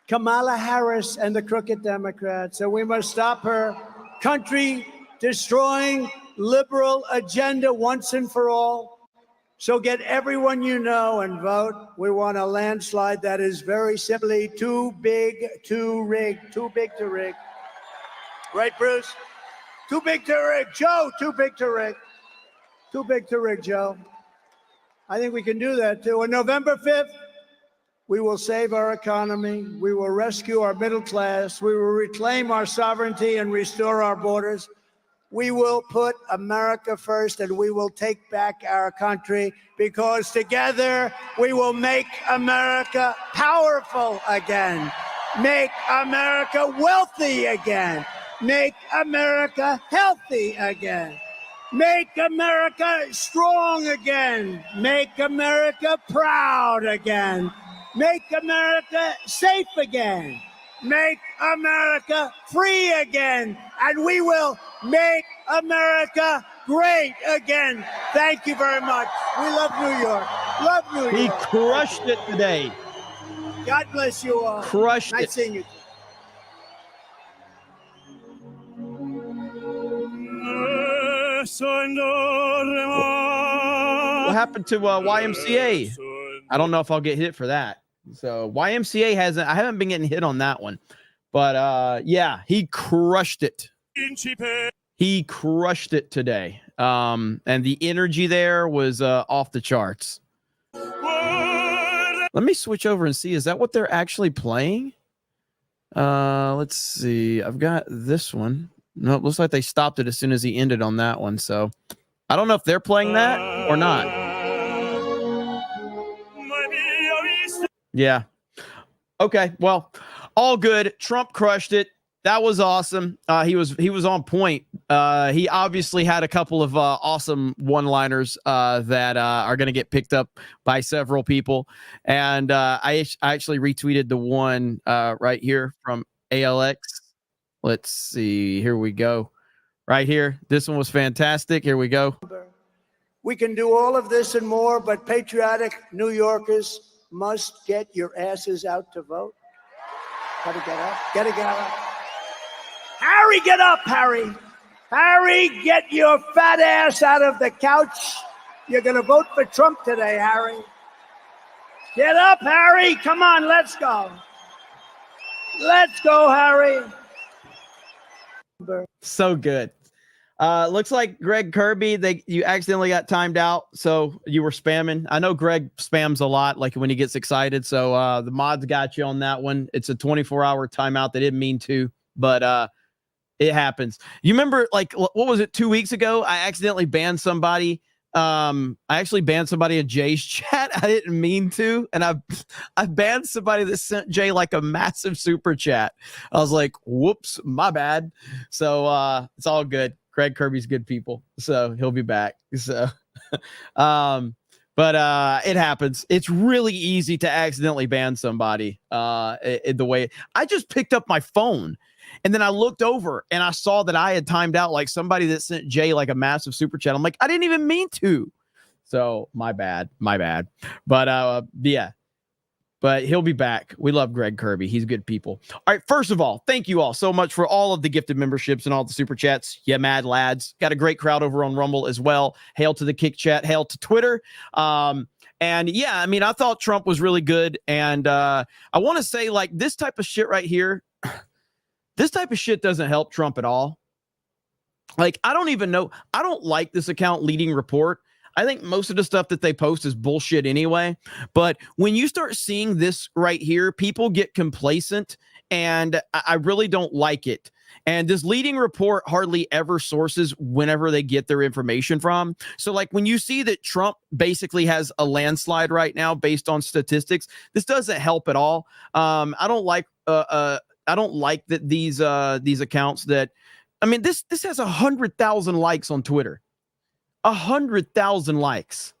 Kamala Harris and the crooked Democrats, and we must stop her country-destroying liberal agenda once and for all. So get everyone you know and vote. We want a landslide that is very simply too big to rig. Too big to rig. Right, Bruce? Too big to rig. Joe, too big to rig. Too big to rig, Joe. I think we can do that, too. On November 5th, we will save our economy. We will rescue our middle class. We will reclaim our sovereignty and restore our borders. We will put America first, and we will take back our country, because together we will make America powerful again, make America wealthy again, make America healthy again, make America strong again, make America proud again, make America safe again, make America free again, and we will make America great again. Thank you very much. We love New York. Love New York. He crushed it today. God bless you all. Crushed nice it. Seeing you. What happened to YMCA? I don't know if I'll get hit for that. So YMCA I haven't been getting hit on that one. But yeah, he crushed it. He crushed it today. And the energy there was off the charts. Let me switch over and see. Is that what they're actually playing? Let's see. I've got this one. No, it looks like they stopped it as soon as he ended on that one. So I don't know if they're playing that or not. Yeah. Okay. Well, all good. Trump crushed it. That was awesome. He was on point. He obviously had a couple of awesome one-liners that are going to get picked up by several people. And I actually retweeted the one right here from ALX. Let's see. Here we go. Right here. This one was fantastic. Here we go. We can do all of this and more, but patriotic New Yorkers must get your asses out to vote. Gotta get up. Gotta get up. Harry, get up, Harry. Harry, get your fat ass out of the couch. You're going to vote for Trump today, Harry. Get up, Harry. Come on, let's go. Let's go, Harry. So good. Looks like Greg Kirby, you accidentally got timed out, so you were spamming. I know Greg spams a lot, like when he gets excited, so the mods got you on that one. It's a 24-hour timeout. They didn't mean to, but it happens. You remember, like, what was it, 2 weeks ago? I accidentally banned somebody I actually banned somebody in Jay's chat. I didn't mean to, and I banned somebody that sent Jay like a massive super chat. I was like, whoops, my bad. So it's all good. Greg Kirby's good people, so he'll be back. So but it happens. It's really easy to accidentally ban somebody. The way I just picked up my phone and then I looked over and I saw that I had timed out like somebody that sent Jay like a massive super chat. I'm like, I didn't even mean to. So my bad. But yeah. But he'll be back. We love Greg Kirby. He's good people. All right. First of all, thank you all so much for all of the gifted memberships and all the super chats. Yeah, mad lads. Got a great crowd over on Rumble as well. Hail to the Kick Chat. Hail to Twitter. And yeah, I mean, I thought Trump was really good. And I want to say like this type of shit right here, this type of shit doesn't help Trump at all. Like, I don't even know. I don't like this account Leading Report. I think most of the stuff that they post is bullshit anyway. But when you start seeing this right here, people get complacent, and I really don't like it. And this Leading Report hardly ever sources whenever they get their information from. So like when you see that Trump basically has a landslide right now based on statistics, this doesn't help at all. I don't like that these accounts that, I mean, this has 100,000 likes on Twitter. 100,000 likes.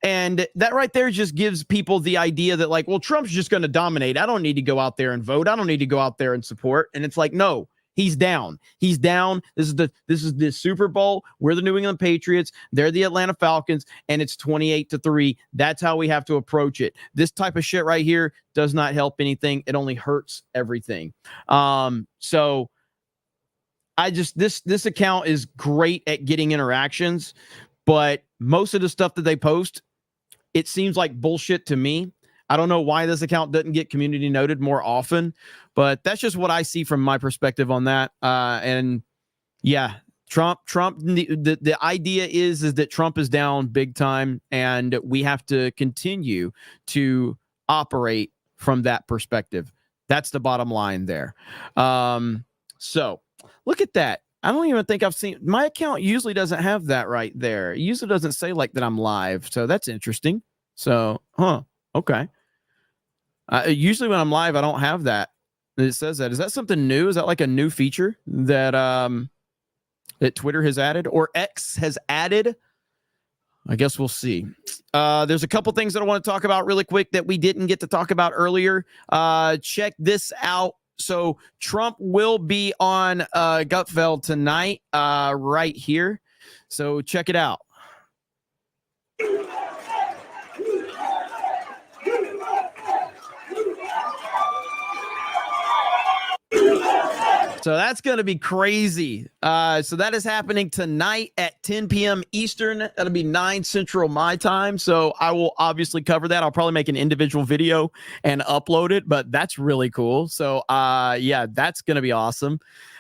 And that right there just gives people the idea that like, well, Trump's just going to dominate. I don't need to go out there and vote. I don't need to go out there and support. And it's like, no, he's down. He's down. This is the Super Bowl. We're the New England Patriots. They're the Atlanta Falcons, and it's 28-3. That's how we have to approach it. This type of shit right here does not help anything. It only hurts everything. So I just, this account is great at getting interactions, but most of the stuff that they post, it seems like bullshit to me. I don't know why this account doesn't get community noted more often, but that's just what I see from my perspective on that. And yeah, Trump, the idea is that Trump is down big time, and we have to continue to operate from that perspective. That's the bottom line there. So look at that. I don't even think I've seen my account usually doesn't have that right there. It usually doesn't say like that I'm live. So that's interesting. So, okay. Usually when I'm live, I don't have that. It says that. Is that something new? Is that like a new feature that that Twitter has added or X has added? I guess we'll see. There's a couple things that I want to talk about really quick that we didn't get to talk about earlier. Check this out. So Trump will be on Gutfeld tonight right here. So check it out. So that's going to be crazy. So that is happening tonight at 10 p.m. Eastern. That'll be 9 Central my time. So I will obviously cover that. I'll probably make an individual video and upload it, but that's really cool. So yeah, that's going to be awesome.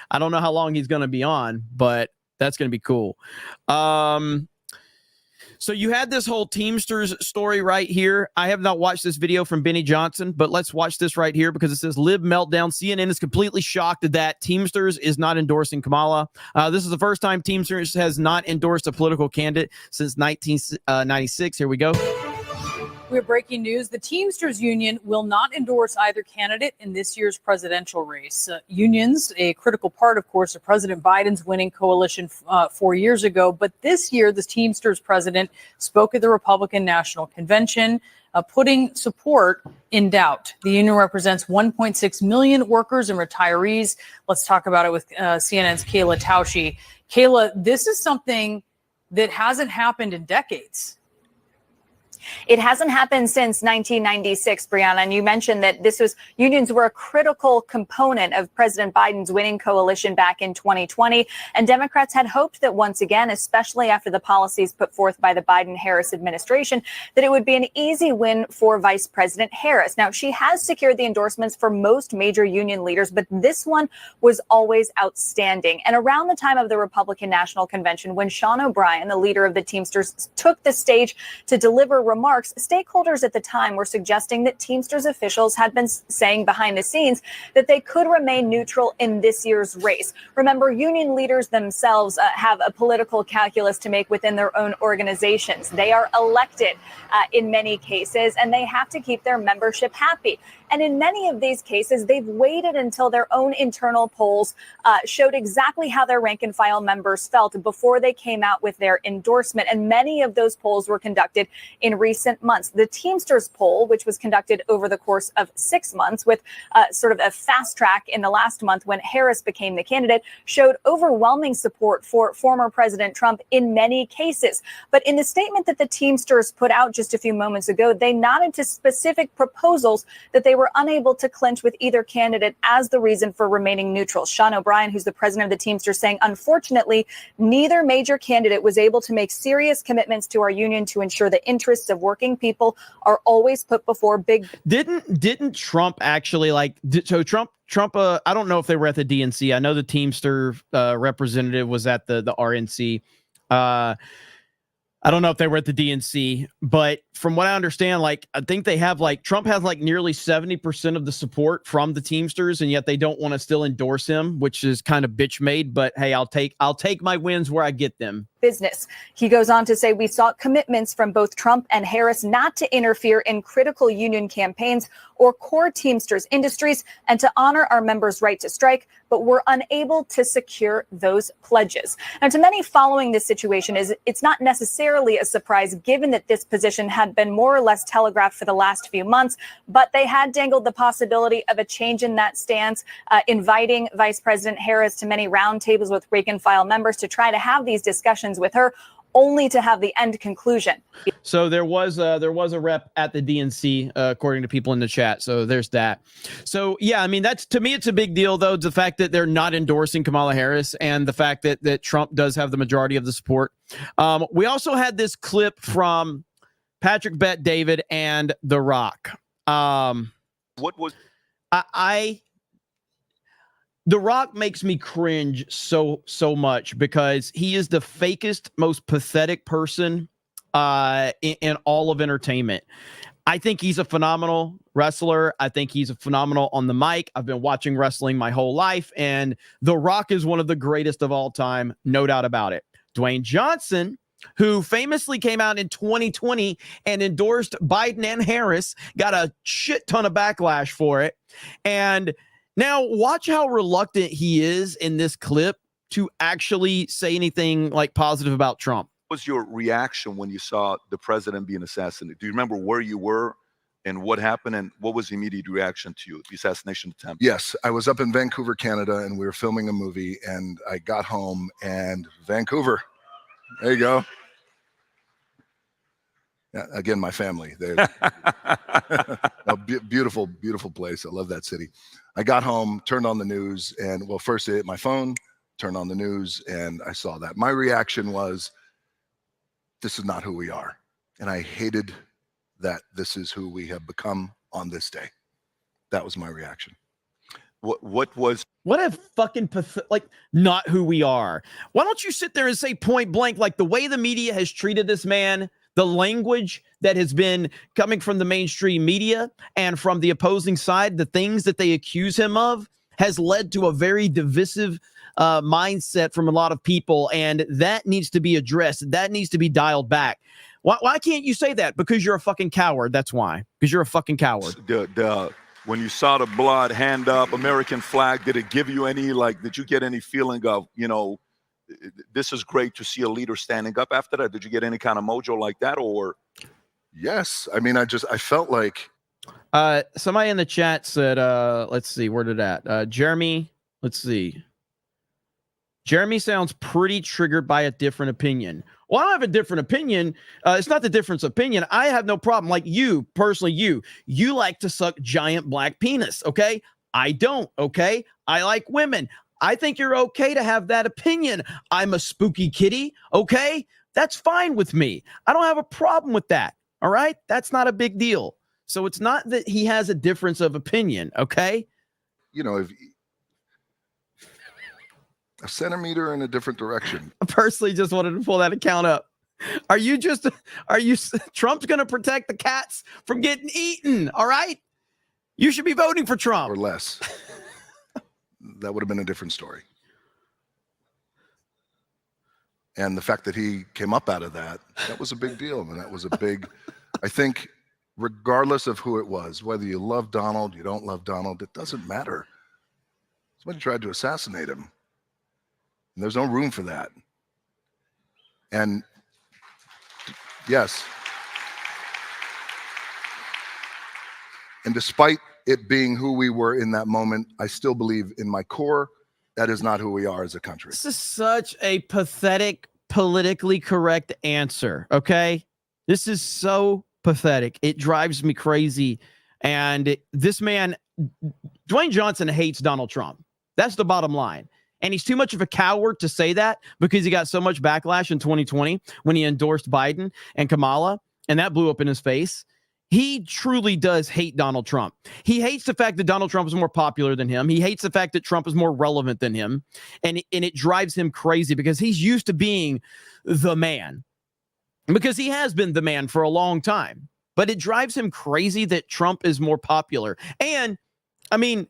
I don't know how long he's going to be on, but that's going to be cool. So you had this whole Teamsters story right here. I have not watched this video from Benny Johnson, but let's watch this right here because it says Lib meltdown. CNN is completely shocked that Teamsters is not endorsing Kamala. This is the first time Teamsters has not endorsed a political candidate since 1996. Here we go. We're breaking news. The Teamsters Union will not endorse either candidate in this year's presidential race. Unions, a critical part, of course, of President Biden's winning coalition 4 years ago. But this year, the Teamsters president spoke at the Republican National Convention, putting support in doubt. The union represents 1.6 million workers and retirees. Let's talk about it with CNN's Kayla Tausche. Kayla, this is something that hasn't happened in decades. It hasn't happened since 1996, Brianna. And you mentioned that unions were a critical component of President Biden's winning coalition back in 2020. And Democrats had hoped that once again, especially after the policies put forth by the Biden-Harris administration, that it would be an easy win for Vice President Harris. Now, she has secured the endorsements for most major union leaders, but this one was always outstanding. And around the time of the Republican National Convention, when Sean O'Brien, the leader of the Teamsters, took the stage to deliver remarks, stakeholders at the time were suggesting that Teamsters officials had been saying behind the scenes that they could remain neutral in this year's race. Remember, union leaders themselves have a political calculus to make within their own organizations. They are elected in many cases, and they have to keep their membership happy. And in many of these cases, they've waited until their own internal polls showed exactly how their rank and file members felt before they came out with their endorsement. And many of those polls were conducted in recent months. The Teamsters poll, which was conducted over the course of 6 months with sort of a fast track in the last month when Harris became the candidate, showed overwhelming support for former President Trump in many cases. But in the statement that the Teamsters put out just a few moments ago, they nodded to specific proposals that they were unable to clinch with either candidate as the reason for remaining neutral. Sean O'Brien, who's the president of the Teamsters, saying, unfortunately, neither major candidate was able to make serious commitments to our union to ensure the interests of working people are always put before big. Didn't Trump actually Trump, I don't know if they were at the DNC. I know the Teamster representative was at the RNC. I don't know if they were at the DNC, but from what I understand, I think they have Trump has nearly 70% of the support from the Teamsters, and yet they don't want to still endorse him, which is kind of bitch made. But hey, I'll take my wins where I get them. Business. He goes on to say, we sought commitments from both Trump and Harris not to interfere in critical union campaigns or core Teamsters industries and to honor our members' right to strike, but were unable to secure those pledges. And to many following this situation, it's not necessarily a surprise given that this position had been more or less telegraphed for the last few months, but they had dangled the possibility of a change in that stance, inviting Vice President Harris to many roundtables with rank and file members to try to have these discussions with her, only to have the end conclusion. So there was a rep at the DNC, according to people in the chat. So there's that. So yeah, I mean, that's, to me, it's a big deal though. The fact that they're not endorsing Kamala Harris and the fact that Trump does have the majority of the support. We also had this clip from Patrick Bet David and The Rock. What was The Rock makes me cringe so much because he is the fakest, most pathetic person in all of entertainment. I think he's a phenomenal wrestler. I think he's a phenomenal on the mic. I've been watching wrestling my whole life, and The Rock is one of the greatest of all time, no doubt about it. Dwayne Johnson, who famously came out in 2020 and endorsed Biden and Harris, got a shit ton of backlash for it. And now watch how reluctant he is in this clip to actually say anything positive about Trump. What was your reaction when you saw the president being assassinated? Do you remember where you were and what happened, and what was the immediate reaction to you, the assassination attempt? Yes, I was up in Vancouver, Canada, and we were filming a movie, and I got home, and Vancouver, there you go. Yeah, again, my family. Beautiful, beautiful place. I love that city. I got home, turned on the news, and first I hit my phone, turned on the news, and I saw that. My reaction was, this is not who we are. And I hated that this is who we have become on this day. That was my reaction. What a fucking not who we are. Why don't you sit there and say point blank, the way the media has treated this man, the language that has been coming from the mainstream media and from the opposing side, the things that they accuse him of, has led to a very divisive mindset from a lot of people. And that needs to be addressed. That needs to be dialed back. Why can't you say that? Because you're a fucking coward. That's why. Because you're a fucking coward. When you saw the blood, hand up, American flag, did it give you any, did you get any feeling of, this is great to see a leader standing up after that? Did you get any kind of mojo like that, or? Yes. I mean, I felt like. Somebody in the chat said, let's see, where did that? Jeremy, let's see. Jeremy sounds pretty triggered by a different opinion. Well, I don't have a different opinion. It's not the difference of opinion. I have no problem. Like you, personally, you like to suck giant black penis, okay? I don't, okay? I like women. I think you're okay to have that opinion. I'm a spooky kitty, okay? That's fine with me. I don't have a problem with that, all right? That's not a big deal. So it's not that he has a difference of opinion, okay? If a centimeter in a different direction. I personally just wanted to pull that account up. Trump's going to protect the cats from getting eaten. All right. You should be voting for Trump. Or less. That would have been a different story. And the fact that he came up out of that was a big deal. And that was a big, I think, regardless of who it was, whether you love Donald, you don't love Donald, it doesn't matter. Somebody tried to assassinate him. And there's no room for that. And yes. And despite it being who we were in that moment, I still believe in my core that is not who we are as a country. This is such a pathetic, politically correct answer, okay? This is so pathetic. It drives me crazy. And this man, Dwayne Johnson, hates Donald Trump. That's the bottom line. And he's too much of a coward to say that because he got so much backlash in 2020 when he endorsed Biden and Kamala, and that blew up in his face. He truly does hate Donald Trump. He hates the fact that Donald Trump is more popular than him. He hates the fact that Trump is more relevant than him. And it drives him crazy because he's used to being the man. Because he has been the man for a long time. But it drives him crazy that Trump is more popular. And, I mean,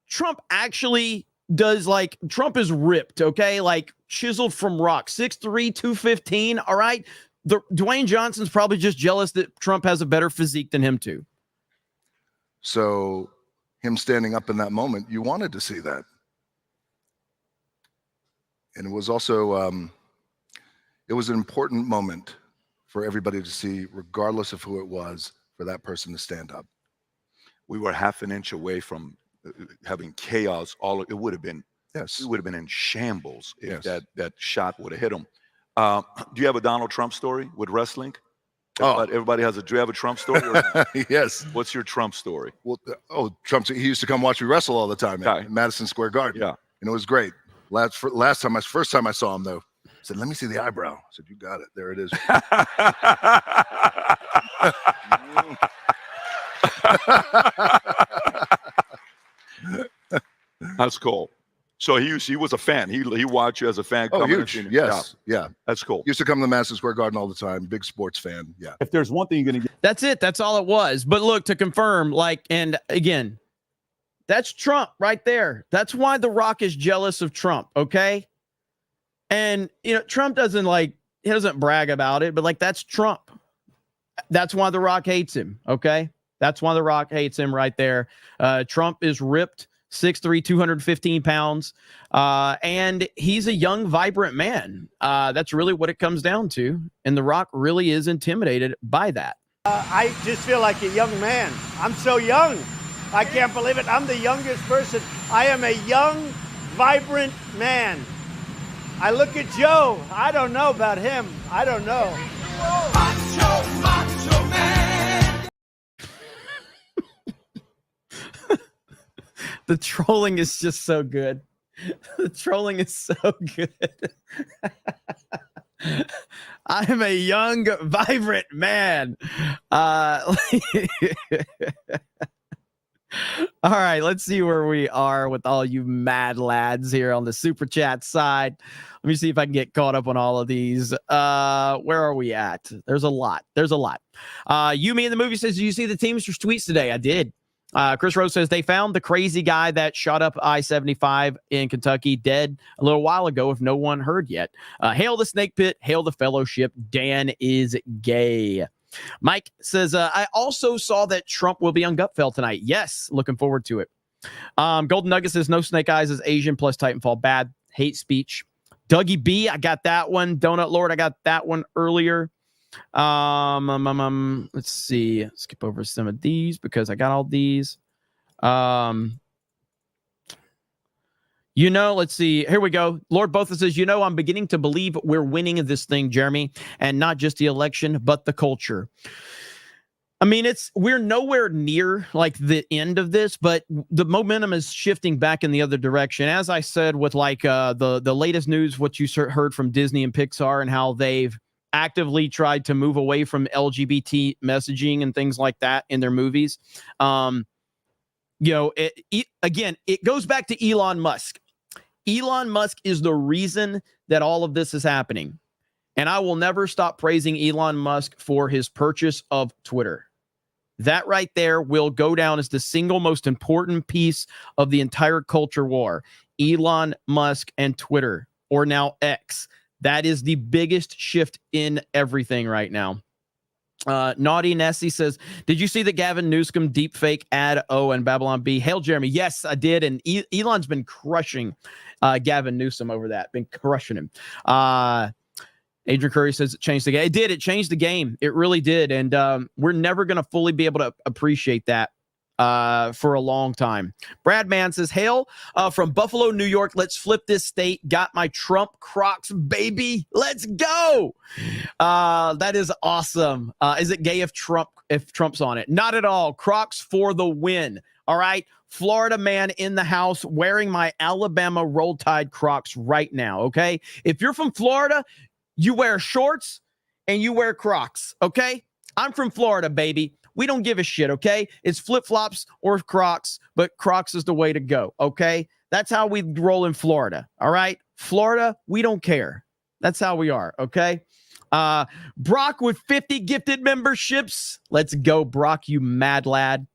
Trump actually does, like, Trump is ripped, okay? Like, chiseled from rock. 6'3", 215, all right? Dwayne Johnson's probably just jealous that Trump has a better physique than him too. So him standing up in that moment, you wanted to see that. And it was also, it was an important moment for everybody to see, regardless of who it was, for that person to stand up. We were half an inch away from having chaos. It would have been, yes, we would have been in shambles if yes, that shot would have hit him. Do you have a Donald Trump story with wrestling? Everybody has do you have a Trump story? Or not? Yes. What's your Trump story? Well, Trump, he used to come watch me wrestle all the time at Madison Square Garden. Yeah. And it was great. First time I saw him, though, I said, let me see the eyebrow. I said, you got it. There it is. That's cool. So he was a fan. He watched you as a fan. Oh, huge. Yes. Yeah. That's cool. Used to come to Madison Square Garden all the time. Big sports fan. Yeah. If there's one thing you're going to get. That's it. That's all it was. But look, to confirm, and again, that's Trump right there. That's why The Rock is jealous of Trump. Okay. And, Trump doesn't he doesn't brag about it, but that's Trump. That's why The Rock hates him. Okay. That's why The Rock hates him right there. Trump is ripped. 6'3", 215 pounds. And he's a young, vibrant man. That's really what it comes down to. And The Rock really is intimidated by that. I just feel like a young man. I'm so young. I can't believe it. I'm the youngest person. I am a young, vibrant man. I look at Joe. I don't know about him. I don't know. Macho man. The trolling is just so good. The trolling is so good. I'm a young, vibrant man. All right, let's see where we are with all you mad lads here on the super chat side. Let me see if I can get caught up on all of these. Where are we at? There's a lot. You, me in the movie says, did you see the Teamsters tweets today? I did. Chris Rose says they found the crazy guy that shot up I-75 in Kentucky dead a little while ago, if no one heard yet. Hail the snake pit. Hail the fellowship. Dan is gay. Mike says, I also saw that Trump will be on Gutfeld tonight. Yes, looking forward to it. Golden Nugget says, no snake eyes is Asian plus Titanfall. Bad. Hate speech. Dougie B, I got that one. Donut Lord, I got that one earlier. Let's see. Skip over some of these because I got all these. Let's see. Here we go. Lord Botha says, I'm beginning to believe we're winning this thing, Jeremy, and not just the election, but the culture. I mean, we're nowhere near the end of this, but the momentum is shifting back in the other direction. As I said, with the latest news, what you heard from Disney and Pixar and how they've actively tried to move away from LGBT messaging and things like that in their movies. It goes back to Elon Musk. Elon Musk is the reason that all of this is happening. And I will never stop praising Elon Musk for his purchase of Twitter. That right there will go down as the single most important piece of the entire culture war. Elon Musk and Twitter, or now X. That is the biggest shift in everything right now. Naughty Nessie says, did you see the Gavin Newsom deepfake ad? Oh, and Babylon B. Hail Jeremy. Yes, I did. And Elon's been crushing Gavin Newsom over that. Been crushing him. Adrian Curry says it changed the game. It did. It changed the game. It really did. And we're never going to fully be able to appreciate that for a long time. Brad Mann says, hail from Buffalo, New York. Let's flip this state. Got my Trump Crocs, baby. Let's go. That is awesome. Is it gay if Trump's on it? Not at all. Crocs for the win. All right. Florida man in the house wearing my Alabama Roll Tide Crocs right now. Okay. If you're from Florida, you wear shorts and you wear Crocs, okay? I'm from Florida, baby. We don't give a shit, okay? It's flip-flops or Crocs, but Crocs is the way to go, okay? That's how we roll in Florida, all right? Florida, we don't care. That's how we are, okay? Brock with 50 gifted memberships. Let's go, Brock, you mad lad.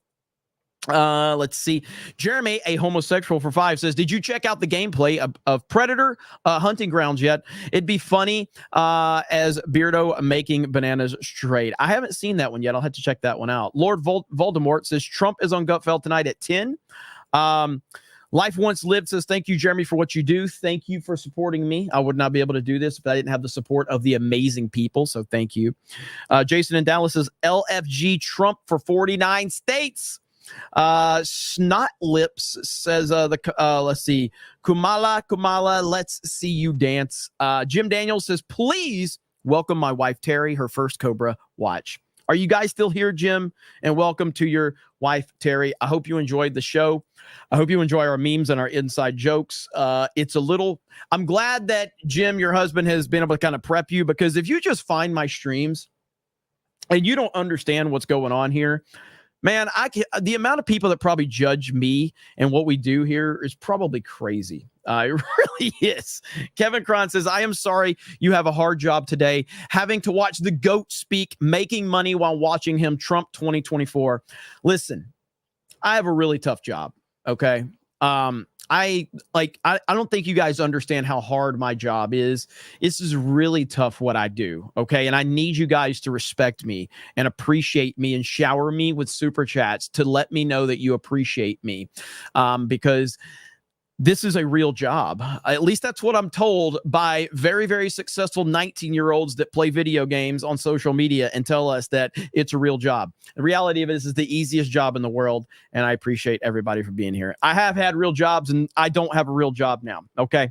Let's see. Jeremy, a homosexual for 5, says, did you check out the gameplay of Predator Hunting Grounds yet? It'd be funny as Beardo making bananas straight. I haven't seen that one yet. I'll have to check that one out. Lord Voldemort says, Trump is on Gutfeld tonight at 10. Life Once Lived says, thank you, Jeremy, for what you do. Thank you for supporting me. I would not be able to do this if I didn't have the support of the amazing people, so thank you. Jason in Dallas says, LFG Trump for 49 states. Snot Lips says let's see, Kumala, let's see you dance. Jim Daniels says, please welcome my wife Terry, her first Cobra watch. Are you guys still here, Jim? And welcome to your wife Terry. I hope you enjoyed the show. I hope you enjoy our memes and our inside jokes. I'm glad that Jim, your husband, has been able to kind of prep you, because if you just find my streams and you don't understand what's going on here, man, the amount of people that probably judge me and what we do here is probably crazy. It really is. Kevin Cron says, I am sorry you have a hard job today, having to watch the GOAT speak, making money while watching him Trump 2024. Listen, I have a really tough job, okay? I don't think you guys understand how hard my job is. This is really tough what I do, okay? And I need you guys to respect me and appreciate me and shower me with super chats to let me know that you appreciate me, because this is a real job. At least that's what I'm told by very, very successful 19-year-olds that play video games on social media and tell us that it's a real job. The reality of it is the easiest job in the world, and I appreciate everybody for being here. I have had real jobs, and I don't have a real job now, okay?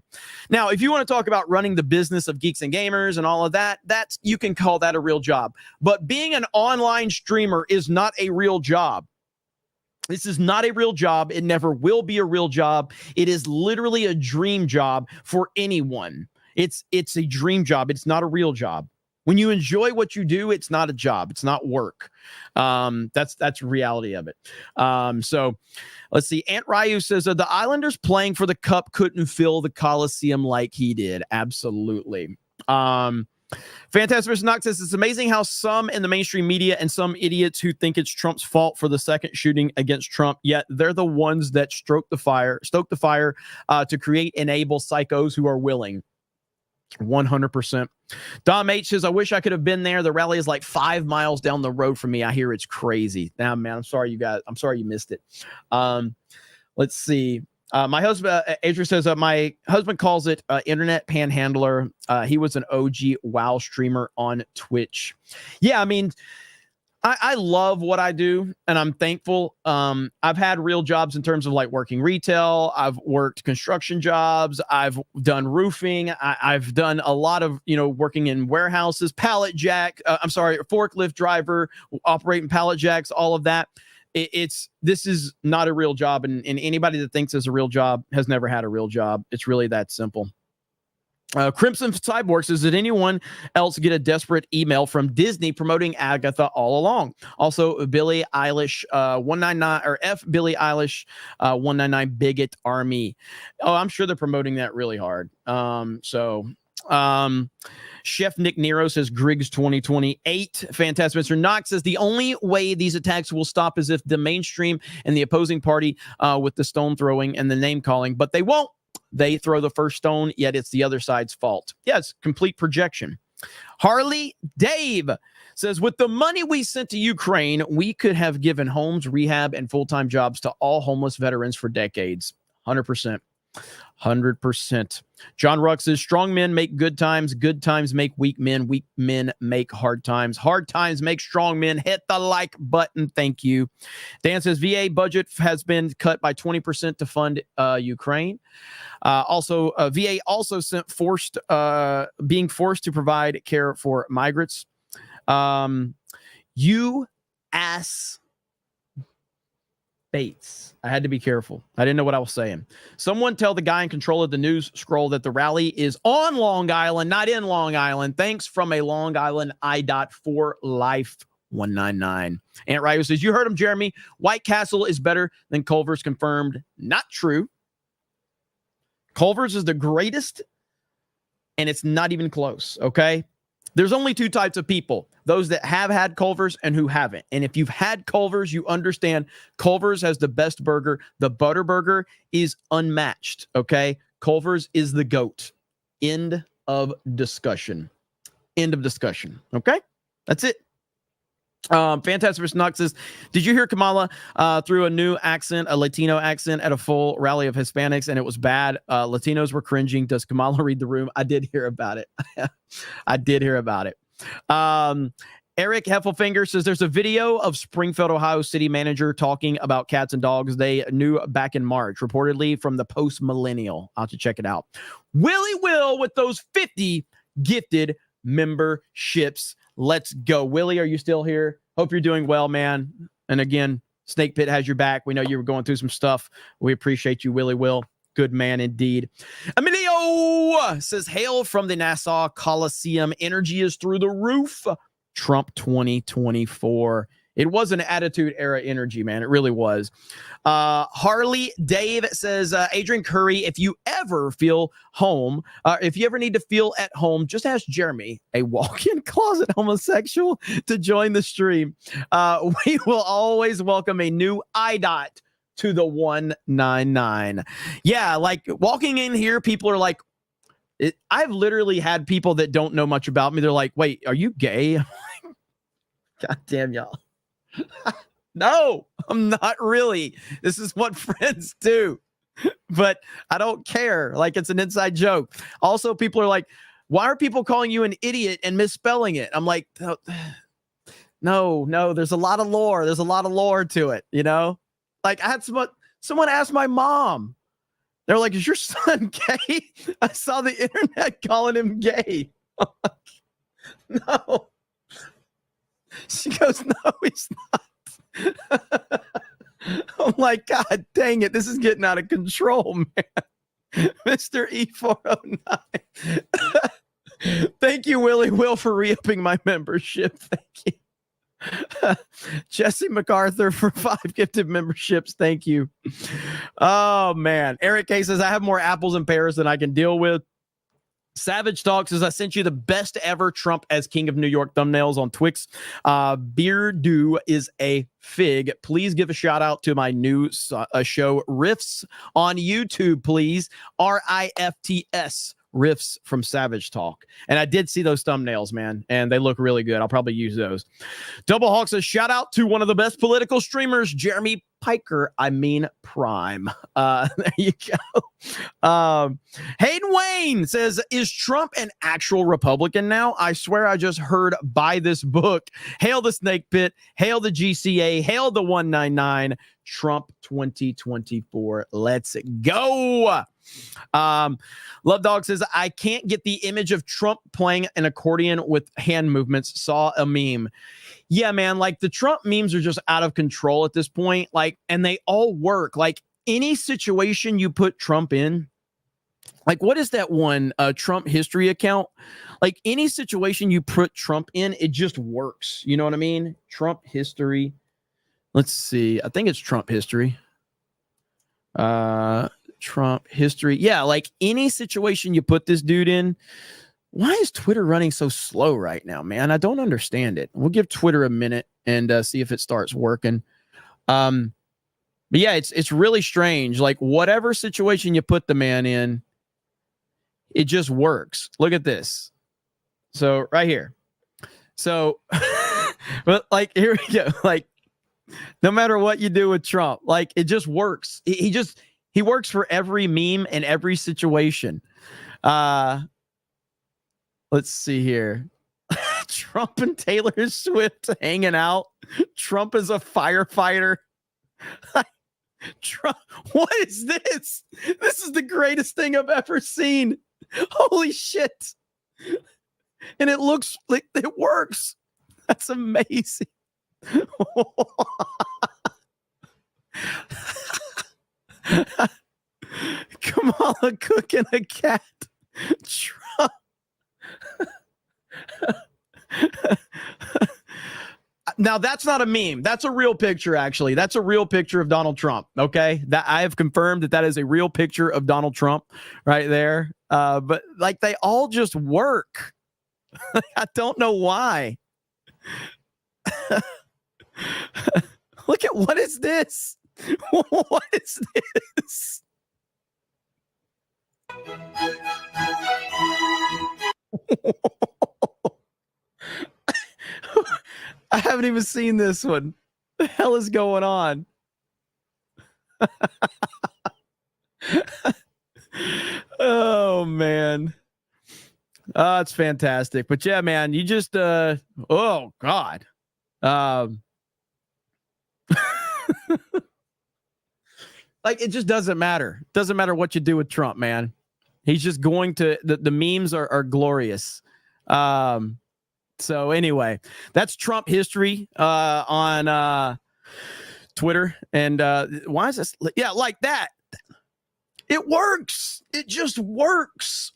Now, if you want to talk about running the business of Geeks and Gamers and all of that, you can call that a real job. But being an online streamer is not a real job. This is not a real job. It never will be a real job. It is literally a dream job for anyone. It's a dream job. It's not a real job. When you enjoy what you do, it's not a job. It's not work. That's reality of it. So let's see. Aunt Ryu says, the Islanders playing for the cup couldn't fill the Coliseum like he did. Absolutely. Fantastic vs. Knox says, it's amazing how some in the mainstream media and some idiots who think it's Trump's fault for the second shooting against Trump, yet they're the ones that stoke the fire to create enable psychos who are willing. 100%. Dom H says, I wish I could have been there. The rally is like 5 miles down the road from me. I hear it's crazy. Now, man, I'm sorry you missed it. Let's see. My husband, Adrian says, my husband calls it internet panhandler. He was an OG WoW streamer on Twitch. Yeah, I mean, I love what I do, and I'm thankful. I've had real jobs in terms of like working retail. I've worked construction jobs. I've done roofing. I've done a lot of, working in warehouses, forklift driver, operating pallet jacks, all of that. This is not a real job, and anybody that thinks it's a real job has never had a real job. It's really that simple. Crimson Cyborg says, did anyone else get a desperate email from Disney promoting Agatha all along? Also, Billie Eilish 199 or F Billie Eilish 199 Bigot Army. Oh, I'm sure they're promoting that really hard. So Chef Nick Nero says Griggs 2028. Fantastic. Mr. Knox says the only way these attacks will stop is if the mainstream and the opposing party with the stone throwing and the name calling, but they won't. They throw the first stone, yet it's the other side's fault. Yeah, it's complete projection. Harley Dave says, with the money we sent to Ukraine, we could have given homes, rehab, and full-time jobs to all homeless veterans for decades. 100%. 100%. John Ruck says, strong men make good times make weak men make hard times make strong men. Hit the like button. Thank you. Dan says, VA budget has been cut by 20% to fund Ukraine. Also, VA also sent being forced to provide care for migrants. You ass Bates. I had to be careful. I didn't know what I was saying. Someone tell the guy in control of the news scroll that the rally is on Long Island, not in Long Island. Thanks from a Long Island for life 199. Aunt Ryu says, you heard him, Jeremy. White Castle is better than Culver's. Confirmed. Not true. Culver's is the greatest, and it's not even close, okay? There's only two types of people, those that have had Culver's and who haven't. And if you've had Culver's, you understand Culver's has the best burger. The butter burger is unmatched, okay? Culver's is the GOAT. End of discussion. End of discussion, okay? That's it. Fantastic Mr. Knox says, did you hear Kamala threw a new accent, a Latino accent at a full rally of Hispanics, and it was bad? Latinos were cringing. Does Kamala read the room? I did hear about it. I did hear about it. Eric Heffelfinger says there's a video of Springfield, Ohio city manager talking about cats and dogs they knew back in March, reportedly from the Post Millennial. I'll have to check it out. Willie Will with those 50 gifted memberships. Let's go. Willie, are you still here? Hope you're doing well, man. And again, Snake Pit has your back. We know you were going through some stuff. We appreciate you, Willie Will. Good man indeed. Emilio says, hail from the Nassau Coliseum. Energy is through the roof. Trump 2024. It was an attitude era energy, man. It really was. Harley Dave says, Adrian Curry, if you ever feel home, if you ever need to feel at home, just ask Jeremy, a walk-in closet homosexual, to join the stream. We will always welcome a new IDOT to the 199. Yeah, like walking in here, people are like, I've literally had people that don't know much about me. They're like, wait, are you gay? I'm like, God damn y'all. No, I'm not really. This is what friends do, but I don't care. Like, it's an inside joke. Also, people are like, why are people calling you an idiot and misspelling it? I'm like, no, there's a lot of lore. There's a lot of lore to it, you know? Like, I had someone ask my mom. They're like, is your son gay? I saw the internet calling him gay. No. She goes, no, he's not. I'm like, God dang it. This is getting out of control, man. Mr. E409. Thank you, Willie Will, for re-upping my membership. Thank you. Jesse MacArthur for 5 gifted memberships. Thank you. Oh, man. Eric K says, I have more apples and pears than I can deal with. Savage Talk says, I sent you the best ever Trump as King of New York thumbnails on Twix. Beardo is a fig. Please give a shout out to my new show, Riffs, on YouTube, please. RIFTS. Riffs from Savage Talk. And I did see those thumbnails, man, and they look really good. I'll probably use those. Double Hawk says, shout out to one of the best political streamers, Jeremy Piker. I mean Prime. There you go. Hayden Wayne says, is Trump an actual Republican now? I swear I just heard buy this book. Hail the Snake Pit. Hail the GCA. Hail the 199. Trump 2024. Let's go. Love Dog says, I can't get the image of Trump playing an accordion with hand movements. Saw a meme. Yeah, man, like the Trump memes are just out of control at this point. Like, and they all work. Like any situation you put Trump in, like what is that one Trump history account? Like any situation you put Trump in, it just works. You know what I mean? Trump history. Let's see. I think it's Trump history. Trump history. Yeah, like any situation you put this dude in, Why is Twitter running so slow right now, man? I don't understand it. We'll give Twitter a minute and see if it starts working. But yeah, it's really strange. Like whatever situation you put the man in, it just works. Look at this. So right here. So, but like here we go. Like no matter what you do with Trump, like it just works. He works for every meme and every situation. Let's see here. Trump and Taylor Swift hanging out. Trump is a firefighter. Trump, what is this? This is the greatest thing I've ever seen. Holy shit. And it looks like it works. That's amazing. Kamala cooking a cat. Trump. Now that's not a meme. That's a real picture, actually. That's a real picture of Donald Trump. Okay, that I have confirmed that is a real picture of Donald Trump right there. But like they all just work. I don't know why. Look at what is this? What is this? I haven't even seen this one. The hell is going on? Oh man. It's fantastic. But yeah, man, you just oh God. Like it just doesn't matter. Doesn't matter what you do with Trump, man. He's just going to the memes are glorious. So anyway, that's Trump history on Twitter. And why is this? Yeah, like that. It works. It just works.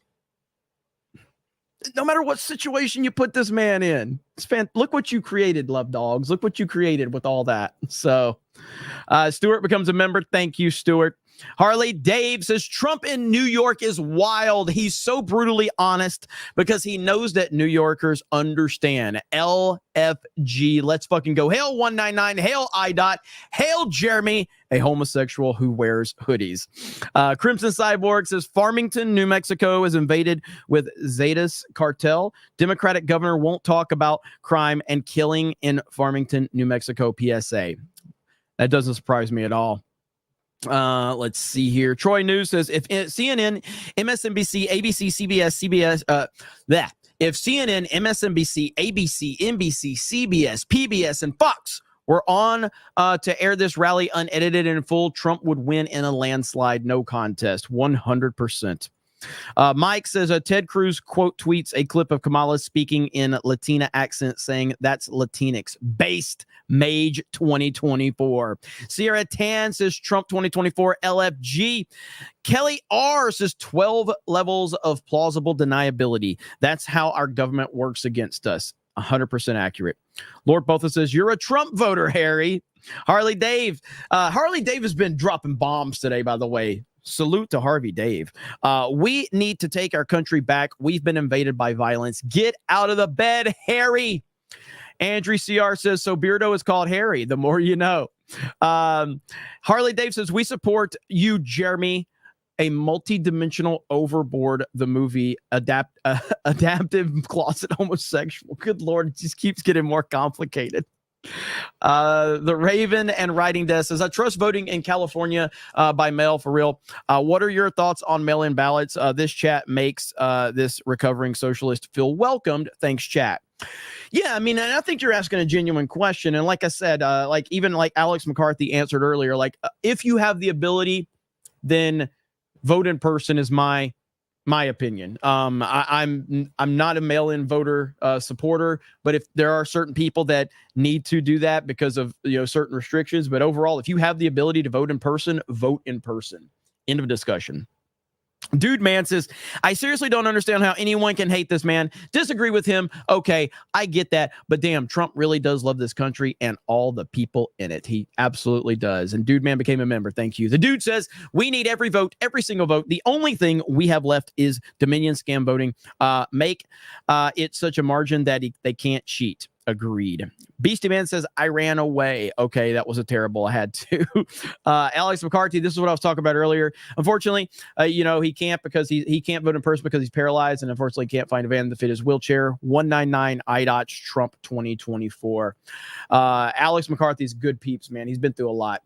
No matter what situation you put this man in. Look what you created, love dogs. Look what you created with all that. So Stuart becomes a member. Thank you, Stuart. Harley Dave says Trump in New York is wild. He's so brutally honest because he knows that New Yorkers understand. LFG. Let's fucking go. Hail 199. Hail IDOT. Hail Jeremy, a homosexual who wears hoodies. Crimson Cyborg says Farmington, New Mexico is invaded with Zetas cartel. Democratic governor won't talk about crime and killing in Farmington, New Mexico. PSA. That doesn't surprise me at all. Let's see here. Troy News says if CNN, MSNBC, ABC, if CNN, MSNBC, ABC, NBC, CBS, PBS, and Fox were on to air this rally unedited and in full, Trump would win in a landslide, no contest, 100%. Mike says Ted Cruz quote tweets a clip of Kamala speaking in Latina accent saying that's Latinx based Mage 2024. Sierra Tan says Trump 2024 LFG. Kelly R says 12 levels of plausible deniability. That's how our government works against us. 100% accurate. Lord Botha says you're a Trump voter, Harry. Harley Dave. Harley Dave has been dropping bombs today, by the way. Salute to Harvey Dave. We need to take our country back. We've been invaded by violence. Get out of the bed, Harry. Andrew CR says, so Beardo is called Harry. The more you know. Harley Dave says, we support you, Jeremy. A multi-dimensional overboard, the movie adaptive closet homosexual. Good Lord, it just keeps getting more complicated. The Raven and Writing Desk says, I trust voting in California by mail for real. What are your thoughts on mail-in ballots? This chat makes this recovering socialist feel welcomed. Thanks, chat. Yeah, I mean, and I think you're asking a genuine question. And like I said, like even like Alex McCarthy answered earlier, like if you have the ability, then vote in person is my opinion. I'm not a mail-in voter supporter, but if there are certain people that need to do that because of certain restrictions, but overall, if you have the ability to vote in person, vote in person. End of discussion. Dude Man says, I seriously don't understand how anyone can hate this man. Disagree with him. Okay, I get that. But damn, Trump really does love this country and all the people in it. He absolutely does. And Dude Man became a member. Thank you. The dude says, we need every vote, every single vote. The only thing we have left is Dominion scam voting. Make it such a margin that they can't cheat. Agreed. Beastie Man says, I ran away. Okay, that was a terrible. I had to. Alex McCarthy, this is what I was talking about earlier. Unfortunately, he can't because he can't vote in person because he's paralyzed, and unfortunately can't find a van to fit his wheelchair. 199 IDOT Trump 2024. Alex McCarthy's good peeps, man. He's been through a lot.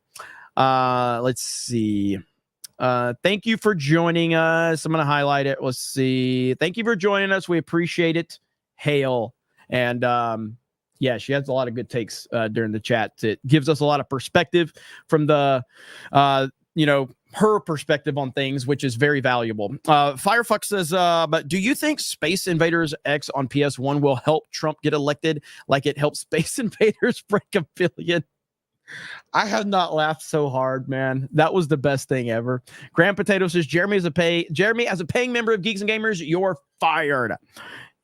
Let's see. Thank you for joining us. I'm going to highlight it. Let's see. Thank you for joining us. We appreciate it. Hail. And yeah, she has a lot of good takes during the chat. It gives us a lot of perspective from the, her perspective on things, which is very valuable. Firefox says, but do you think Space Invaders X on PS1 will help Trump get elected like it helped Space Invaders break $1 billion? I have not laughed so hard, man. That was the best thing ever. Grand Potato says, Jeremy, as a paying member of Geeks and Gamers, you're fired.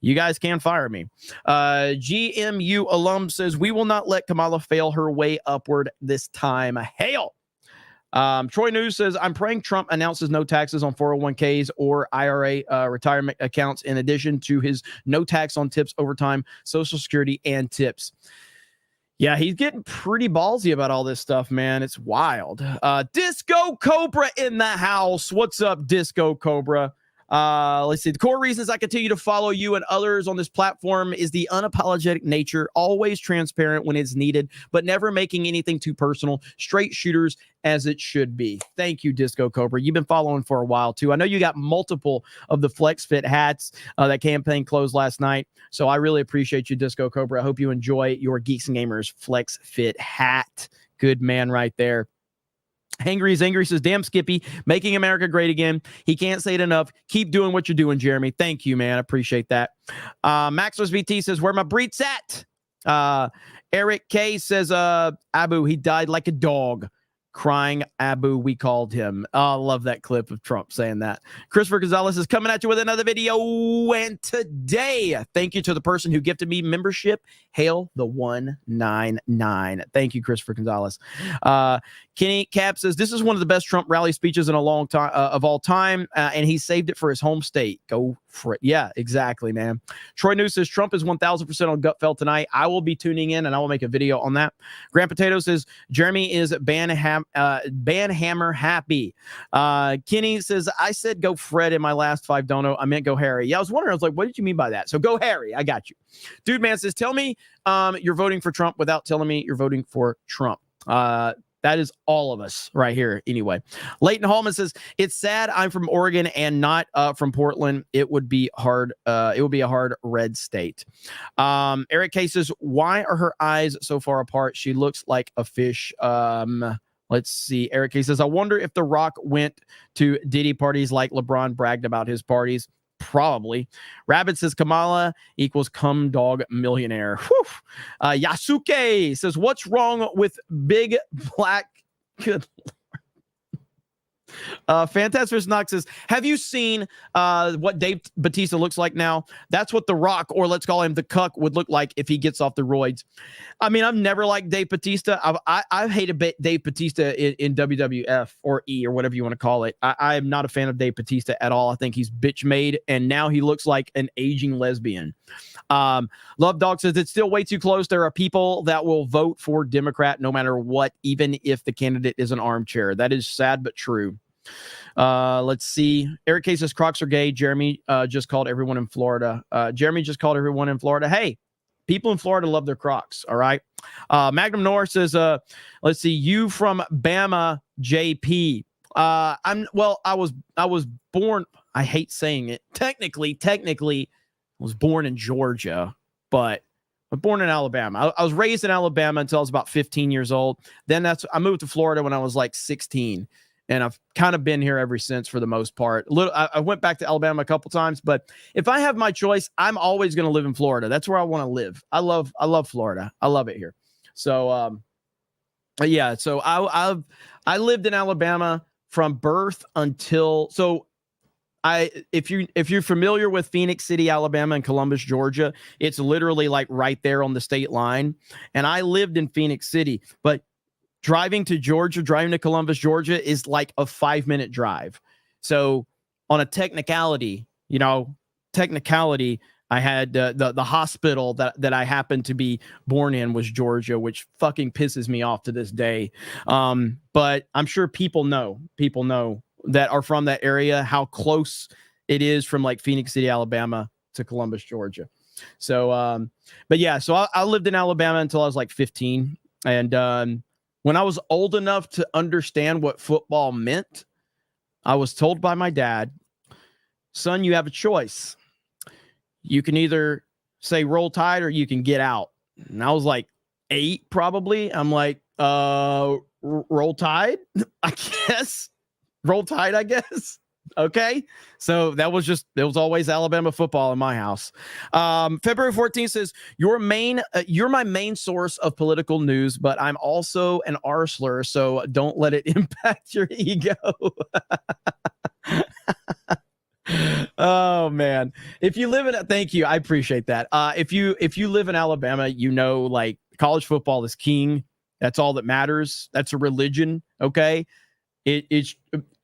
You guys can fire me. GMU alum says, we will not let Kamala fail her way upward this time. Hail. Troy News says, I'm praying Trump announces no taxes on 401ks or IRA retirement accounts in addition to his no tax on tips, overtime, Social Security, and tips. Yeah, he's getting pretty ballsy about all this stuff, man. It's wild. Disco Cobra in the house. What's up, Disco Cobra? Let's see. The core reasons I continue to follow you and others on this platform is the unapologetic nature, always transparent when it's needed, but never making anything too personal. Straight shooters as it should be. Thank you, Disco Cobra. You've been following for a while too. I know you got multiple of the Flex Fit hats. That campaign closed last night, so I really appreciate you, Disco Cobra. I hope you enjoy your Geeks and Gamers Flex Fit hat. Good man right there. Hangry is angry says, damn Skippy, making America great again. He can't say it enough. Keep doing what you're doing, Jeremy. Thank you, man. I appreciate that. Maximus VT says, where my breeds at? Eric K says, Abu, he died like a dog. Crying Abu, we called him. Oh, I love that clip of Trump saying that. Christopher Gonzalez is coming at you with another video. And today, thank you to the person who gifted me membership. Hail the 199. Thank you, Christopher Gonzalez. Kenny Cap says, this is one of the best Trump rally speeches in a long time of all time. And he saved it for his home state. Go for it. Yeah, exactly, man. Troy News says, Trump is 1000% on Gutfeld tonight. I will be tuning in and I will make a video on that. Grand Potato says, Jeremy is Banhammer happy. Kenny says, I said go Fred in my last 5 dono. I meant go Harry. Yeah, I was wondering. I was like, what did you mean by that? So go Harry. I got you. Dude Man says, tell me you're voting for Trump without telling me you're voting for Trump. That is all of us right here. Anyway, Leighton Hallman says, it's sad I'm from Oregon and not from Portland. It would be hard. It would be a hard red state. Eric K says, why are her eyes so far apart? She looks like a fish. Let's see. Eric K says, I wonder if The Rock went to Diddy parties like LeBron bragged about his parties. Probably. Rabbit says Kamala equals cum dog millionaire. Yasuke says, what's wrong with big black? Good Fantastic Knox says, have you seen what Dave Bautista looks like now? That's what The Rock, or let's call him the Cuck, would look like if he gets off the roids. I mean, I've never liked Dave Bautista. I've hated Dave Bautista in WWF or E or whatever you want to call it. I am not a fan of Dave Bautista at all. I think he's bitch made, and now he looks like an aging lesbian. Love Dog says, it's still way too close. There are people that will vote for Democrat no matter what, even if the candidate is an armchair. That is sad but true. Let's see. Eric K says Crocs are gay. Jeremy just called everyone in Florida. Jeremy just called everyone in Florida. Hey, people in Florida love their Crocs. All right. Magnum North says, let's see, you from Bama, JP. I was born. I hate saying it. Technically, I was born in Georgia, but I'm born in Alabama. I was raised in Alabama until I was about 15 years old. Then I moved to Florida when I was like 16. And I've kind of been here ever since for the most part. I went back to Alabama a couple times, but if I have my choice, I'm always going to live in Florida. That's where I want to live. I love Florida. I love it here. So, yeah. So I lived in Alabama from birth until if you're familiar with Phoenix City, Alabama, and Columbus, Georgia, it's literally like right there on the state line. And I lived in Phoenix City, but driving to Columbus, Georgia is like a 5-minute drive. So on a technicality, I had the hospital that I happened to be born in was Georgia, which fucking pisses me off to this day. But I'm sure people know that are from that area, how close it is from like Phoenix City, Alabama to Columbus, Georgia. So, but yeah, so I lived in Alabama until I was like 15. And when I was old enough to understand what football meant, I was told by my dad, son, you have a choice. You can either say roll tide or you can get out. And I was like 8 probably. I'm like, roll tide, I guess. Roll tide, I guess. Okay. So it was always Alabama football in my house. February 14th says, you're my main source of political news, but I'm also an arsler, so don't let it impact your ego. Oh man. Thank you. I appreciate that. If you live in Alabama, like college football is king. That's all that matters. That's a religion. Okay. It's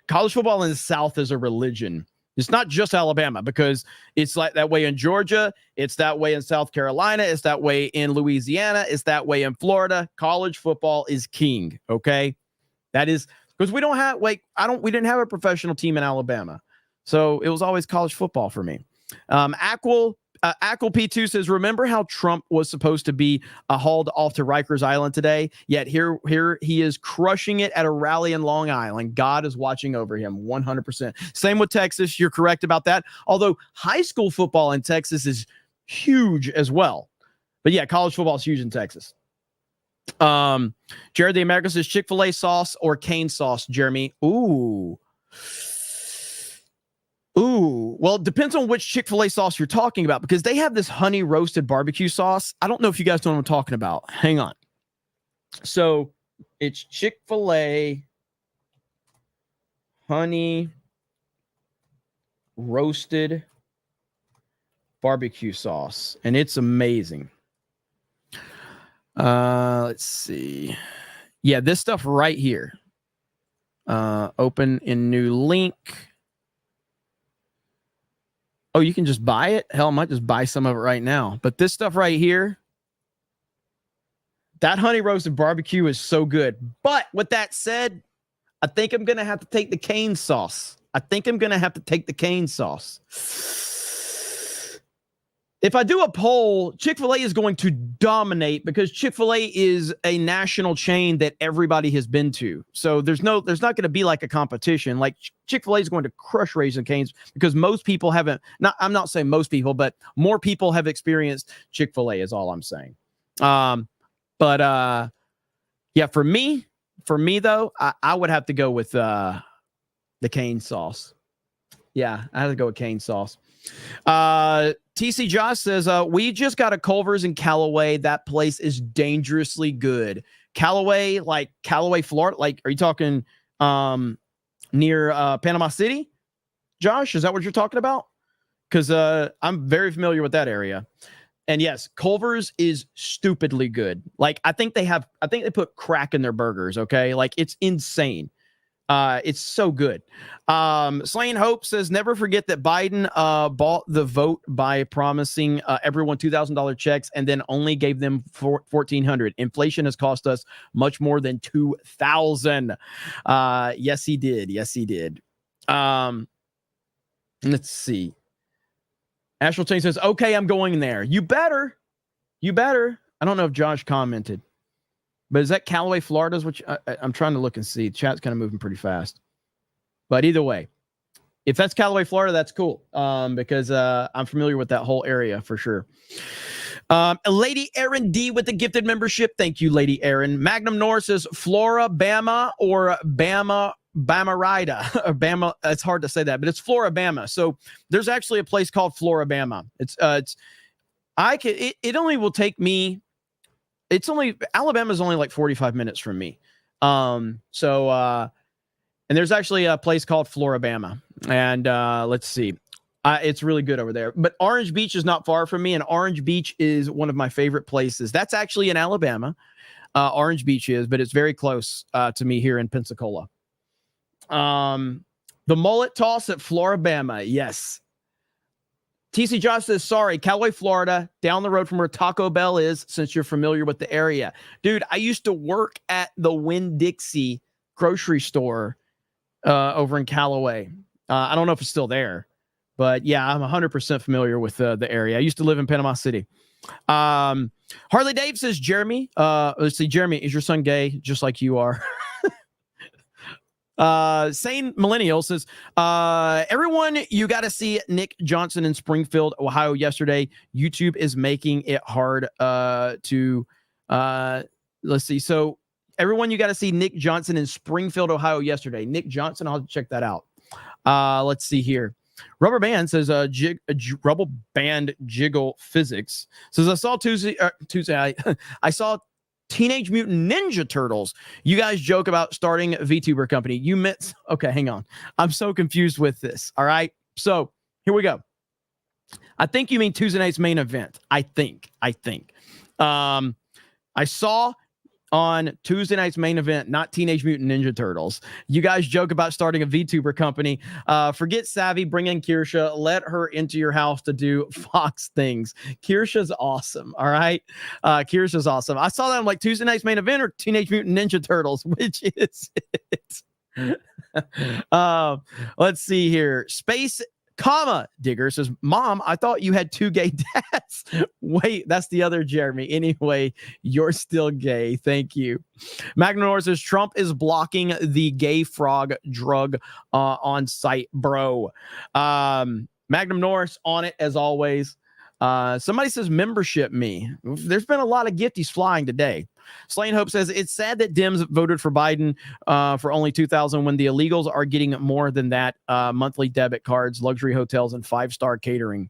college football in the South is a religion. It's not just Alabama, because it's like that way in Georgia. It's that way in South Carolina. It's that way in Louisiana. It's that way in Florida. College football is king. Okay. That is because we didn't have a professional team in Alabama. So it was always college football for me. Aquil P2 says, remember how Trump was supposed to be hauled off to Rikers Island today? Yet here he is crushing it at a rally in Long Island. God is watching over him 100%. Same with Texas. You're correct about that. Although high school football in Texas is huge as well. But yeah, college football is huge in Texas. Jared the American says Chick-fil-A sauce or cane sauce, Jeremy. Ooh, well, it depends on which Chick-fil-A sauce you're talking about, because they have this honey roasted barbecue sauce. I don't know if you guys know what I'm talking about. Hang on. So it's Chick-fil-A honey roasted barbecue sauce, and it's amazing. Let's see. Yeah, this stuff right here. Open in new link. Oh, you can just buy it? Hell, I might just buy some of it right now. But this stuff right here, that honey roasted barbecue is so good. But with that said, I think I'm going to have to take the cane sauce. If I do a poll, Chick-fil-A is going to dominate, because Chick-fil-A is a national chain that everybody has been to. So there's not going to be like a competition. Like Chick-fil-A is going to crush Raising Cane's, because most people haven't. I'm not saying most people, but more people have experienced Chick-fil-A is all I'm saying. Yeah, for me though, I would have to go with the cane sauce. Yeah, I have to go with cane sauce. TC Josh says, we just got a Culver's in Callaway. That place is dangerously good. Callaway, like Callaway, Florida? Like, are you talking near Panama City? Josh, is that what you're talking about? Because I'm very familiar with that area. And yes, Culver's is stupidly good. Like, I think they put crack in their burgers, okay? Like, it's insane. It's so good. Slain Hope says, never forget that Biden bought the vote by promising everyone $2,000 checks and then only gave them $1,400. Inflation has cost us much more than $2,000. Yes, he did. Let's see. Astral Chain says, okay, I'm going there. You better. I don't know if Josh commented. But is that Callaway, Florida? Is what I'm trying to look and see. Chat's kind of moving pretty fast. But either way, if that's Callaway, Florida, that's cool. Because I'm familiar with that whole area for sure. Lady Aaron D with the gifted membership. Thank you, Lady Aaron. Magnum North says Flora, Bama, or Bama Rida. Or Bama. It's hard to say that, but it's Floribama. So there's actually a place called Floribama. It only will take me. Alabama's only like 45 minutes from me. And there's actually a place called Floribama. And let's see. It's really good over there. But Orange Beach is not far from me, and Orange Beach is one of my favorite places. That's actually in Alabama. Orange Beach is, but it's very close to me here in Pensacola. The mullet toss at Floribama. Yes. TC Josh says, sorry, Callaway, Florida, down the road from where Taco Bell is, since you're familiar with the area. Dude, I used to work at the Winn-Dixie grocery store over in Callaway. I don't know if it's still there, but yeah, I'm 100% familiar with the area. I used to live in Panama City. Harley Dave says, Jeremy, let's see, Jeremy, is your son gay just like you are? Sane Millennial says, everyone, you got to see Nick Johnson in Springfield, Ohio yesterday. YouTube is making it hard to let's see. So everyone, you got to see Nick Johnson in Springfield, Ohio yesterday. Nick Johnson, I'll check that out. Let's see here. Rubber Band says, Rubber Band Jiggle Physics says, I saw Tuesday, I saw Teenage Mutant Ninja Turtles. You guys joke about starting a VTuber company. You meant, okay, hang on. I'm so confused with this. All right. So here we go. I think you mean Tuesday night's main event. I think. I saw on Tuesday night's main event, not Teenage Mutant Ninja Turtles. You guys joke about starting a VTuber company. Forget Savvy, bring in Kirsha, let her into your house to do Fox things. Kirsha's awesome, all right? Kirsha's awesome. I saw that on like Tuesday night's main event or Teenage Mutant Ninja Turtles, which is it? Let's see here. Space Comma Digger says, Mom, I thought you had 2 gay dads. Wait, that's the other Jeremy. Anyway, you're still gay. Thank you. Magnum Norris says, Trump is blocking the gay frog drug on site, bro. Magnum Norris on it as always. Somebody says membership me. There's been a lot of gifties flying today. Slain Hope says it's sad that Dems voted for Biden for only 2,000 when the illegals are getting more than that. Monthly debit cards, luxury hotels, and 5-star catering.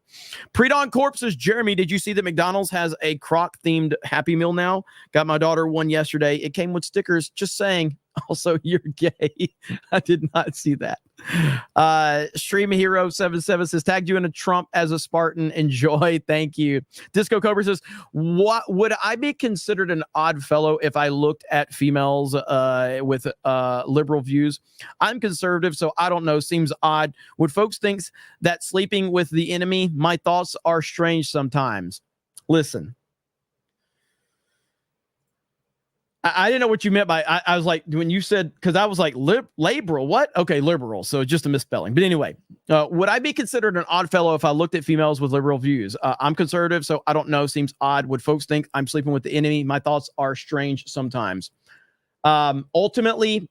Pre-Dawn Corp says, Jeremy, did you see that McDonald's has a Croc themed Happy Meal now? Got my daughter one yesterday. It came with stickers. Just saying. Also, you're gay. I did not see that. Stream Hero 77 says, tagged you into Trump as a Spartan. Enjoy. Thank you. Disco Cobra says, what would I be considered an odd fellow if I looked at females with liberal views? I'm conservative, so I don't know. Seems odd. Would folks think that sleeping with the enemy? My thoughts are strange sometimes. Listen. I didn't know what you meant by, I was like, when you said, because I was like, liberal, what? Okay, liberal. So just a misspelling. But anyway, would I be considered an odd fellow if I looked at females with liberal views? I'm conservative, so I don't know. Seems odd. Would folks think I'm sleeping with the enemy? My thoughts are strange sometimes. Ultimately,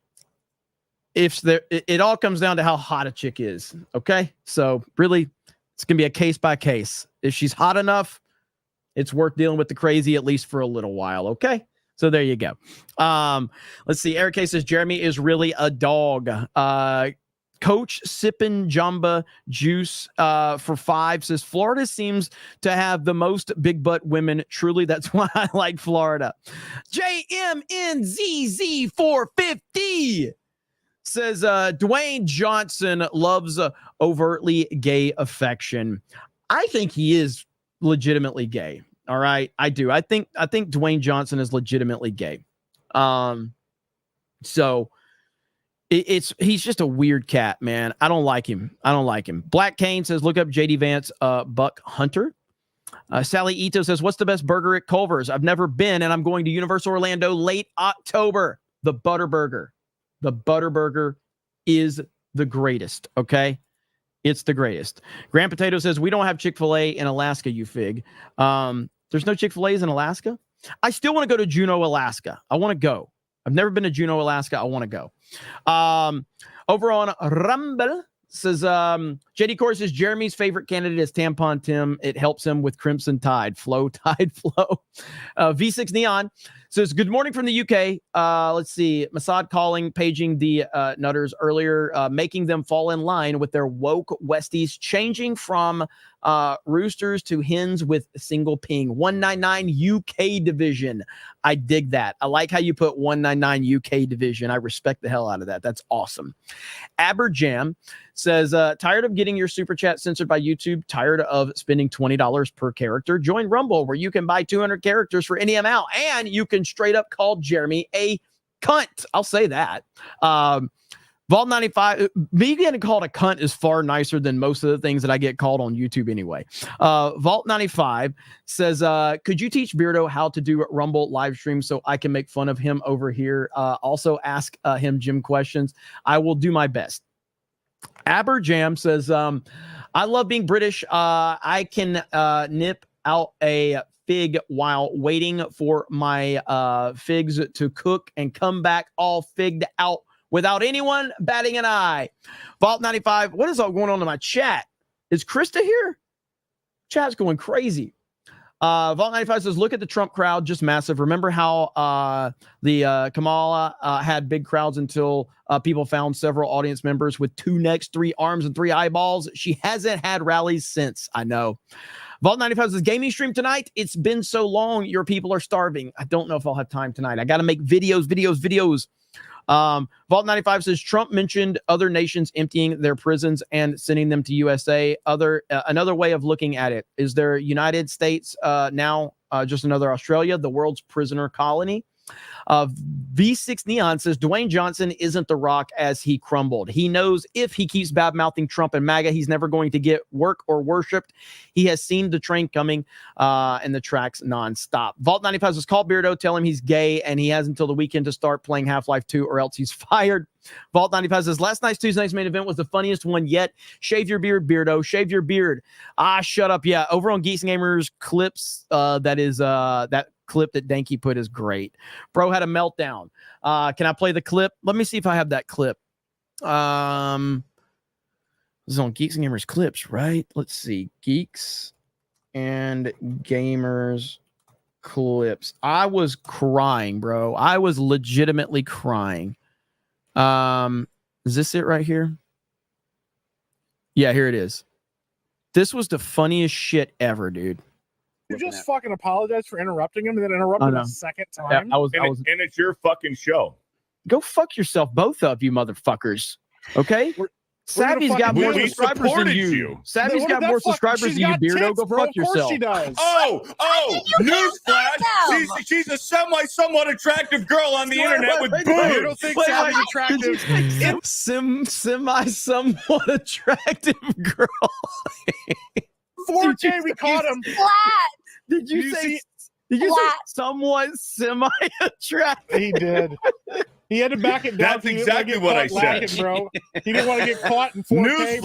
it all comes down to how hot a chick is. Okay. So really, it's going to be a case by case. If she's hot enough, it's worth dealing with the crazy, at least for a little while. Okay. So there you go. Let's see. Eric K says, Jeremy is really a dog. Coach sipping Jamba Juice for 5 says, Florida seems to have the most big butt women. Truly, that's why I like Florida. JMNZZ450 says, Dwayne Johnson loves overtly gay affection. I think he is legitimately gay. All right, I do. I think Dwayne Johnson is legitimately gay. So he's just a weird cat, man. I don't like him. Black Kane says, look up JD Vance, Buck Hunter. Sally Ito says, what's the best burger at Culver's? I've never been, and I'm going to Universal Orlando late October. The Butterburger. The Butterburger is the greatest. Okay. It's the greatest. Grand Potato says, we don't have Chick-fil-A in Alaska, you fig. There's no Chick-fil-A's in Alaska. I still want to go to Juneau, Alaska. I want to go. I've never been to Juneau, Alaska. I want to go. Over on Rumble says, JD Core says, Jeremy's favorite candidate is Tampon Tim. It helps him with Crimson Tide. Tide flow. V6 Neon says, good morning from the UK. Let's see. Mossad calling, paging the nutters earlier, making them fall in line with their woke Westies, changing from roosters to hens with single ping. 199 UK division. I dig that. I like how you put 199 UK division. I respect the hell out of that. That's awesome. Aberjam says, tired of getting your super chat censored by YouTube, tired of spending $20 per character? Join Rumble, where you can buy 200 characters for any amount, and you can straight up call Jeremy a cunt. I'll say that. Vault 95, me getting called a cunt is far nicer than most of the things that I get called on YouTube anyway. Vault 95 says, could you teach Beardo how to do Rumble live stream so I can make fun of him over here? Also ask him gym questions. I will do my best. Aberjam says, I love being British. I can nip out a fig while waiting for my figs to cook and come back all figged out without anyone batting an eye. Vault 95, what is all going on in my chat? Is Krista here? Chat's going crazy. Vault 95 says, look at the Trump crowd, just massive. Remember how the Kamala had big crowds until people found several audience members with 2 necks, 3 arms, and 3 eyeballs? She hasn't had rallies since. I know. Vault 95 says, gaming stream tonight. It's been so long. Your people are starving. I don't know if I'll have time tonight. I got to make videos. Vault 95 says, Trump mentioned other nations emptying their prisons and sending them to USA. Another way of looking at it is there United States now just another Australia, the world's prisoner colony. V6 Neon says Dwayne Johnson isn't the Rock as he crumbled. He knows if he keeps bad-mouthing Trump and MAGA, he's never going to get work or worshipped. He has seen the train coming and the tracks nonstop. Vault 95 says call Beardo, tell him he's gay, and he has until the weekend to start playing Half-Life 2 or else he's fired. Vault 95 says last night's Tuesday night's main event was the funniest one yet. Shave your beard, Beardo. Shave your beard. Shut up. Yeah, over on Geeks and Gamers clips, that clip that Danky put is great. Bro had a meltdown. Can I play the clip? Let me see if I have that clip. This is on Geeks and Gamers clips, right? Let's see. Geeks and Gamers clips. I was crying, bro. I was legitimately crying. Is this it right here? Yeah, here it is. This was the funniest shit ever, dude. You just fucking apologize for interrupting him and then interrupt him a second time. Yeah, and it's your fucking show. Go fuck yourself, both of you motherfuckers. Okay? Savvy's got more subscribers than you. Savvy's got more subscribers than you, Beardo. Go fuck yourself. She does. Newsflash! She's a somewhat attractive girl on the internet with boobs. You don't think Savvy's attractive? Somewhat attractive girl. 4K, we caught him. Flat. Did you say somewhat semi-attractive? He did. He had to back it down. That's exactly what I said. Lacking, bro. He didn't want to get caught in 4K.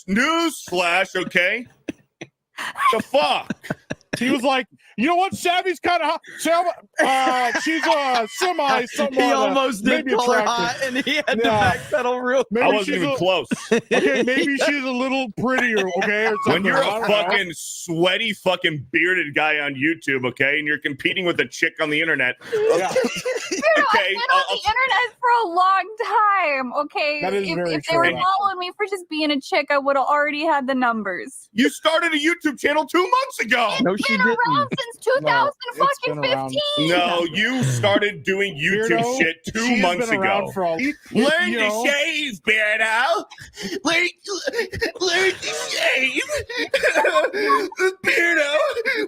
Newsflash, okay? The fuck? He was like, you know what? Savvy's kind of hot. She's a somewhat. He almost did call her hot, and he had to backpedal real quick. I wasn't even close. Okay, maybe she's a little prettier, okay? Or when you're a fucking sweaty fucking bearded guy on YouTube, okay, and you're competing with a chick on the internet. Yeah. I've been on the internet for a long time, okay? That is very if they were following me for just being a chick, I would have already had the numbers. You started a YouTube channel 2 months ago. No, she didn't. Since 2015. No, you started doing YouTube shit 2 months ago. Learn to shave, Beardo. Learn to shave. Beardo,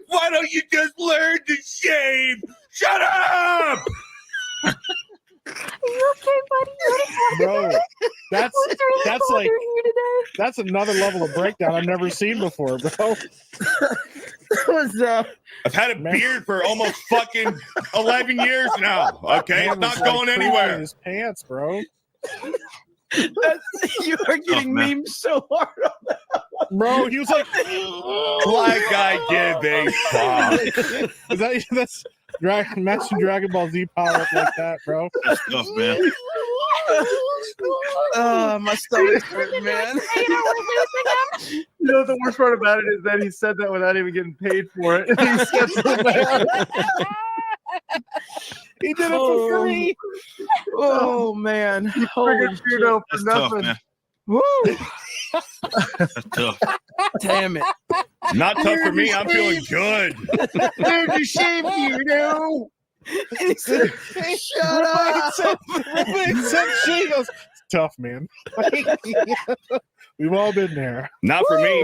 why don't you just learn to shave? Shut up! Are you okay, buddy? Bro, that's another level of breakdown I've never seen before, bro. I've had a beard for almost fucking 11 years now. Okay, I'm not going anywhere. His pants, bro. You are getting memed so hard on that one. Bro, he was like, like I give a fuck. That's matching Dragon Ball Z power up like that, bro. That's tough, man. My stomach's hurt, man. You know the worst part about it is that he said that without even getting paid for it. He said he did it for free. Oh man. He figured Beardo for nothing. Tough, Woo! That's tough. Damn it. Not tough for me. I'm feeling good. Where'd you shave, Beardo? Shut up. She goes, tough, man. We've all been there. Not for me.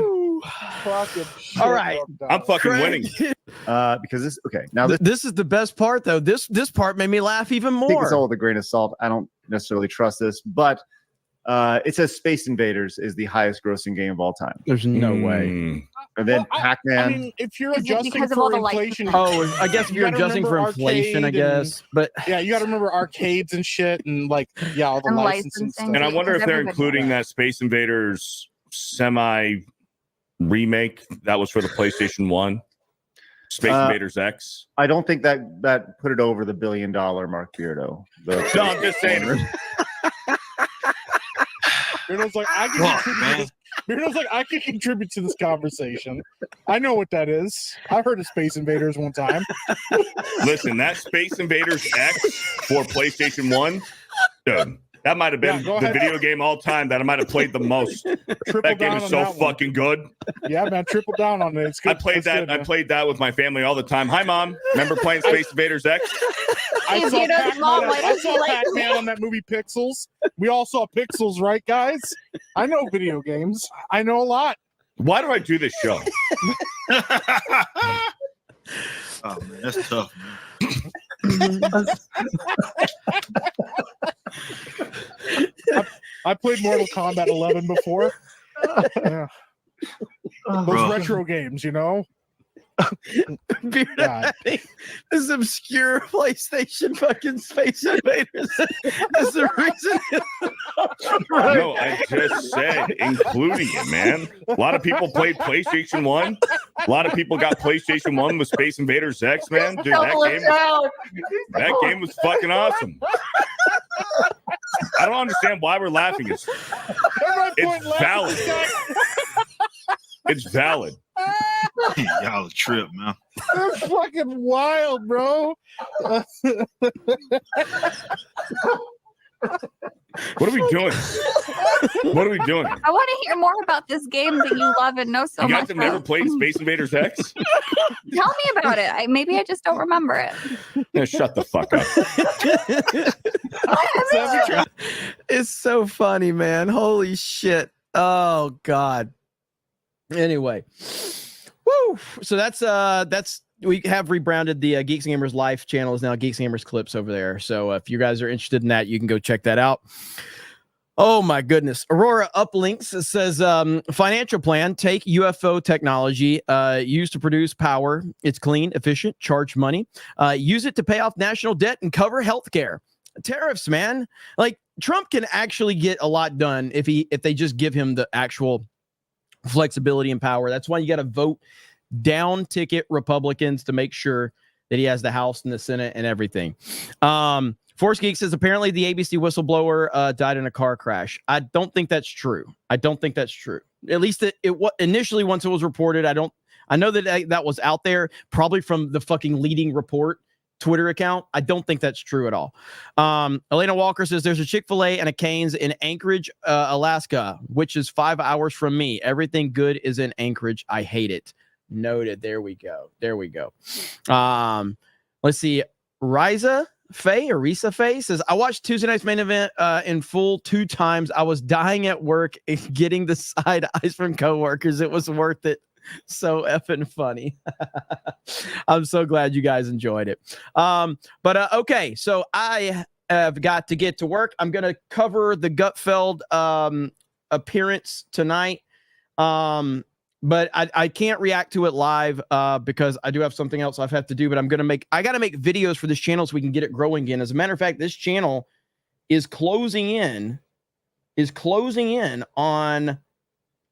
All right. I'm fucking Craig. winning. Because this now This is the best part, though. This part made me laugh even I take this more. all with a grain of salt. I don't necessarily trust this, but it says Space Invaders is the highest grossing game of all time. There's no way. And then Well, Pac-Man. I mean, if you're Is it adjusting because of all for the inflation, Oh, I guess if you you're gotta adjusting for remember inflation, I arcade guess. But yeah, you got to remember arcades and shit, and like all the And licensing licensing. stuff. And I wonder if they're Everybody- including that Space Invaders semi remake that was for the PlayStation 1. Space Invaders X. I don't think that put it over the $1 billion mark, Beardo. No, I'm just saying. Beardo's like, I can contribute to this. Beardo's like, I can contribute to this conversation. I know what that is. I've heard of Space Invaders one time. Listen, that Space Invaders X for PlayStation 1, dude, that might have been go the ahead. video game all time that I might have played the most. Triple That game down is on so that one. fucking good. Yeah, man, triple down on it. It's good. I played It's that. good, I man. played that with my family all the time. Hi, Mom. Remember playing Space Invaders X? I Hey, saw Beardo's Pac-Man. mom, why I does saw he like Pac-Man on that movie Pixels. We all saw Pixels, right, guys? I know video games. I know a lot. Why do I do this show? Oh man, that's tough, man. I played Mortal Kombat 11 before. Yeah. Those Bro. retro games, you know. Beard, God. this obscure PlayStation fucking Space Invaders is the reason. No, I just said including it, man. A lot of people played PlayStation 1. A lot of people got PlayStation 1 with Space Invaders X, man. Dude, that game was fucking awesome. I don't understand why we're laughing. It's valid. It's valid. Y'all a trip, man. That's fucking wild, bro. What are we doing? What are we doing? I want to hear more about this game that you love and know so You guys much have never about. played Space Invaders X? Tell me about it. Maybe I just don't remember it. Yeah, shut the fuck up. It's so funny, man. Holy shit. Oh God. Anyway, woo. So that's we have rebranded the Geeks and Gamers Life channel is now Geeks and Gamers Clips over there. So if you guys are interested in that, you can go check that out. Oh my goodness. Aurora uplinks. It says financial plan, take UFO technology used to produce power. It's clean, efficient, charge money. Use it to pay off national debt and cover healthcare. Tariffs, man. Like Trump can actually get a lot done if they just give him the actual flexibility and power. That's why you got to vote down ticket Republicans to make sure that he has the House and the Senate and everything. Force Geek says apparently the ABC whistleblower died in a car crash. I don't think that's true. At least it initially once it was reported. I know that was out there probably from the fucking leading report Twitter account. I don't think that's true at all. Elena Walker says there's a Chick-fil-A and a Cane's in Anchorage, Alaska, which is 5 hours from me. Everything good is in Anchorage. I hate it. Noted. There we go. Let's see. Risa Faye says, I watched Tuesday night's main event in full 2 times. I was dying at work and getting the side eyes from coworkers. It was worth it. So effing funny. I'm so glad you guys enjoyed it. But okay, so I have got to get to work. I'm going to cover the Gutfeld appearance tonight. But I can't react to it live because I do have something else I have to do. But I got to make videos for this channel so we can get it growing again. As a matter of fact, this channel is closing in on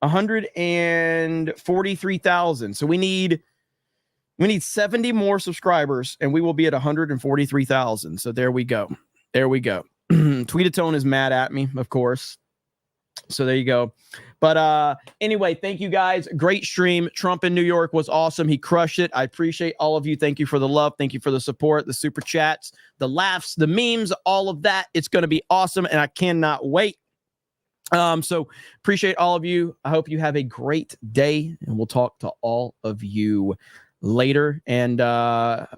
143,000. So we need 70 more subscribers and we will be at 143,000. So there we go. Tweetatone is mad at me, of course. So there you go. But anyway, thank you guys. Great stream. Trump in New York was awesome. He crushed it. I appreciate all of you. Thank you for the love. Thank you for the support, the super chats, the laughs, the memes, all of that. It's going to be awesome and I cannot wait. So appreciate all of you. I hope you have a great day and we'll talk to all of you later, and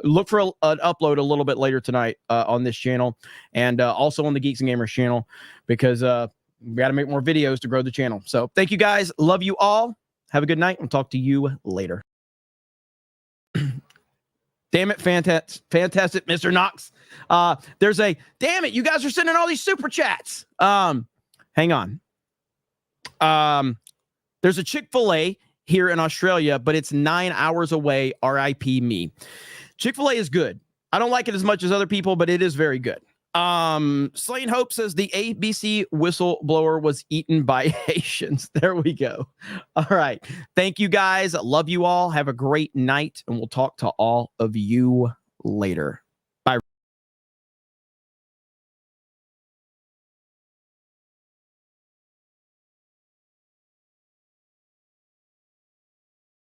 look for an upload a little bit later tonight on this channel, and also on the Geeks and Gamers channel, because we got to make more videos to grow the channel. So thank you guys. Love you all. Have a good night. We'll talk to you later. Damn it, fantastic, Mr. Knox. There's a damn it. You guys are sending all these super chats. Hang on. There's a Chick-fil-A here in Australia, but it's 9 hours away. RIP me. Chick-fil-A is good. I don't like it as much as other people, but it is very good. Slain Hope says the ABC whistleblower was eaten by Haitians. There we go. All right. Thank you guys. Love you all. Have a great night, and we'll talk to all of you later.